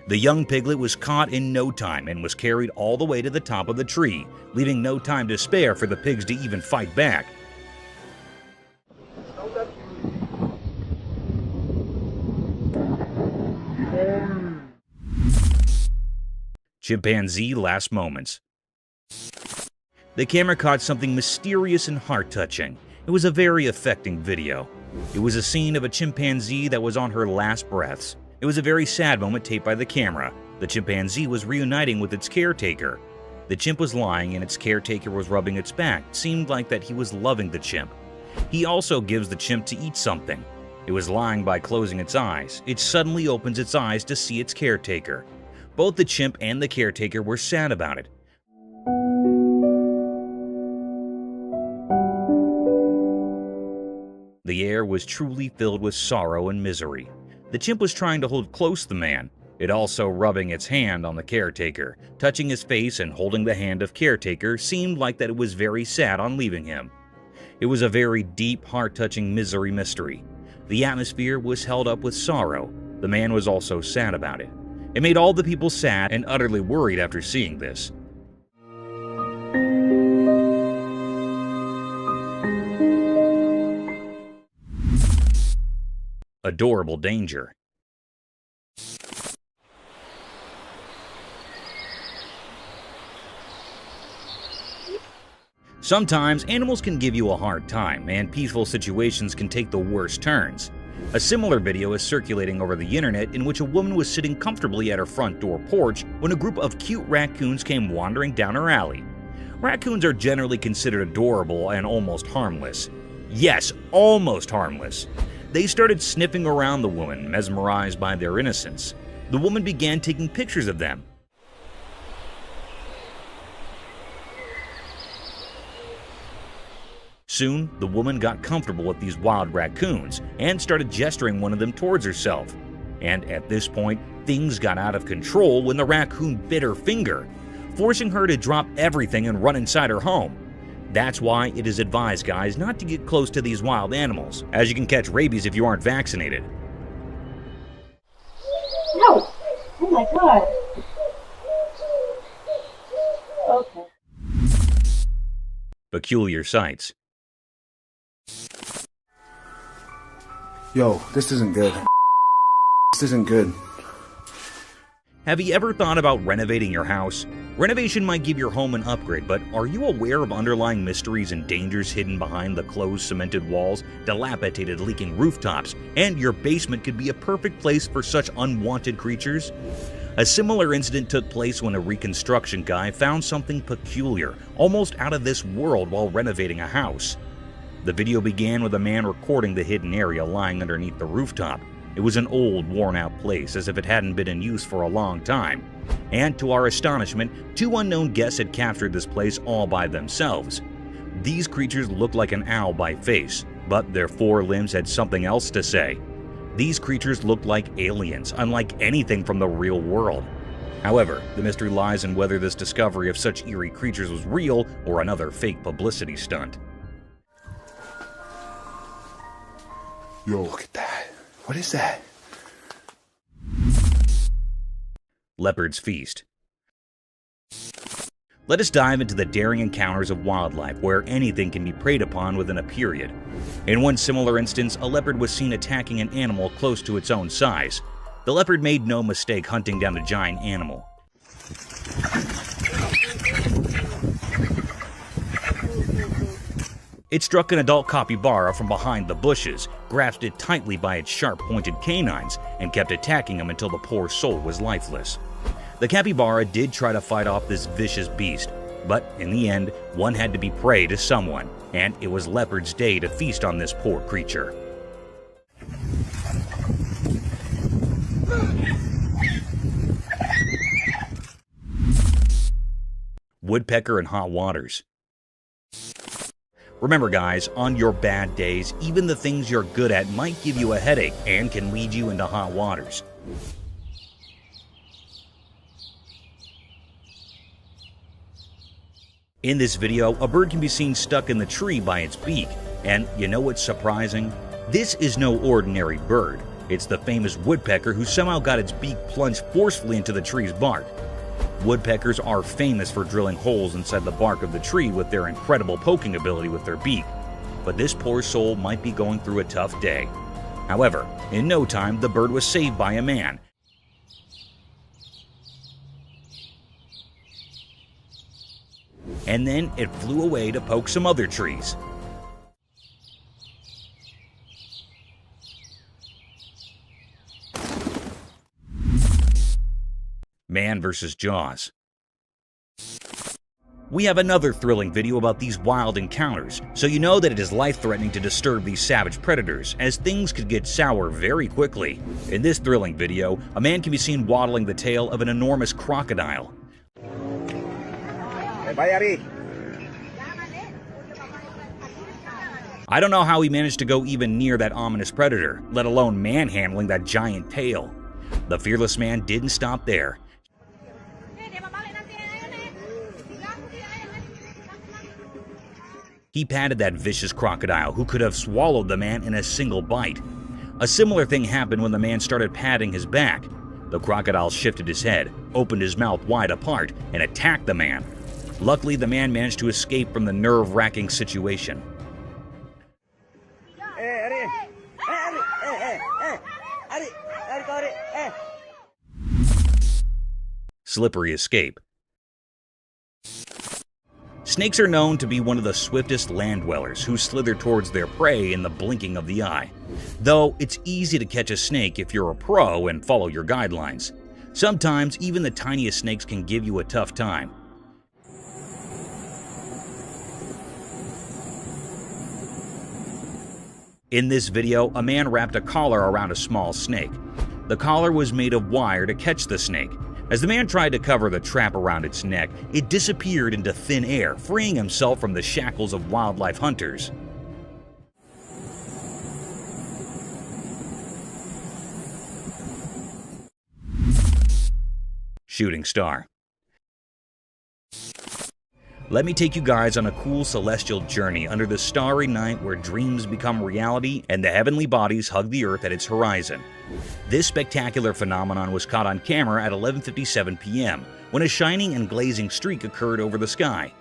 The young piglet was caught in no time and was carried all the way to the top of the tree, leaving no time to spare for the pigs to even fight back. Chimpanzee last moments. The camera caught something mysterious and heart-touching. It was a very affecting video. It was a scene of a chimpanzee that was on her last breaths. It was a very sad moment taped by the camera. The chimpanzee was reuniting with its caretaker. The chimp was lying and its caretaker was rubbing its back. It seemed like that he was loving the chimp. He also gives the chimp to eat something. It was lying by closing its eyes. It suddenly opens its eyes to see its caretaker. Both the chimp and the caretaker were sad about it. The air was truly filled with sorrow and misery. The chimp was trying to hold close the man, it also rubbing its hand on the caretaker. Touching his face and holding the hand of caretaker seemed like that it was very sad on leaving him. It was a very deep, heart-touching misery mystery. The atmosphere was held up with sorrow. The man was also sad about it. It made all the people sad and utterly worried after seeing this. Adorable danger. Sometimes animals can give you a hard time, and peaceful situations can take the worst turns. A similar video is circulating over the internet in which a woman was sitting comfortably at her front door porch when a group of cute raccoons came wandering down her alley. Raccoons are generally considered adorable and almost harmless. Yes, almost harmless. They started sniffing around the woman, mesmerized by their innocence. The woman began taking pictures of them. Soon, the woman got comfortable with these wild raccoons and started gesturing one of them towards herself. And at this point, things got out of control when the raccoon bit her finger, forcing her to drop everything and run inside her home. That's why it is advised, guys, not to get close to these wild animals, as you can catch rabies if you aren't vaccinated. No! Oh my god! Okay. Peculiar sights. Yo, this isn't good. This isn't good. Have you ever thought about renovating your house? Renovation might give your home an upgrade, but are you aware of underlying mysteries and dangers hidden behind the closed cemented walls, dilapidated leaking rooftops, and your basement could be a perfect place for such unwanted creatures? A similar incident took place when a reconstruction guy found something peculiar, almost out of this world while renovating a house. The video began with a man recording the hidden area lying underneath the rooftop. It was an old, worn-out place, as if it hadn't been in use for a long time. And to our astonishment, two unknown guests had captured this place all by themselves. These creatures looked like an owl by face, but their four limbs had something else to say. These creatures looked like aliens, unlike anything from the real world. However, the mystery lies in whether this discovery of such eerie creatures was real or another fake publicity stunt. Yo, look at that. What is that? Leopard's Feast. Let us dive into the daring encounters of wildlife where anything can be preyed upon within a period. In one similar instance, a leopard was seen attacking an animal close to its own size. The leopard made no mistake hunting down the giant animal. It struck an adult capybara from behind the bushes, grasped it tightly by its sharp-pointed canines, and kept attacking him until the poor soul was lifeless. The capybara did try to fight off this vicious beast, but in the end, one had to be prey to someone, and it was Leopard's day to feast on this poor creature. Woodpecker in hot waters. Remember guys, on your bad days, even the things you're good at might give you a headache and can lead you into hot waters. In this video, a bird can be seen stuck in the tree by its beak, and you know what's surprising? This is no ordinary bird. It's the famous woodpecker who somehow got its beak plunged forcefully into the tree's bark. Woodpeckers are famous for drilling holes inside the bark of the tree with their incredible poking ability with their beak. But this poor soul might be going through a tough day. However, in no time, the bird was saved by a man. And then it flew away to poke some other trees. Man vs. Jaws. We have another thrilling video about these wild encounters, so you know that it is life-threatening to disturb these savage predators, as things could get sour very quickly. In this thrilling video, a man can be seen waddling the tail of an enormous crocodile. I don't know how he managed to go even near that ominous predator, let alone manhandling that giant tail. The fearless man didn't stop there. He patted that vicious crocodile, who could have swallowed the man in a single bite. A similar thing happened when the man started patting his back. The crocodile shifted his head, opened his mouth wide apart, and attacked the man. Luckily, the man managed to escape from the nerve-wracking situation. Slippery escape. Snakes are known to be one of the swiftest land dwellers who slither towards their prey in the blinking of the eye. Though it's easy to catch a snake if you're a pro and follow your guidelines. Sometimes even the tiniest snakes can give you a tough time. In this video, a man wrapped a collar around a small snake. The collar was made of wire to catch the snake. As the man tried to cover the trap around its neck, it disappeared into thin air, freeing himself from the shackles of wildlife hunters. Shooting star. Let me take you guys on a cool celestial journey under the starry night where dreams become reality and the heavenly bodies hug the earth at its horizon. This spectacular phenomenon was caught on camera at 11:57 p.m. when a shining and glazing streak occurred over the sky.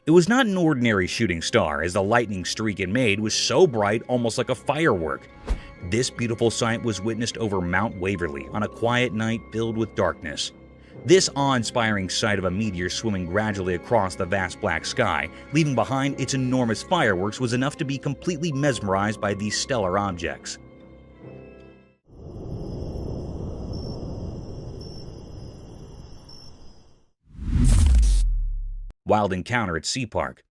It was not an ordinary shooting star, as the lightning streak it made was so bright, almost like a firework. This beautiful sight was witnessed over Mount Waverly on a quiet night filled with darkness. This awe-inspiring sight of a meteor swimming gradually across the vast black sky, leaving behind its enormous fireworks, was enough to be completely mesmerized by these stellar objects. Wild encounter at Sea Park.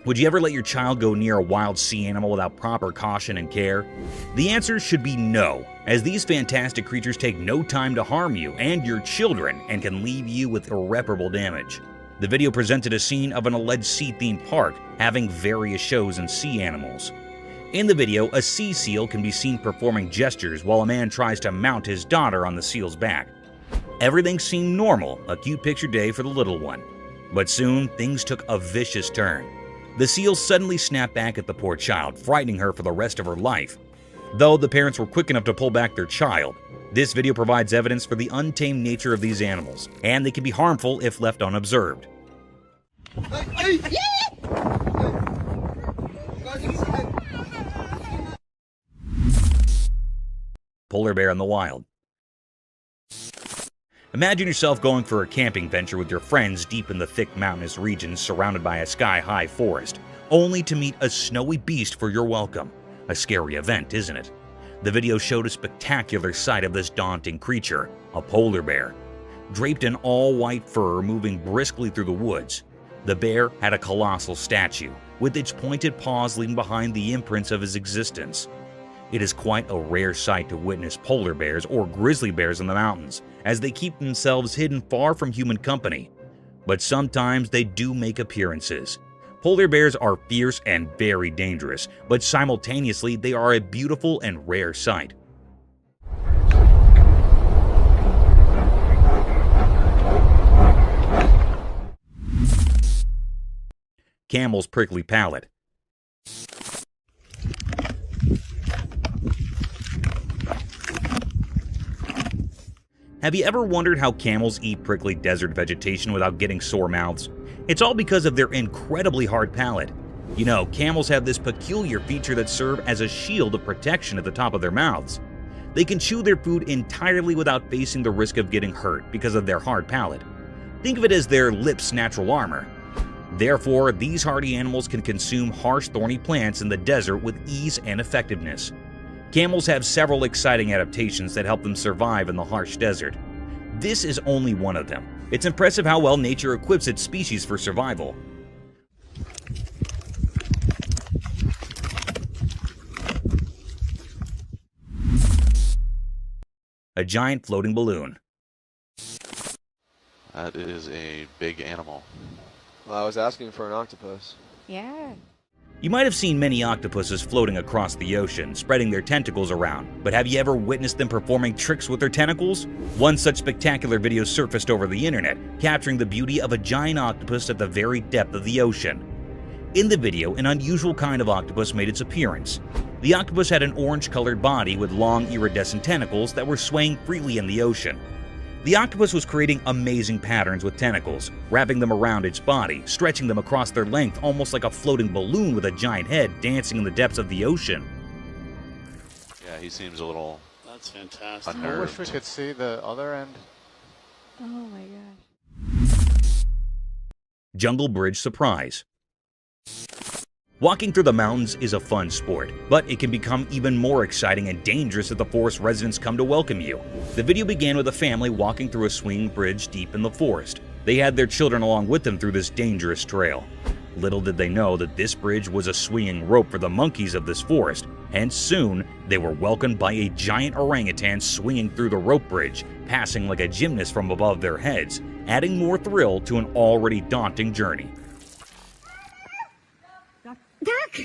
Would you ever let your child go near a wild sea animal without proper caution and care? The answer should be no, as these fantastic creatures take no time to harm you and your children and can leave you with irreparable damage. The video presented a scene of an alleged sea-themed park having various shows and sea animals. In the video, a sea seal can be seen performing gestures while a man tries to mount his daughter on the seal's back. Everything seemed normal, a cute picture day for the little one. But soon, things took a vicious turn. The seal suddenly snapped back at the poor child, frightening her for the rest of her life. Though the parents were quick enough to pull back their child, this video provides evidence for the untamed nature of these animals, and they can be harmful if left unobserved. polar bear in the wild. Imagine yourself going for a camping venture with your friends deep in the thick mountainous regions surrounded by a sky-high forest, only to meet a snowy beast for your welcome. A scary event, isn't it? The video showed a spectacular sight of this daunting creature, a polar bear. Draped in all-white fur moving briskly through the woods, the bear had a colossal statue, with its pointed paws leaving behind the imprints of his existence. It is quite a rare sight to witness polar bears or grizzly bears in the mountains, as they keep themselves hidden far from human company. But sometimes they do make appearances. Polar bears are fierce and very dangerous, but simultaneously they are a beautiful and rare sight. Camel's prickly palate. Have you ever wondered how camels eat prickly desert vegetation without getting sore mouths? It's all because of their incredibly hard palate. You know, camels have this peculiar feature that serves as a shield of protection at the top of their mouths. They can chew their food entirely without facing the risk of getting hurt because of their hard palate. Think of it as their lips' natural armor. Therefore, these hardy animals can consume harsh, thorny plants in the desert with ease and effectiveness. Camels have several exciting adaptations that help them survive in the harsh desert. This is only one of them. It's impressive how well nature equips its species for survival. A giant floating balloon. That is a big animal. Well, I was asking for an octopus. Yeah. You might have seen many octopuses floating across the ocean, spreading their tentacles around, but have you ever witnessed them performing tricks with their tentacles? One such spectacular video surfaced over the internet, capturing the beauty of a giant octopus at the very depth of the ocean. In the video, an unusual kind of octopus made its appearance. The octopus had an orange-colored body with long iridescent tentacles that were swaying freely in the ocean. The octopus was creating amazing patterns with tentacles, wrapping them around its body, stretching them across their length almost like a floating balloon with a giant head dancing in the depths of the ocean. Yeah, he seems a little That's fantastic. unnerved. I wish we could see the other end. Oh my gosh. Jungle Bridge Surprise. Walking through the mountains is a fun sport, but it can become even more exciting and dangerous if the forest residents come to welcome you. The video began with a family walking through a swinging bridge deep in the forest. They had their children along with them through this dangerous trail. Little did they know that this bridge was a swinging rope for the monkeys of this forest, and soon they were welcomed by a giant orangutan swinging through the rope bridge, passing like a gymnast from above their heads, adding more thrill to an already daunting journey. Duck!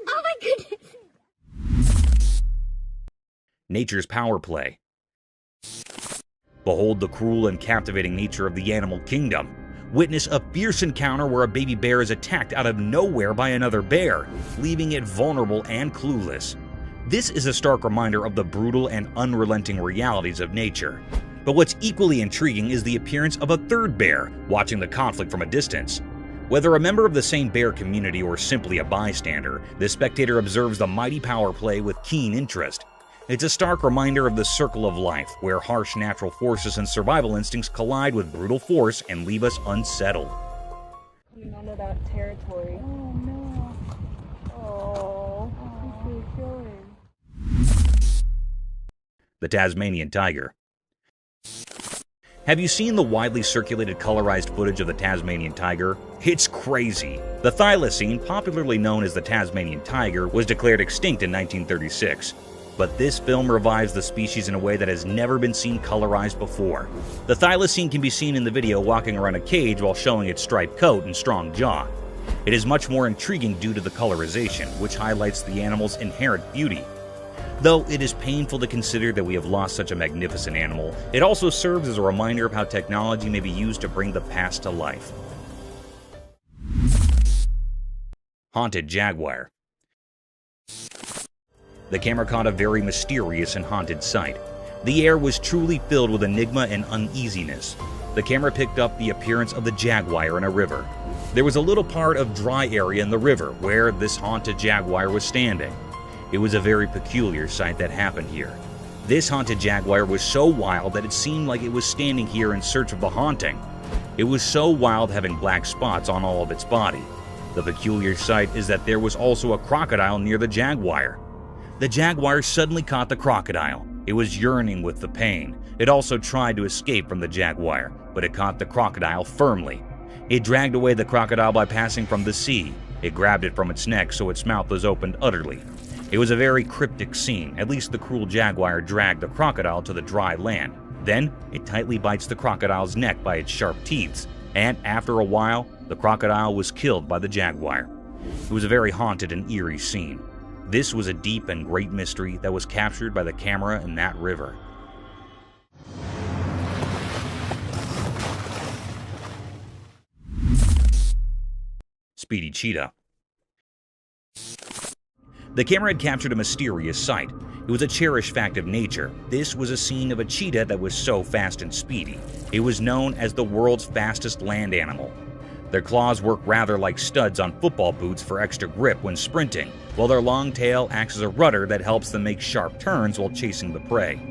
Oh my goodness! Nature's power play. Behold the cruel and captivating nature of the animal kingdom. Witness a fierce encounter where a baby bear is attacked out of nowhere by another bear, leaving it vulnerable and clueless. This is a stark reminder of the brutal and unrelenting realities of nature. But what's equally intriguing is the appearance of a third bear, watching the conflict from a distance. Whether a member of the same bear community or simply a bystander, the spectator observes the mighty power play with keen interest. It's a stark reminder of the circle of life, where harsh natural forces and survival instincts collide with brutal force and leave us unsettled. Coming onto that territory. Oh no. Oh, what's he feeling? The Tasmanian tiger. Have you seen the widely circulated colorized footage of the Tasmanian tiger? It's crazy. The thylacine, popularly known as the Tasmanian tiger, was declared extinct in 1936. But this film revives the species in a way that has never been seen colorized before. The thylacine can be seen in the video walking around a cage while showing its striped coat and strong jaw. It is much more intriguing due to the colorization, which highlights the animal's inherent beauty. Though it is painful to consider that we have lost such a magnificent animal, it also serves as a reminder of how technology may be used to bring the past to life. Haunted jaguar. The camera caught a very mysterious and haunted sight. The air was truly filled with enigma and uneasiness. The camera picked up the appearance of the jaguar in a river. There was a little part of dry area in the river where this haunted jaguar was standing. It was a very peculiar sight that happened here. This haunted jaguar was so wild that it seemed like it was standing here in search of the haunting. It was so wild, having black spots on all of its body. The peculiar sight is that there was also a crocodile near the jaguar. The jaguar suddenly caught the crocodile. It was yearning with the pain. It also tried to escape from the jaguar, but it caught the crocodile firmly. It dragged away the crocodile by passing from the sea. It grabbed it from its neck so its mouth was opened utterly. It was a very cryptic scene. At least the cruel jaguar dragged the crocodile to the dry land. Then, it tightly bites the crocodile's neck by its sharp teeth, and after a while, the crocodile was killed by the jaguar. It was a very haunted and eerie scene. This was a deep and great mystery that was captured by the camera in that river. Speedy cheetah. The camera had captured a mysterious sight. It was a cherished fact of nature. This was a scene of a cheetah that was so fast and speedy. It was known as the world's fastest land animal. Their claws work rather like studs on football boots for extra grip when sprinting, while their long tail acts as a rudder that helps them make sharp turns while chasing the prey.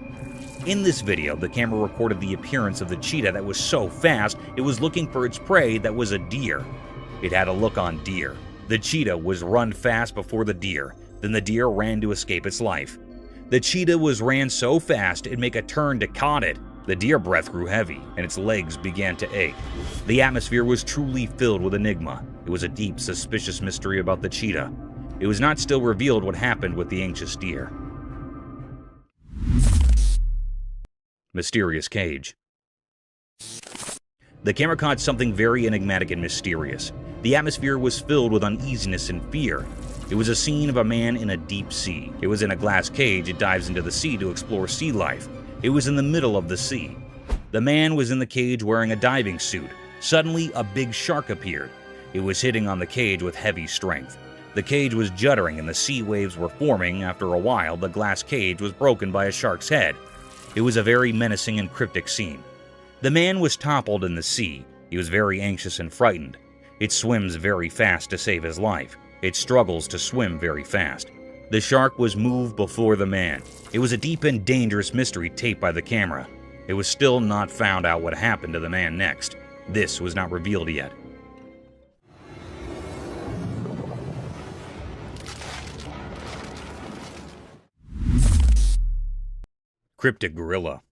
In this video, the camera recorded the appearance of the cheetah that was so fast it was looking for its prey that was a deer. It had a look on deer. The cheetah was run fast before the deer. Then the deer ran to escape its life. The cheetah ran so fast it'd make a turn to caught it. The deer breath grew heavy, and its legs began to ache. The atmosphere was truly filled with enigma. It was a deep, suspicious mystery about the cheetah. It was not still revealed what happened with the anxious deer. Mysterious cage. The camera caught something very enigmatic and mysterious. The atmosphere was filled with uneasiness and fear. It was a scene of a man in a deep sea. It was in a glass cage. It dives into the sea to explore sea life. It was in the middle of the sea. The man was in the cage wearing a diving suit. Suddenly, a big shark appeared. It was hitting on the cage with heavy strength. The cage was juddering and the sea waves were forming. After a while, the glass cage was broken by a shark's head. It was a very menacing and cryptic scene. The man was toppled in the sea. He was very anxious and frightened. It swims very fast to save his life. It struggles to swim very fast. The shark was moved before the man. It was a deep and dangerous mystery taped by the camera. It was still not found out what happened to the man next. This was not revealed yet. Cryptic gorilla.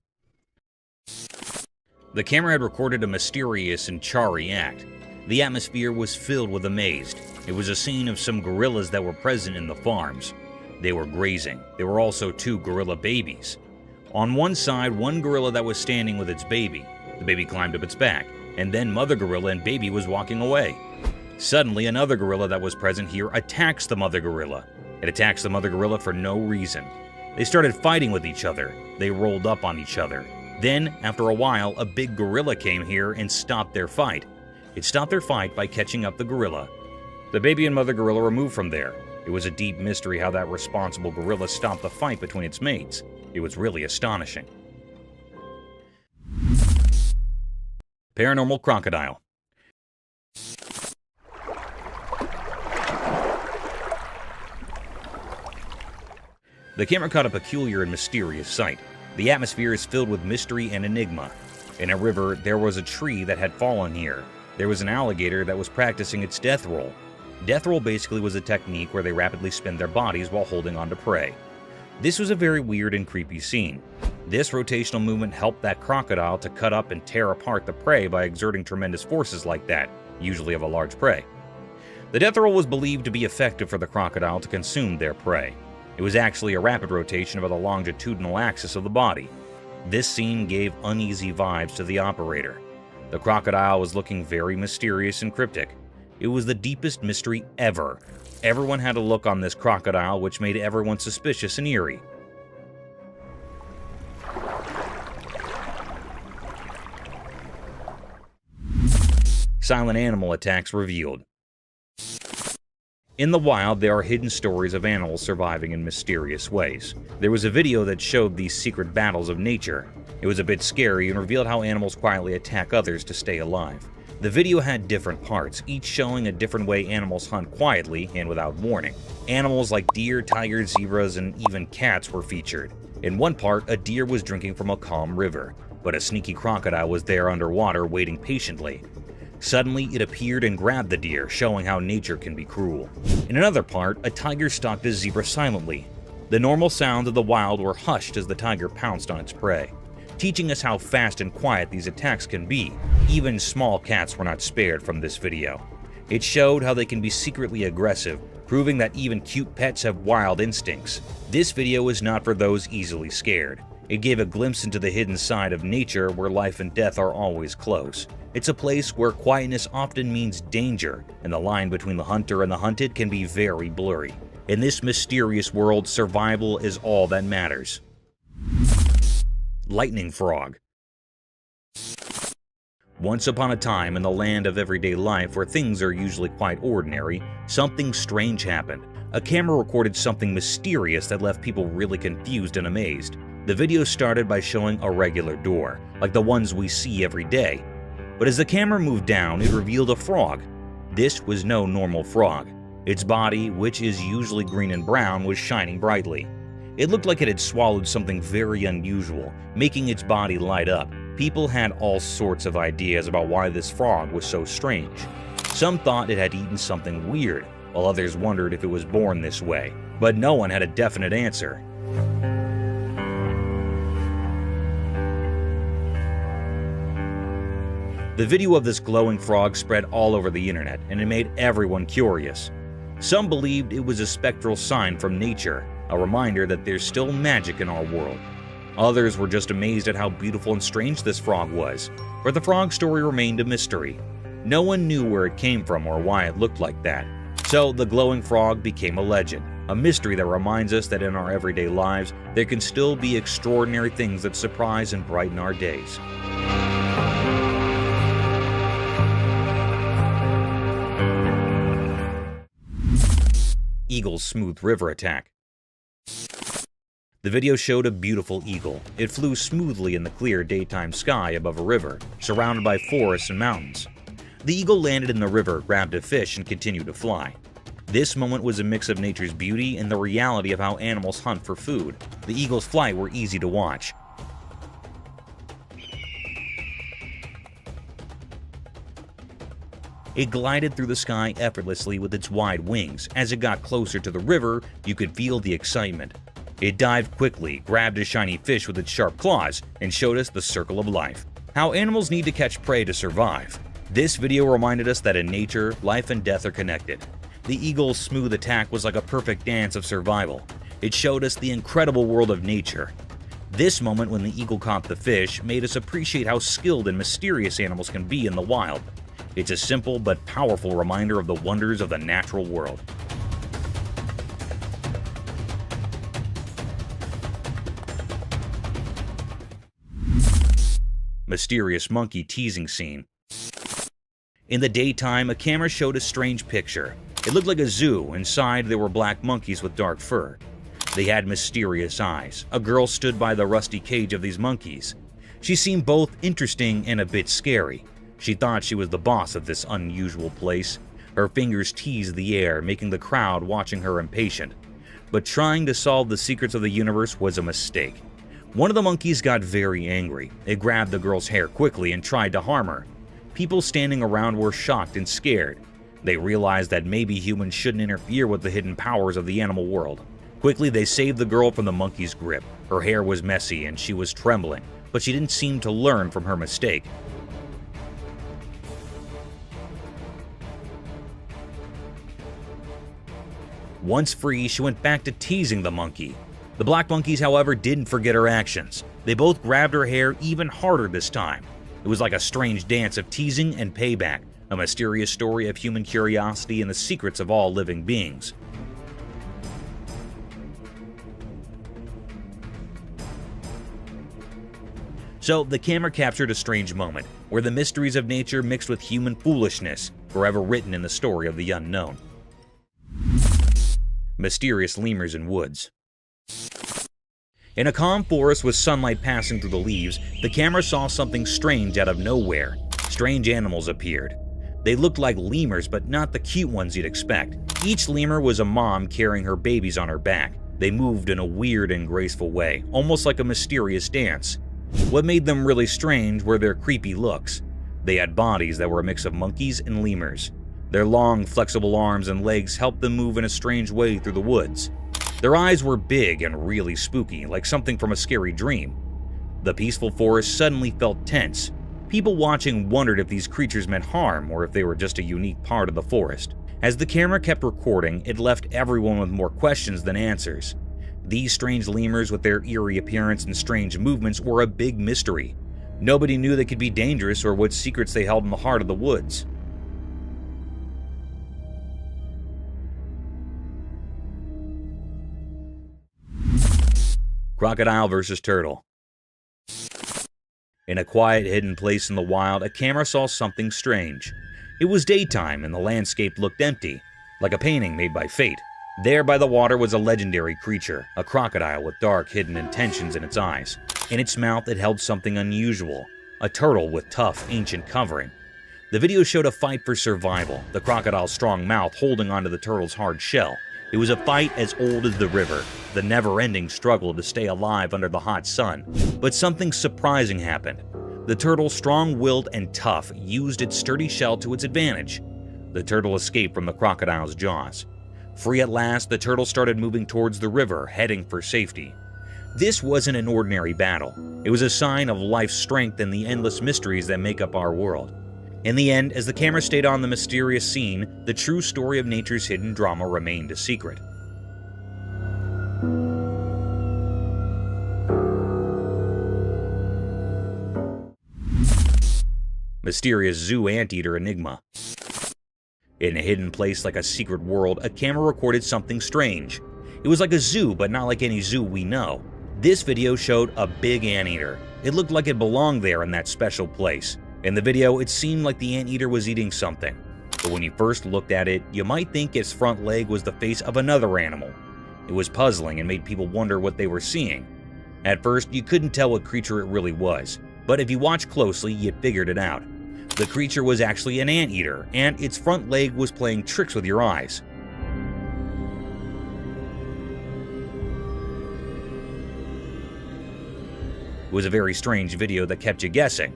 The camera had recorded a mysterious and charry act. The atmosphere was filled with amaze. It was a scene of some gorillas that were present in the farms. They were grazing. There were also 2 gorilla babies. On one side, one gorilla that was standing with its baby. The baby climbed up its back, and then mother gorilla and baby was walking away. Suddenly, another gorilla that was present here attacks the mother gorilla. It attacks the mother gorilla for no reason. They started fighting with each other. They rolled up on each other. Then, after a while, a big gorilla came here and stopped their fight. It stopped their fight by catching up the gorilla. The baby and mother gorilla were moved from there. It was a deep mystery how that responsible gorilla stopped the fight between its mates. It was really astonishing. Paranormal crocodile. The camera caught a peculiar and mysterious sight. The atmosphere is filled with mystery and enigma. In a river, there was a tree that had fallen here. There was an alligator that was practicing its death roll. Death roll basically was a technique where they rapidly spin their bodies while holding on to prey. This was a very weird and creepy scene. This rotational movement helped that crocodile to cut up and tear apart the prey by exerting tremendous forces like that, usually of a large prey. The death roll was believed to be effective for the crocodile to consume their prey. It was actually a rapid rotation of the longitudinal axis of the body. This scene gave uneasy vibes to the operator. The crocodile was looking very mysterious and cryptic. It was the deepest mystery ever. Everyone had a look on this crocodile which made everyone suspicious and eerie. Silent animal attacks revealed. In the wild, there are hidden stories of animals surviving in mysterious ways. There was a video that showed these secret battles of nature. It was a bit scary and revealed how animals quietly attack others to stay alive. The video had different parts, each showing a different way animals hunt quietly and without warning. Animals like deer, tigers, zebras, and even cats were featured. In one part, a deer was drinking from a calm river, but a sneaky crocodile was there underwater waiting patiently. Suddenly, it appeared and grabbed the deer, showing how nature can be cruel. In another part, a tiger stalked a zebra silently. The normal sounds of the wild were hushed as the tiger pounced on its prey, teaching us how fast and quiet these attacks can be. Even small cats were not spared from this video. It showed how they can be secretly aggressive, proving that even cute pets have wild instincts. This video is not for those easily scared. It gave a glimpse into the hidden side of nature where life and death are always close. It's a place where quietness often means danger, and the line between the hunter and the hunted can be very blurry. In this mysterious world, survival is all that matters. Lightning frog. Once upon a time in the land of everyday life where things are usually quite ordinary, something strange happened. A camera recorded something mysterious that left people really confused and amazed. The video started by showing a regular door, like the ones we see every day. But as the camera moved down, it revealed a frog. This was no normal frog. Its body, which is usually green and brown, was shining brightly. It looked like it had swallowed something very unusual, making its body light up. People had all sorts of ideas about why this frog was so strange. Some thought it had eaten something weird, while others wondered if it was born this way. But no one had a definite answer. The video of this glowing frog spread all over the internet, and it made everyone curious. Some believed it was a spectral sign from nature, a reminder that there's still magic in our world. Others were just amazed at how beautiful and strange this frog was, but the frog story remained a mystery. No one knew where it came from or why it looked like that. So the glowing frog became a legend, a mystery that reminds us that in our everyday lives, there can still be extraordinary things that surprise and brighten our days. Eagle's smooth river attack. The video showed a beautiful eagle. It flew smoothly in the clear daytime sky above a river, surrounded by forests and mountains. The eagle landed in the river, grabbed a fish, and continued to fly. This moment was a mix of nature's beauty and the reality of how animals hunt for food. The eagle's flight were easy to watch. It glided through the sky effortlessly with its wide wings. As it got closer to the river, you could feel the excitement. It dived quickly, grabbed a shiny fish with its sharp claws, and showed us the circle of life. How animals need to catch prey to survive. This video reminded us that in nature, life and death are connected. The eagle's smooth attack was like a perfect dance of survival. It showed us the incredible world of nature. This moment when the eagle caught the fish made us appreciate how skilled and mysterious animals can be in the wild. It's a simple but powerful reminder of the wonders of the natural world. Mysterious monkey teasing scene. In the daytime, a camera showed a strange picture. It looked like a zoo. Inside, there were black monkeys with dark fur. They had mysterious eyes. A girl stood by the rusty cage of these monkeys. She seemed both interesting and a bit scary. She thought she was the boss of this unusual place. Her fingers teased the air, making the crowd watching her impatient. But trying to solve the secrets of the universe was a mistake. One of the monkeys got very angry. It grabbed the girl's hair quickly and tried to harm her. People standing around were shocked and scared. They realized that maybe humans shouldn't interfere with the hidden powers of the animal world. Quickly, they saved the girl from the monkey's grip. Her hair was messy and she was trembling, but she didn't seem to learn from her mistake. Once free, she went back to teasing the monkey. The black monkeys, however, didn't forget her actions. They both grabbed her hair even harder this time. It was like a strange dance of teasing and payback, a mysterious story of human curiosity and the secrets of all living beings. So, the camera captured a strange moment, where the mysteries of nature mixed with human foolishness, forever written in the story of the unknown. Mysterious lemurs in woods. In a calm forest with sunlight passing through the leaves, the camera saw something strange out of nowhere. Strange animals appeared. They looked like lemurs, but not the cute ones you'd expect. Each lemur was a mom carrying her babies on her back. They moved in a weird and graceful way, almost like a mysterious dance. What made them really strange were their creepy looks. They had bodies that were a mix of monkeys and lemurs. Their long, flexible arms and legs helped them move in a strange way through the woods. Their eyes were big and really spooky, like something from a scary dream. The peaceful forest suddenly felt tense. People watching wondered if these creatures meant harm or if they were just a unique part of the forest. As the camera kept recording, it left everyone with more questions than answers. These strange lemurs with their eerie appearance and strange movements were a big mystery. Nobody knew they could be dangerous or what secrets they held in the heart of the woods. Crocodile versus turtle. In a quiet, hidden place in the wild, a camera saw something strange. It was daytime and the landscape looked empty, like a painting made by fate. There by the water was a legendary creature, a crocodile with dark, hidden intentions in its eyes. In its mouth it held something unusual, a turtle with tough, ancient covering. The video showed a fight for survival, the crocodile's strong mouth holding onto the turtle's hard shell. It was a fight as old as the river, the never-ending struggle to stay alive under the hot sun. But something surprising happened. The turtle, strong-willed and tough, used its sturdy shell to its advantage. The turtle escaped from the crocodile's jaws. Free at last, the turtle started moving towards the river, heading for safety. This wasn't an ordinary battle. It was a sign of life's strength and the endless mysteries that make up our world. In the end, as the camera stayed on the mysterious scene, the true story of nature's hidden drama remained a secret. Mysterious zoo anteater enigma. In a hidden place like a secret world, a camera recorded something strange. It was like a zoo, but not like any zoo we know. This video showed a big anteater. It looked like it belonged there in that special place. In the video, it seemed like the anteater was eating something. But when you first looked at it, you might think its front leg was the face of another animal. It was puzzling and made people wonder what they were seeing. At first, you couldn't tell what creature it really was, but if you watched closely, you figured it out. The creature was actually an anteater, and its front leg was playing tricks with your eyes. It was a very strange video that kept you guessing.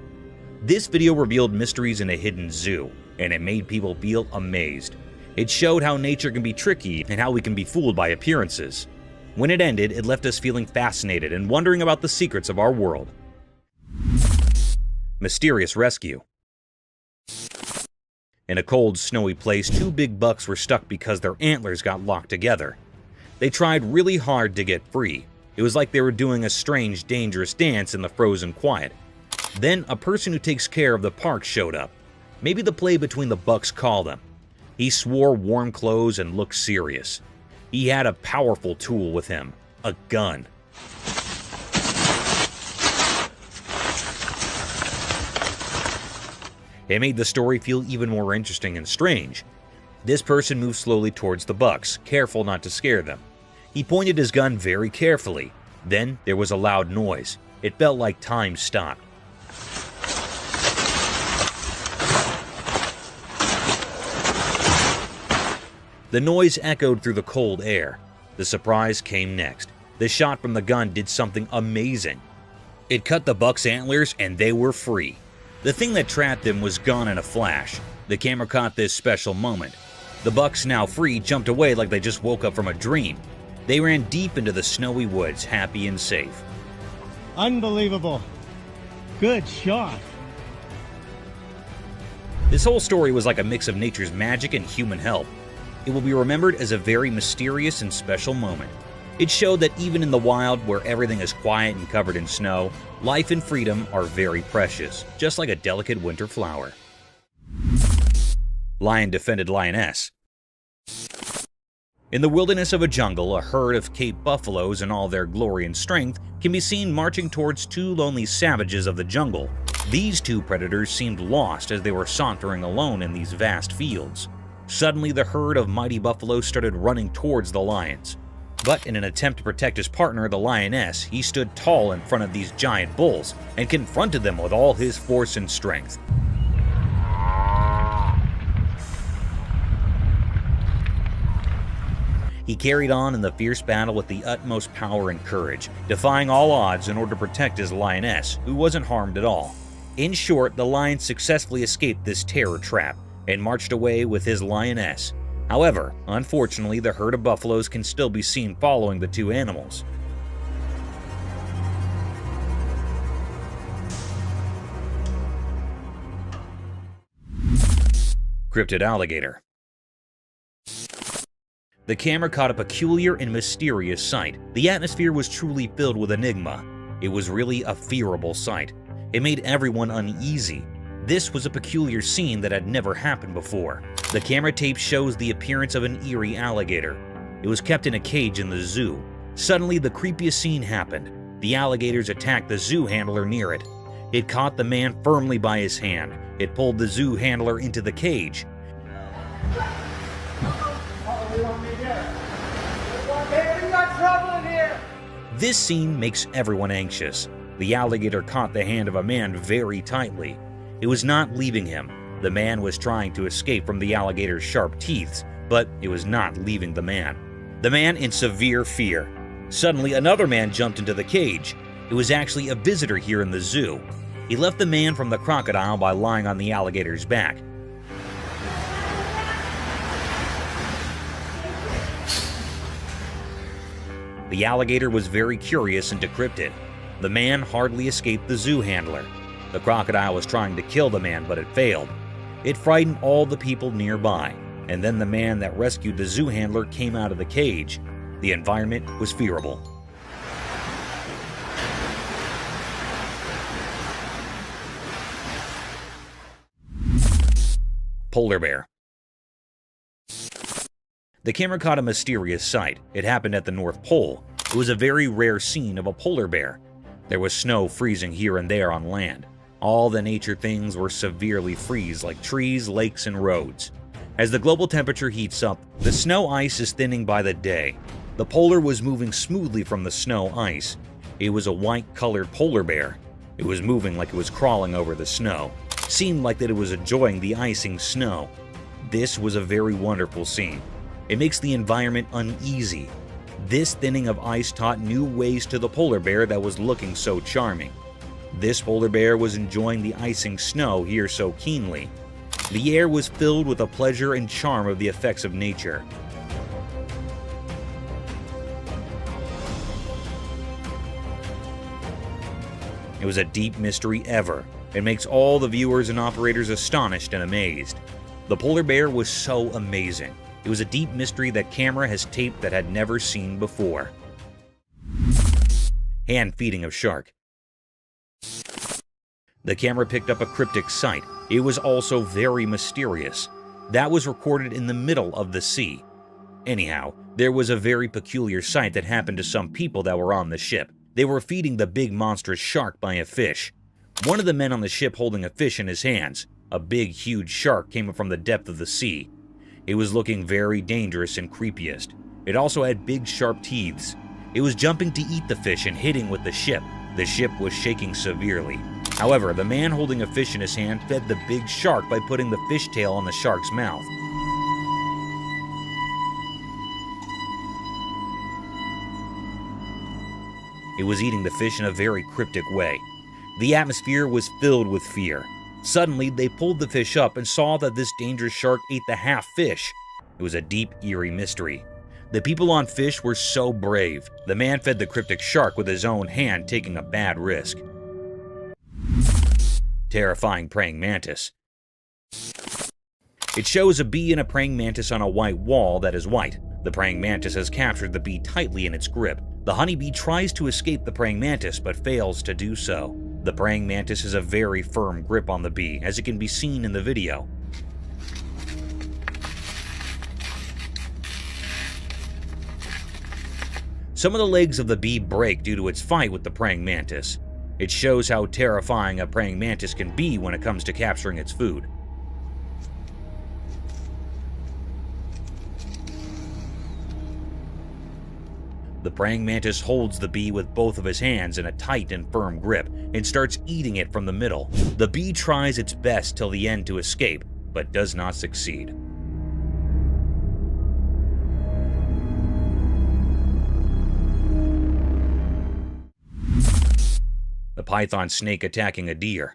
This video revealed mysteries in a hidden zoo, and it made people feel amazed. It showed how nature can be tricky and how we can be fooled by appearances. When it ended, it left us feeling fascinated and wondering about the secrets of our world. Mysterious rescue. In a cold, snowy place, two big bucks were stuck because their antlers got locked together. They tried really hard to get free. It was like they were doing a strange, dangerous dance in the frozen quiet. Then a person who takes care of the park showed up. Maybe the play between the bucks called him. He swore warm clothes and looked serious. He had a powerful tool with him, a gun. It made the story feel even more interesting and strange. This person moved slowly towards the bucks, careful not to scare them. He pointed his gun very carefully. Then there was a loud noise. It felt like time stopped. The noise echoed through the cold air. The surprise came next. The shot from the gun did something amazing. It cut the buck's antlers and they were free. The thing that trapped them was gone in a flash. The camera caught this special moment. The bucks, now free, jumped away like they just woke up from a dream. They ran deep into the snowy woods, happy and safe. Unbelievable. Good shot. This whole story was like a mix of nature's magic and human help. It will be remembered as a very mysterious and special moment. It showed that even in the wild, where everything is quiet and covered in snow, life and freedom are very precious, just like a delicate winter flower. Lion defended lioness. In the wilderness of a jungle, a herd of Cape buffaloes in all their glory and strength can be seen marching towards two lonely savages of the jungle. These two predators seemed lost as they were sauntering alone in these vast fields. Suddenly, the herd of mighty buffaloes started running towards the lions. But in an attempt to protect his partner, the lioness, he stood tall in front of these giant bulls and confronted them with all his force and strength. He carried on in the fierce battle with the utmost power and courage, defying all odds in order to protect his lioness, who wasn't harmed at all. In short, the lion successfully escaped this terror trap and marched away with his lioness. However, unfortunately, the herd of buffaloes can still be seen following the two animals. Cryptid alligator. The camera caught a peculiar and mysterious sight. The atmosphere was truly filled with enigma. It was really a fearable sight. It made everyone uneasy. This was a peculiar scene that had never happened before. The camera tape shows the appearance of an eerie alligator. It was kept in a cage in the zoo. Suddenly, the creepiest scene happened. The alligators attacked the zoo handler near it. It caught the man firmly by his hand. It pulled the zoo handler into the cage. This scene makes everyone anxious. The alligator caught the hand of a man very tightly. It was not leaving him. The man was trying to escape from the alligator's sharp teeth, but it was not leaving the man. The man in severe fear. Suddenly, another man jumped into the cage. It was actually a visitor here in the zoo. He left the man from the crocodile by lying on the alligator's back. The alligator was very curious and decrypted. The man hardly escaped the zoo handler. The crocodile was trying to kill the man, but it failed. It frightened all the people nearby, and then the man that rescued the zoo handler came out of the cage. The environment was fearable. Polar bear. The camera caught a mysterious sight. It happened at the North Pole. It was a very rare scene of a polar bear. There was snow freezing here and there on land. All the nature things were severely freeze, like trees, lakes, and roads. As the global temperature heats up, the snow ice is thinning by the day. The polar was moving smoothly from the snow ice. It was a white-colored polar bear. It was moving like it was crawling over the snow. Seemed like that it was enjoying the icing snow. This was a very wonderful scene. It makes the environment uneasy. This thinning of ice taught new ways to the polar bear that was looking so charming. This polar bear was enjoying the icing snow here so keenly. The air was filled with the pleasure and charm of the effects of nature. It was a deep mystery ever. It makes all the viewers and operators astonished and amazed. The polar bear was so amazing. It was a deep mystery that camera has taped that had never seen before. Hand feeding of shark. The camera picked up a cryptic sight. It was also very mysterious. That was recorded in the middle of the sea. Anyhow, there was a very peculiar sight that happened to some people that were on the ship. They were feeding the big monstrous shark by a fish. One of the men on the ship holding a fish in his hands. A big, huge shark came up from the depth of the sea. It was looking very dangerous and creepiest. It also had big, sharp teeth. It was jumping to eat the fish and hitting with the ship. The ship was shaking severely. However, the man holding a fish in his hand fed the big shark by putting the fish tail on the shark's mouth. It was eating the fish in a very cryptic way. The atmosphere was filled with fear. Suddenly, they pulled the fish up and saw that this dangerous shark ate the half fish. It was a deep, eerie mystery. The people on fish were so brave. The man fed the cryptic shark with his own hand, taking a bad risk. Terrifying praying mantis. It shows a bee and a praying mantis on a white wall that is white. The praying mantis has captured the bee tightly in its grip. The honeybee tries to escape the praying mantis but fails to do so. The praying mantis has a very firm grip on the bee, as it can be seen in the video. Some of the legs of the bee break due to its fight with the praying mantis. It shows how terrifying a praying mantis can be when it comes to capturing its food. The praying mantis holds the bee with both of his hands in a tight and firm grip and starts eating it from the middle. The bee tries its best till the end to escape, but does not succeed. python snake attacking a deer.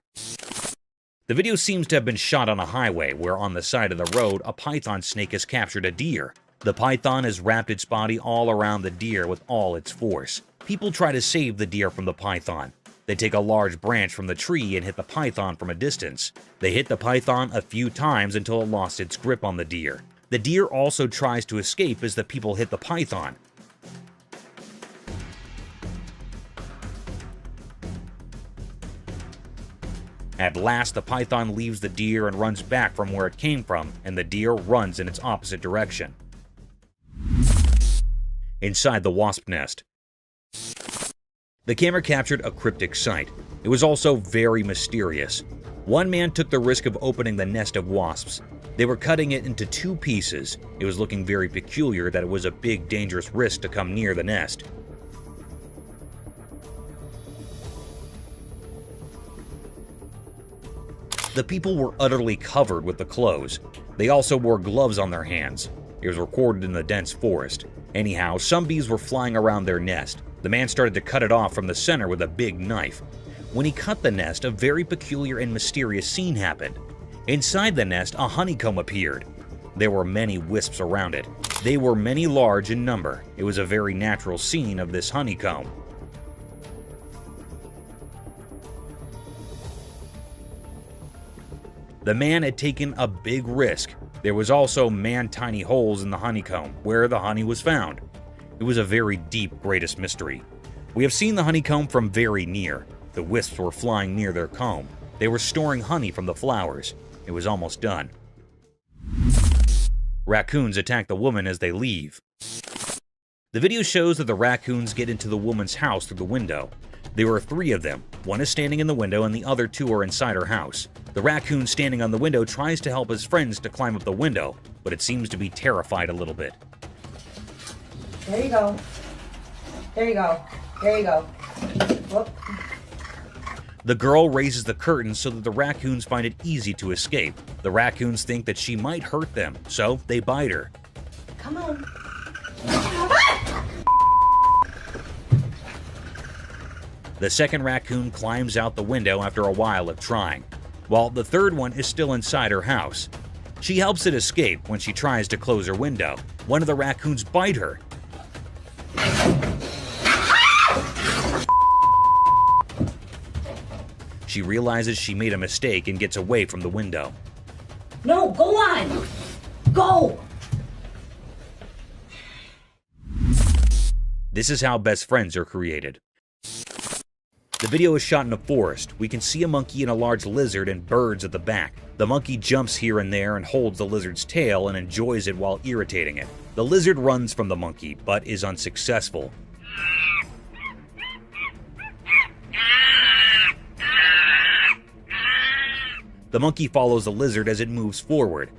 The video seems to have been shot on a highway where on the side of the road a python snake has captured a deer. The python has wrapped its body all around the deer with all its force. People try to save the deer from the python. They take a large branch from the tree and hit the python from a distance. They hit the python a few times until it lost its grip on the deer. The deer also tries to escape as the people hit the python. At last, the python leaves the deer and runs back from where it came from, and the deer runs in its opposite direction. Inside the wasp nest. The camera captured a cryptic sight. It was also very mysterious. One man took the risk of opening the nest of wasps. They were cutting it into 2 pieces. It was looking very peculiar that it was a big, dangerous risk to come near the nest. The people were utterly covered with the clothes. They also wore gloves on their hands. It was recorded in the dense forest. Anyhow, some bees were flying around their nest. The man started to cut it off from the center with a big knife. When he cut the nest, a very peculiar and mysterious scene happened. Inside the nest, a honeycomb appeared. There were many wisps around it. They were many large in number. It was a very natural scene of this honeycomb. The man had taken a big risk. There was also man-tiny holes in the honeycomb where the honey was found. It was a very deep, greatest mystery. We have seen the honeycomb from very near. The wisps were flying near their comb. They were storing honey from the flowers. It was almost done. Raccoons attack the woman as they leave. The video shows that the raccoons get into the woman's house through the window. There were 3 of them. One is standing in the window and the other 2 are inside her house. The raccoon standing on the window tries to help his friends to climb up the window, but it seems to be terrified a little bit. There you go. There you go. There you go. Whoop. The girl raises the curtain so that the raccoons find it easy to escape. The raccoons think that she might hurt them, so they bite her. Come on. The second raccoon climbs out the window after a while of trying, while the third one is still inside her house. She helps it escape when she tries to close her window. One of the raccoons bite her. She realizes she made a mistake and gets away from the window. No, go on! Go! This is how best friends are created. The video is shot in a forest. We can see a monkey and a large lizard and birds at the back. The monkey jumps here and there and holds the lizard's tail and enjoys it while irritating it. The lizard runs from the monkey, but is unsuccessful. The monkey follows the lizard as it moves forward.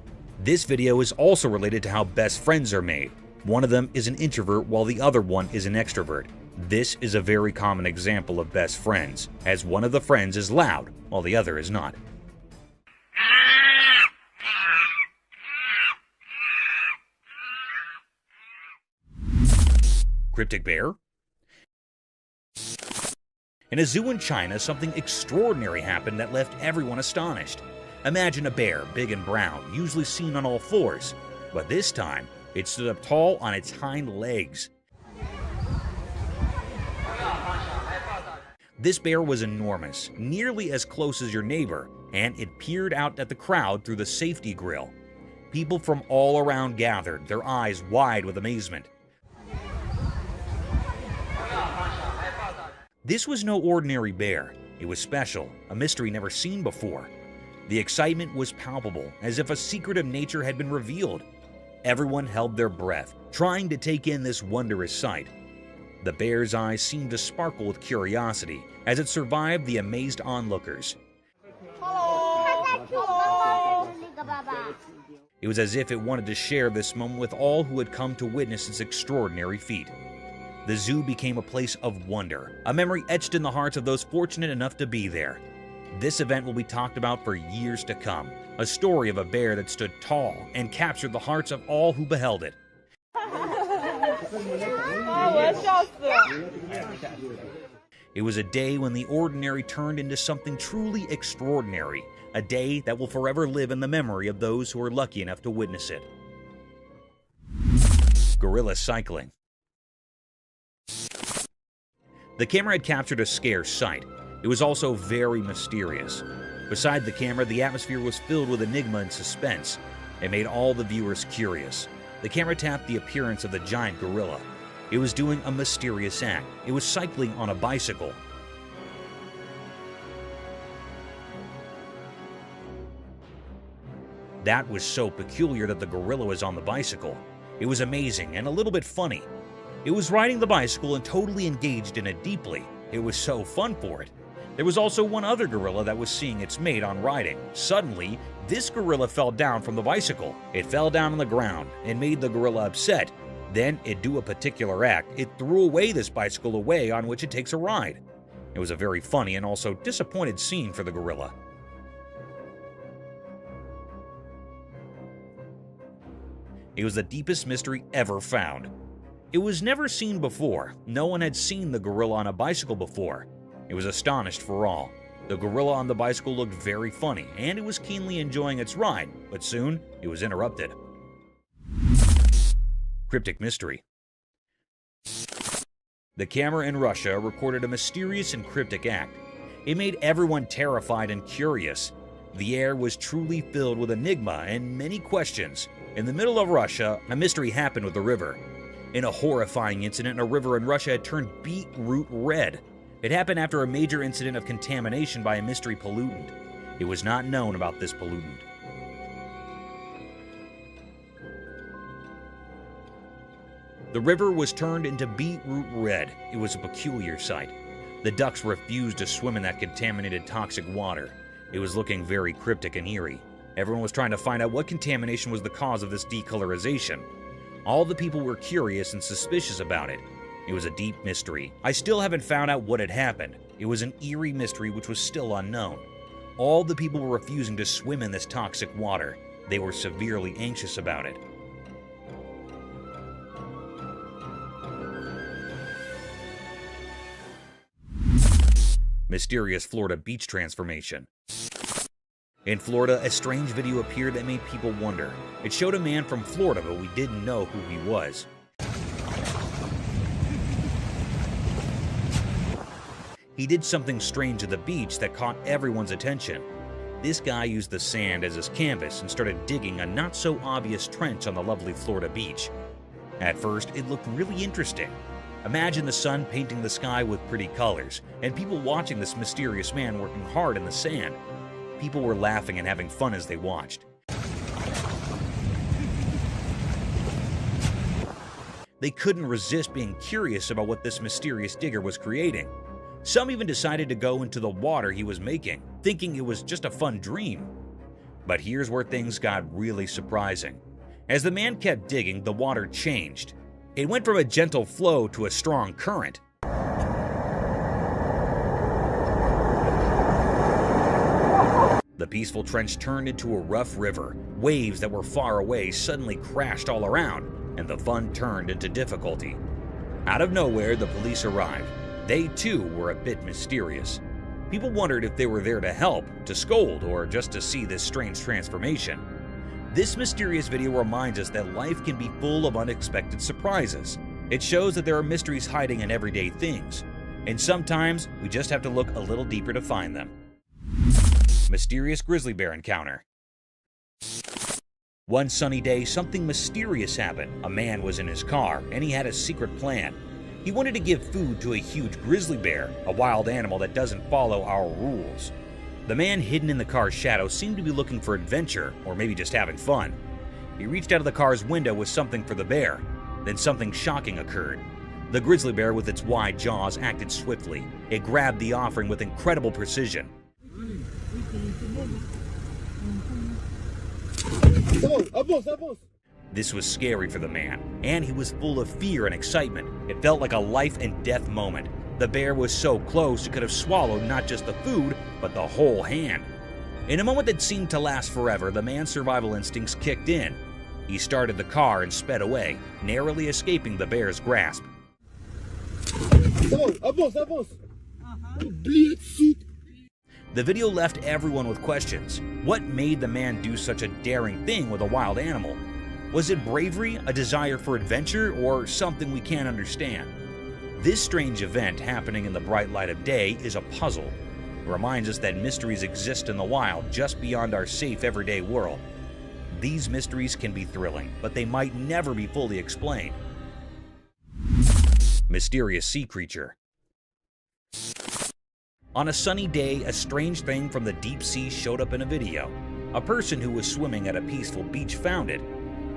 This video is also related to how best friends are made. One of them is an introvert while the other one is an extrovert. This is a very common example of best friends, as one of the friends is loud while the other is not. Cryptic bear? In a zoo in China, something extraordinary happened that left everyone astonished. Imagine a bear, big and brown, usually seen on all fours, but this time, it stood up tall on its hind legs. This bear was enormous, nearly as close as your neighbor, and it peered out at the crowd through the safety grill. People from all around gathered, their eyes wide with amazement. This was no ordinary bear. It was special, a mystery never seen before. The excitement was palpable, as if a secret of nature had been revealed. Everyone held their breath, trying to take in this wondrous sight. The bear's eyes seemed to sparkle with curiosity as it survived the amazed onlookers. It was as if it wanted to share this moment with all who had come to witness its extraordinary feat. The zoo became a place of wonder, a memory etched in the hearts of those fortunate enough to be there. This event will be talked about for years to come, a story of a bear that stood tall and captured the hearts of all who beheld it. It was a day when the ordinary turned into something truly extraordinary, a day that will forever live in the memory of those who were lucky enough to witness it. Gorilla cycling. The camera had captured a scarce sight. It was also very mysterious. Beside the camera, the atmosphere was filled with enigma and suspense. It made all the viewers curious. The camera tapped the appearance of the giant gorilla. It was doing a mysterious act. It was cycling on a bicycle. That was so peculiar that the gorilla was on the bicycle. It was amazing and a little bit funny. It was riding the bicycle and totally engaged in it deeply. It was so fun for it. There was also one other gorilla that was seeing its mate on riding. Suddenly, this gorilla fell down from the bicycle. It fell down on the ground and made the gorilla upset. Then it do a particular act. It threw away this bicycle away on which it takes a ride. It was a very funny and also disappointed scene for the gorilla. It was the deepest mystery ever found. It was never seen before. No one had seen the gorilla on a bicycle before. It was astonished for all. The gorilla on the bicycle looked very funny, and it was keenly enjoying its ride, but soon it was interrupted. Cryptic mystery. The camera in Russia recorded a mysterious and cryptic act. It made everyone terrified and curious. The air was truly filled with enigma and many questions. In the middle of Russia, a mystery happened with the river. In a horrifying incident, a river in Russia had turned beetroot red. It happened after a major incident of contamination by a mystery pollutant. It was not known about this pollutant. The river was turned into beetroot red. It was a peculiar sight. The ducks refused to swim in that contaminated toxic water. It was looking very cryptic and eerie. Everyone was trying to find out what contamination was the cause of this decolorization. All the people were curious and suspicious about it. It was a deep mystery. I still haven't found out what had happened. It was an eerie mystery which was still unknown. All the people were refusing to swim in this toxic water. They were severely anxious about it. Mysterious Florida beach transformation. In Florida, a strange video appeared that made people wonder. It showed a man from Florida, but we didn't know who he was. He did something strange at the beach that caught everyone's attention. This guy used the sand as his canvas and started digging a not-so-obvious trench on the lovely Florida beach. At first, it looked really interesting. Imagine the sun painting the sky with pretty colors, and people watching this mysterious man working hard in the sand. People were laughing and having fun as they watched. They couldn't resist being curious about what this mysterious digger was creating. Some even decided to go into the water he was making, thinking it was just a fun dream. But here's where things got really surprising. As the man kept digging, the water changed. It went from a gentle flow to a strong current. The peaceful trench turned into a rough river. Waves that were far away suddenly crashed all around, and the fun turned into difficulty. Out of nowhere, the police arrived. They too were a bit mysterious. People wondered if they were there to help, to scold, or just to see this strange transformation. This mysterious video reminds us that life can be full of unexpected surprises. It shows that there are mysteries hiding in everyday things, and sometimes we just have to look a little deeper to find them. Mysterious grizzly bear encounter. One sunny day, something mysterious happened. A man was in his car, and he had a secret plan. He wanted to give food to a huge grizzly bear, a wild animal that doesn't follow our rules. The man hidden in the car's shadow seemed to be looking for adventure, or maybe just having fun. He reached out of the car's window with something for the bear. Then something shocking occurred. The grizzly bear with its wide jaws acted swiftly. It grabbed the offering with incredible precision. This was scary for the man, and he was full of fear and excitement. It felt like a life and death moment. The bear was so close it could have swallowed not just the food, but the whole hand. In a moment that seemed to last forever, the man's survival instincts kicked in. He started the car and sped away, narrowly escaping the bear's grasp. The video left everyone with questions. What made the man do such a daring thing with a wild animal? Was it bravery, a desire for adventure, or something we can't understand? This strange event happening in the bright light of day is a puzzle. It reminds us that mysteries exist in the wild just beyond our safe everyday world. These mysteries can be thrilling, but they might never be fully explained. Mysterious sea creature. On a sunny day, a strange thing from the deep sea showed up in a video. A person who was swimming at a peaceful beach found it.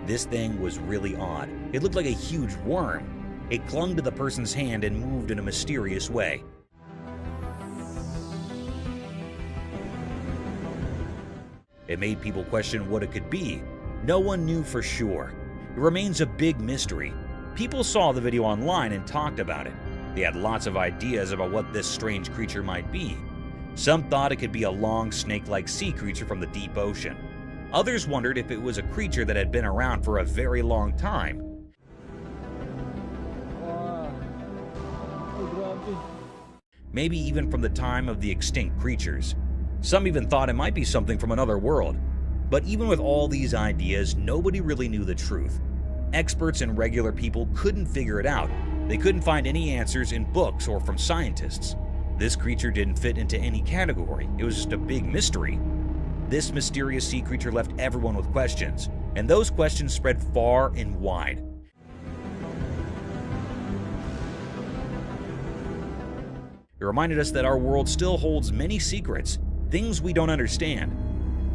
This thing was really odd. It looked like a huge worm. It clung to the person's hand and moved in a mysterious way. It made people question what it could be. No one knew for sure. It remains a big mystery. People saw the video online and talked about it. They had lots of ideas about what this strange creature might be. Some thought it could be a long, snake-like sea creature from the deep ocean. Others wondered if it was a creature that had been around for a very long time. Maybe even from the time of the extinct creatures. Some even thought it might be something from another world. But even with all these ideas, nobody really knew the truth. Experts and regular people couldn't figure it out. They couldn't find any answers in books or from scientists. This creature didn't fit into any category. It was just a big mystery. This mysterious sea creature left everyone with questions, and those questions spread far and wide. It reminded us that our world still holds many secrets, things we don't understand.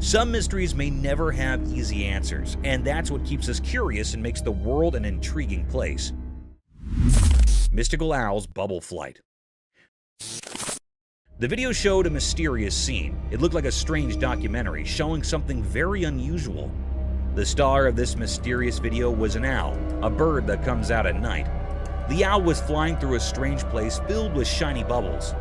Some mysteries may never have easy answers, and that's what keeps us curious and makes the world an intriguing place. Mystical owl's bubble flight. The video showed a mysterious scene. It looked like a strange documentary showing something very unusual. The star of this mysterious video was an owl, a bird that comes out at night. The owl was flying through a strange place filled with shiny bubbles.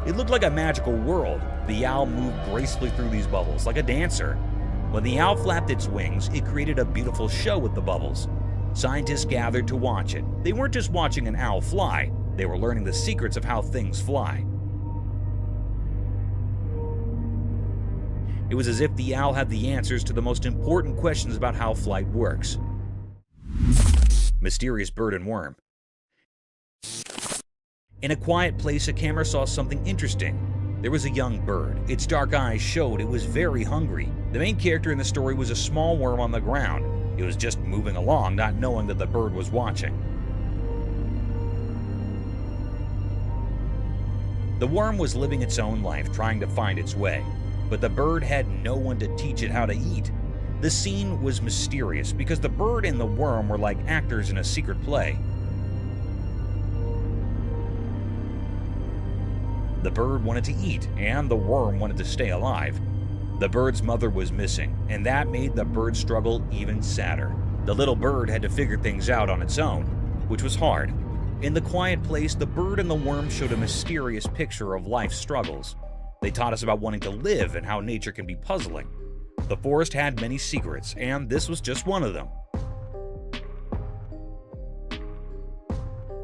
It looked like a magical world. The owl moved gracefully through these bubbles like a dancer. When the owl flapped its wings, it created a beautiful show with the bubbles. Scientists gathered to watch it. They weren't just watching an owl fly, they were learning the secrets of how things fly. It was as if the owl had the answers to the most important questions about how flight works. Mysterious bird and worm. In a quiet place, a camera saw something interesting. There was a young bird. Its dark eyes showed it was very hungry. The main character in the story was a small worm on the ground. It was just moving along, not knowing that the bird was watching. The worm was living its own life, trying to find its way, but the bird had no one to teach it how to eat. The scene was mysterious because the bird and the worm were like actors in a secret play. The bird wanted to eat, and the worm wanted to stay alive. The bird's mother was missing, and that made the bird struggle even sadder. The little bird had to figure things out on its own, which was hard. In the quiet place, the bird and the worm showed a mysterious picture of life's struggles. They taught us about wanting to live and how nature can be puzzling. The forest had many secrets, and this was just one of them.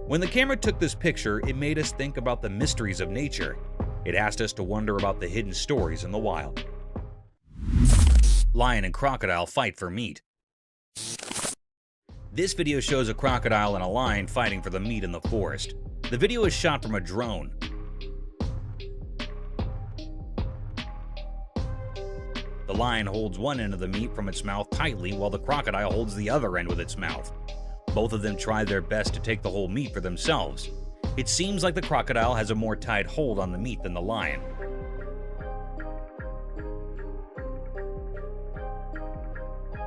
When the camera took this picture, it made us think about the mysteries of nature. It asked us to wonder about the hidden stories in the wild. Lion and crocodile fight for meat. This video shows a crocodile and a lion fighting for the meat in the forest. The video is shot from a drone. The lion holds one end of the meat from its mouth tightly while the crocodile holds the other end with its mouth. Both of them try their best to take the whole meat for themselves. It seems like the crocodile has a more tight hold on the meat than the lion.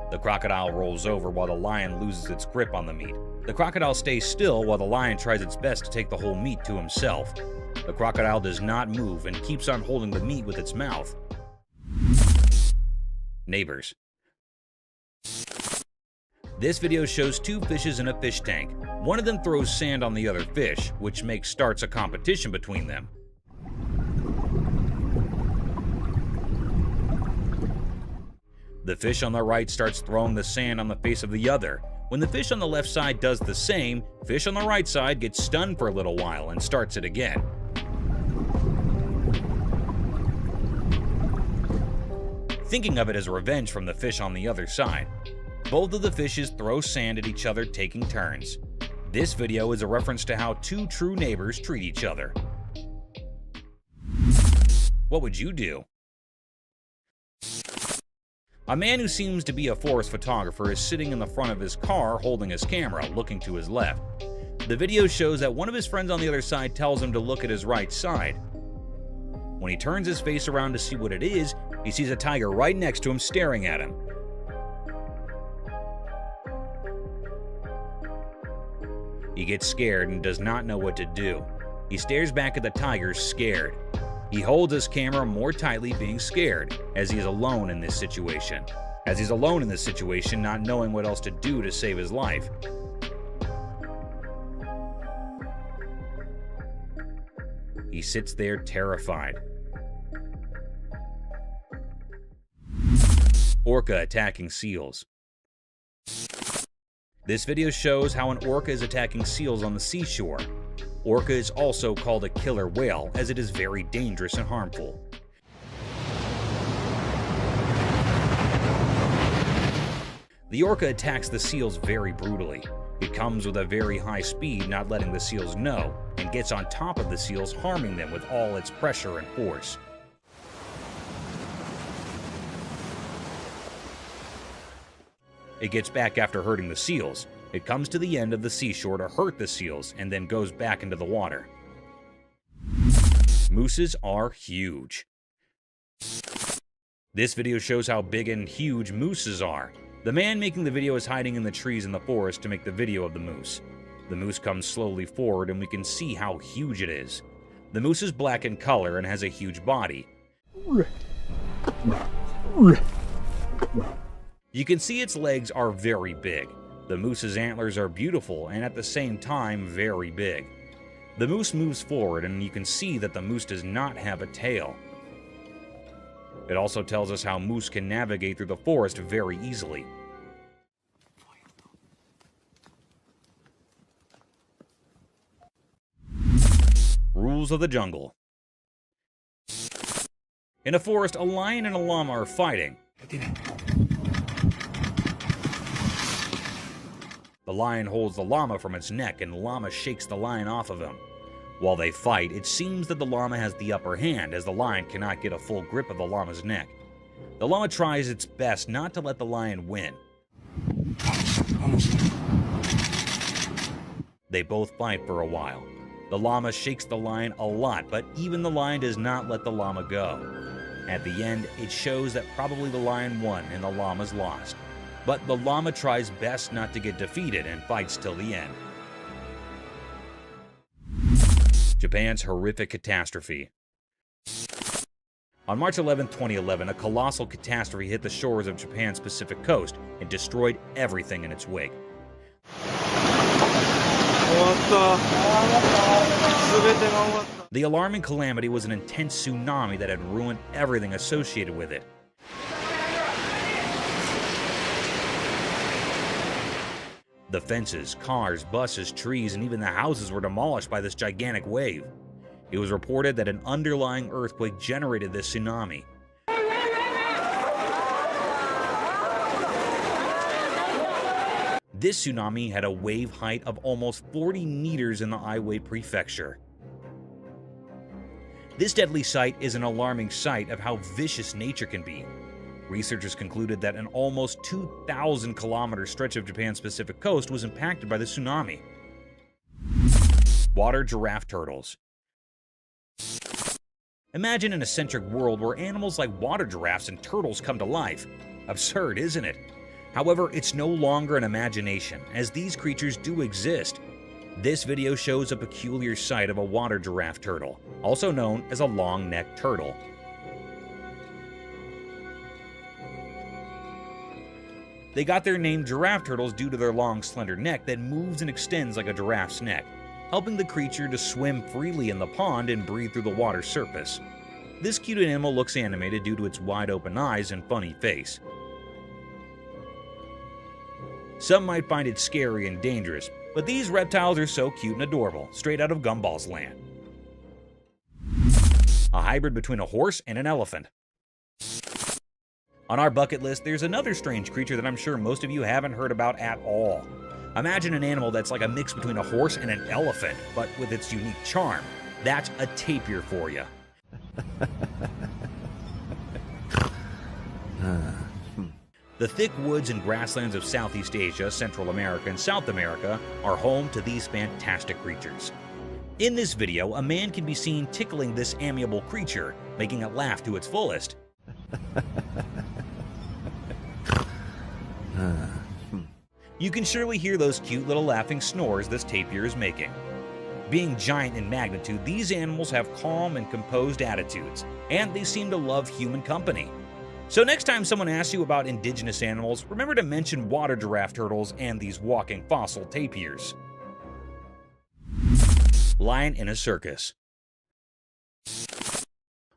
The crocodile rolls over while the lion loses its grip on the meat. The crocodile stays still while the lion tries its best to take the whole meat to himself. The crocodile does not move and keeps on holding the meat with its mouth. Neighbors. This video shows two fishes in a fish tank. One of them throws sand on the other fish, which starts a competition between them. The fish on the right starts throwing the sand on the face of the other, When the fish on the left side does the same, fish on the right side gets stunned for a little while and starts it again. Thinking of it as revenge from the fish on the other side. Both of the fishes throw sand at each other, taking turns. This video is a reference to how two true neighbors treat each other. What would you do? A man who seems to be a forest photographer is sitting in the front of his car holding his camera, looking to his left. The video shows that one of his friends on the other side tells him to look at his right side. When he turns his face around to see what it is, he sees a tiger right next to him staring at him. He gets scared and does not know what to do. He stares back at the tiger, scared. He holds his camera more tightly, being scared, as he is alone in this situation. Not knowing what else to do to save his life. He sits there terrified. Orca attacking seals. This video shows how an orca is attacking seals on the seashore. Orca is also called a killer whale, as it is very dangerous and harmful. The orca attacks the seals very brutally. It comes with a very high speed, not letting the seals know, and gets on top of the seals, harming them with all its pressure and force. It gets back after hurting the seals. It comes to the end of the seashore to hurt the seals and then goes back into the water. Mooses are huge. This video shows how big and huge mooses are. The man making the video is hiding in the trees in the forest to make the video of the moose. The moose comes slowly forward and we can see how huge it is. The moose is black in color and has a huge body. You can see its legs are very big. The moose's antlers are beautiful and at the same time very big. The moose moves forward and you can see that the moose does not have a tail. It also tells us how moose can navigate through the forest very easily. Rules of the jungle. In a forest, a lion and a llama are fighting. The lion holds the llama from its neck and the llama shakes the lion off of him. While they fight, it seems that the llama has the upper hand as the lion cannot get a full grip of the llama's neck. The llama tries its best not to let the lion win. They both fight for a while. The llama shakes the lion a lot, but even the lion does not let the llama go. At the end, it shows that probably the lion won and the llama's lost. But the llama tries best not to get defeated and fights till the end. Japan's horrific catastrophe. On March 11, 2011, a colossal catastrophe hit the shores of Japan's Pacific coast and destroyed everything in its wake. The alarming calamity was an intense tsunami that had ruined everything associated with it. The fences, cars, buses, trees, and even the houses were demolished by this gigantic wave. It was reported that an underlying earthquake generated this tsunami. This tsunami had a wave height of almost 40 meters in the Aiwei Prefecture. This deadly sight is an alarming sight of how vicious nature can be. Researchers concluded that an almost 2,000-kilometer stretch of Japan's Pacific coast was impacted by the tsunami. Water giraffe turtles. Imagine an eccentric world where animals like water giraffes and turtles come to life. Absurd, isn't it? However, it's no longer an imagination, as these creatures do exist. This video shows a peculiar sight of a water giraffe turtle, also known as a long-necked turtle. They got their name giraffe turtles due to their long, slender neck that moves and extends like a giraffe's neck, helping the creature to swim freely in the pond and breathe through the water's surface. This cute animal looks animated due to its wide-open eyes and funny face. Some might find it scary and dangerous, but these reptiles are so cute and adorable, straight out of Gumball's land. A hybrid between a horse and an elephant. On our bucket list, there's another strange creature that I'm sure most of you haven't heard about at all. Imagine an animal that's like a mix between a horse and an elephant, but with its unique charm. That's a tapir for you. The thick woods and grasslands of Southeast Asia, Central America, and South America are home to these fantastic creatures. In this video, a man can be seen tickling this amiable creature, making it laugh to its fullest. You can surely hear those cute little laughing snores this tapir is making. Being giant in magnitude, these animals have calm and composed attitudes, and they seem to love human company. So next time someone asks you about indigenous animals, remember to mention water giraffe turtles and these walking fossil tapirs. Lion in a circus.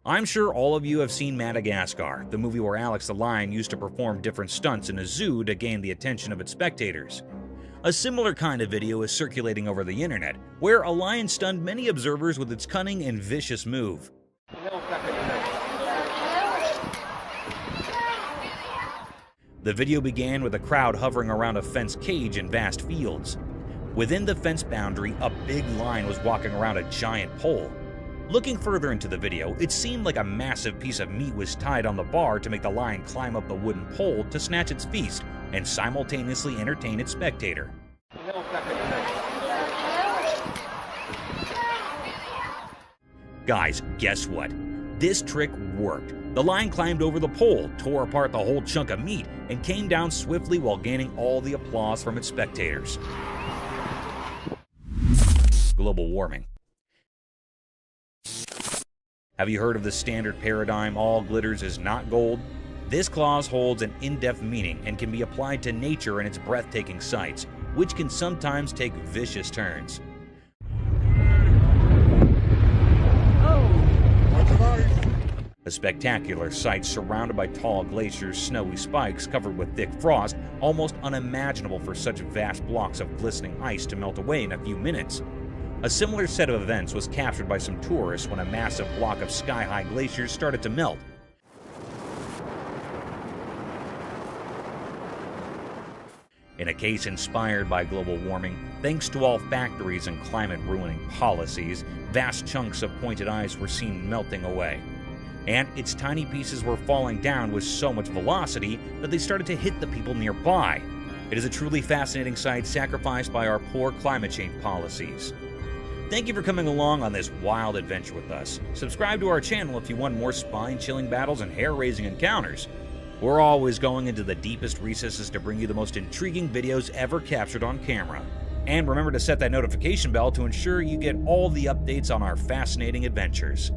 I'm sure all of you have seen Madagascar, the movie where Alex the lion used to perform different stunts in a zoo to gain the attention of its spectators. A similar kind of video is circulating over the internet, where a lion stunned many observers with its cunning and vicious move. The video began with a crowd hovering around a fenced cage in vast fields. Within the fence boundary, a big lion was walking around a giant pole. Looking further into the video, it seemed like a massive piece of meat was tied on the bar to make the lion climb up the wooden pole to snatch its feast and simultaneously entertain its spectator. Guys, guess what? This trick worked. The lion climbed over the pole, tore apart the whole chunk of meat, and came down swiftly while gaining all the applause from its spectators. Global warming. Have you heard of the standard paradigm, all glitters is not gold? This clause holds an in-depth meaning and can be applied to nature and its breathtaking sights, which can sometimes take vicious turns. A spectacular sight surrounded by tall glaciers, snowy spikes covered with thick frost, almost unimaginable for such vast blocks of glistening ice to melt away in a few minutes. A similar set of events was captured by some tourists when a massive block of sky-high glaciers started to melt. In a case inspired by global warming, thanks to all factories and climate-ruining policies, vast chunks of pointed ice were seen melting away. And its tiny pieces were falling down with so much velocity that they started to hit the people nearby. It is a truly fascinating sight sacrificed by our poor climate change policies. Thank you for coming along on this wild adventure with us. Subscribe to our channel if you want more spine-chilling battles and hair-raising encounters. We're always going into the deepest recesses to bring you the most intriguing videos ever captured on camera. And remember to set that notification bell to ensure you get all the updates on our fascinating adventures.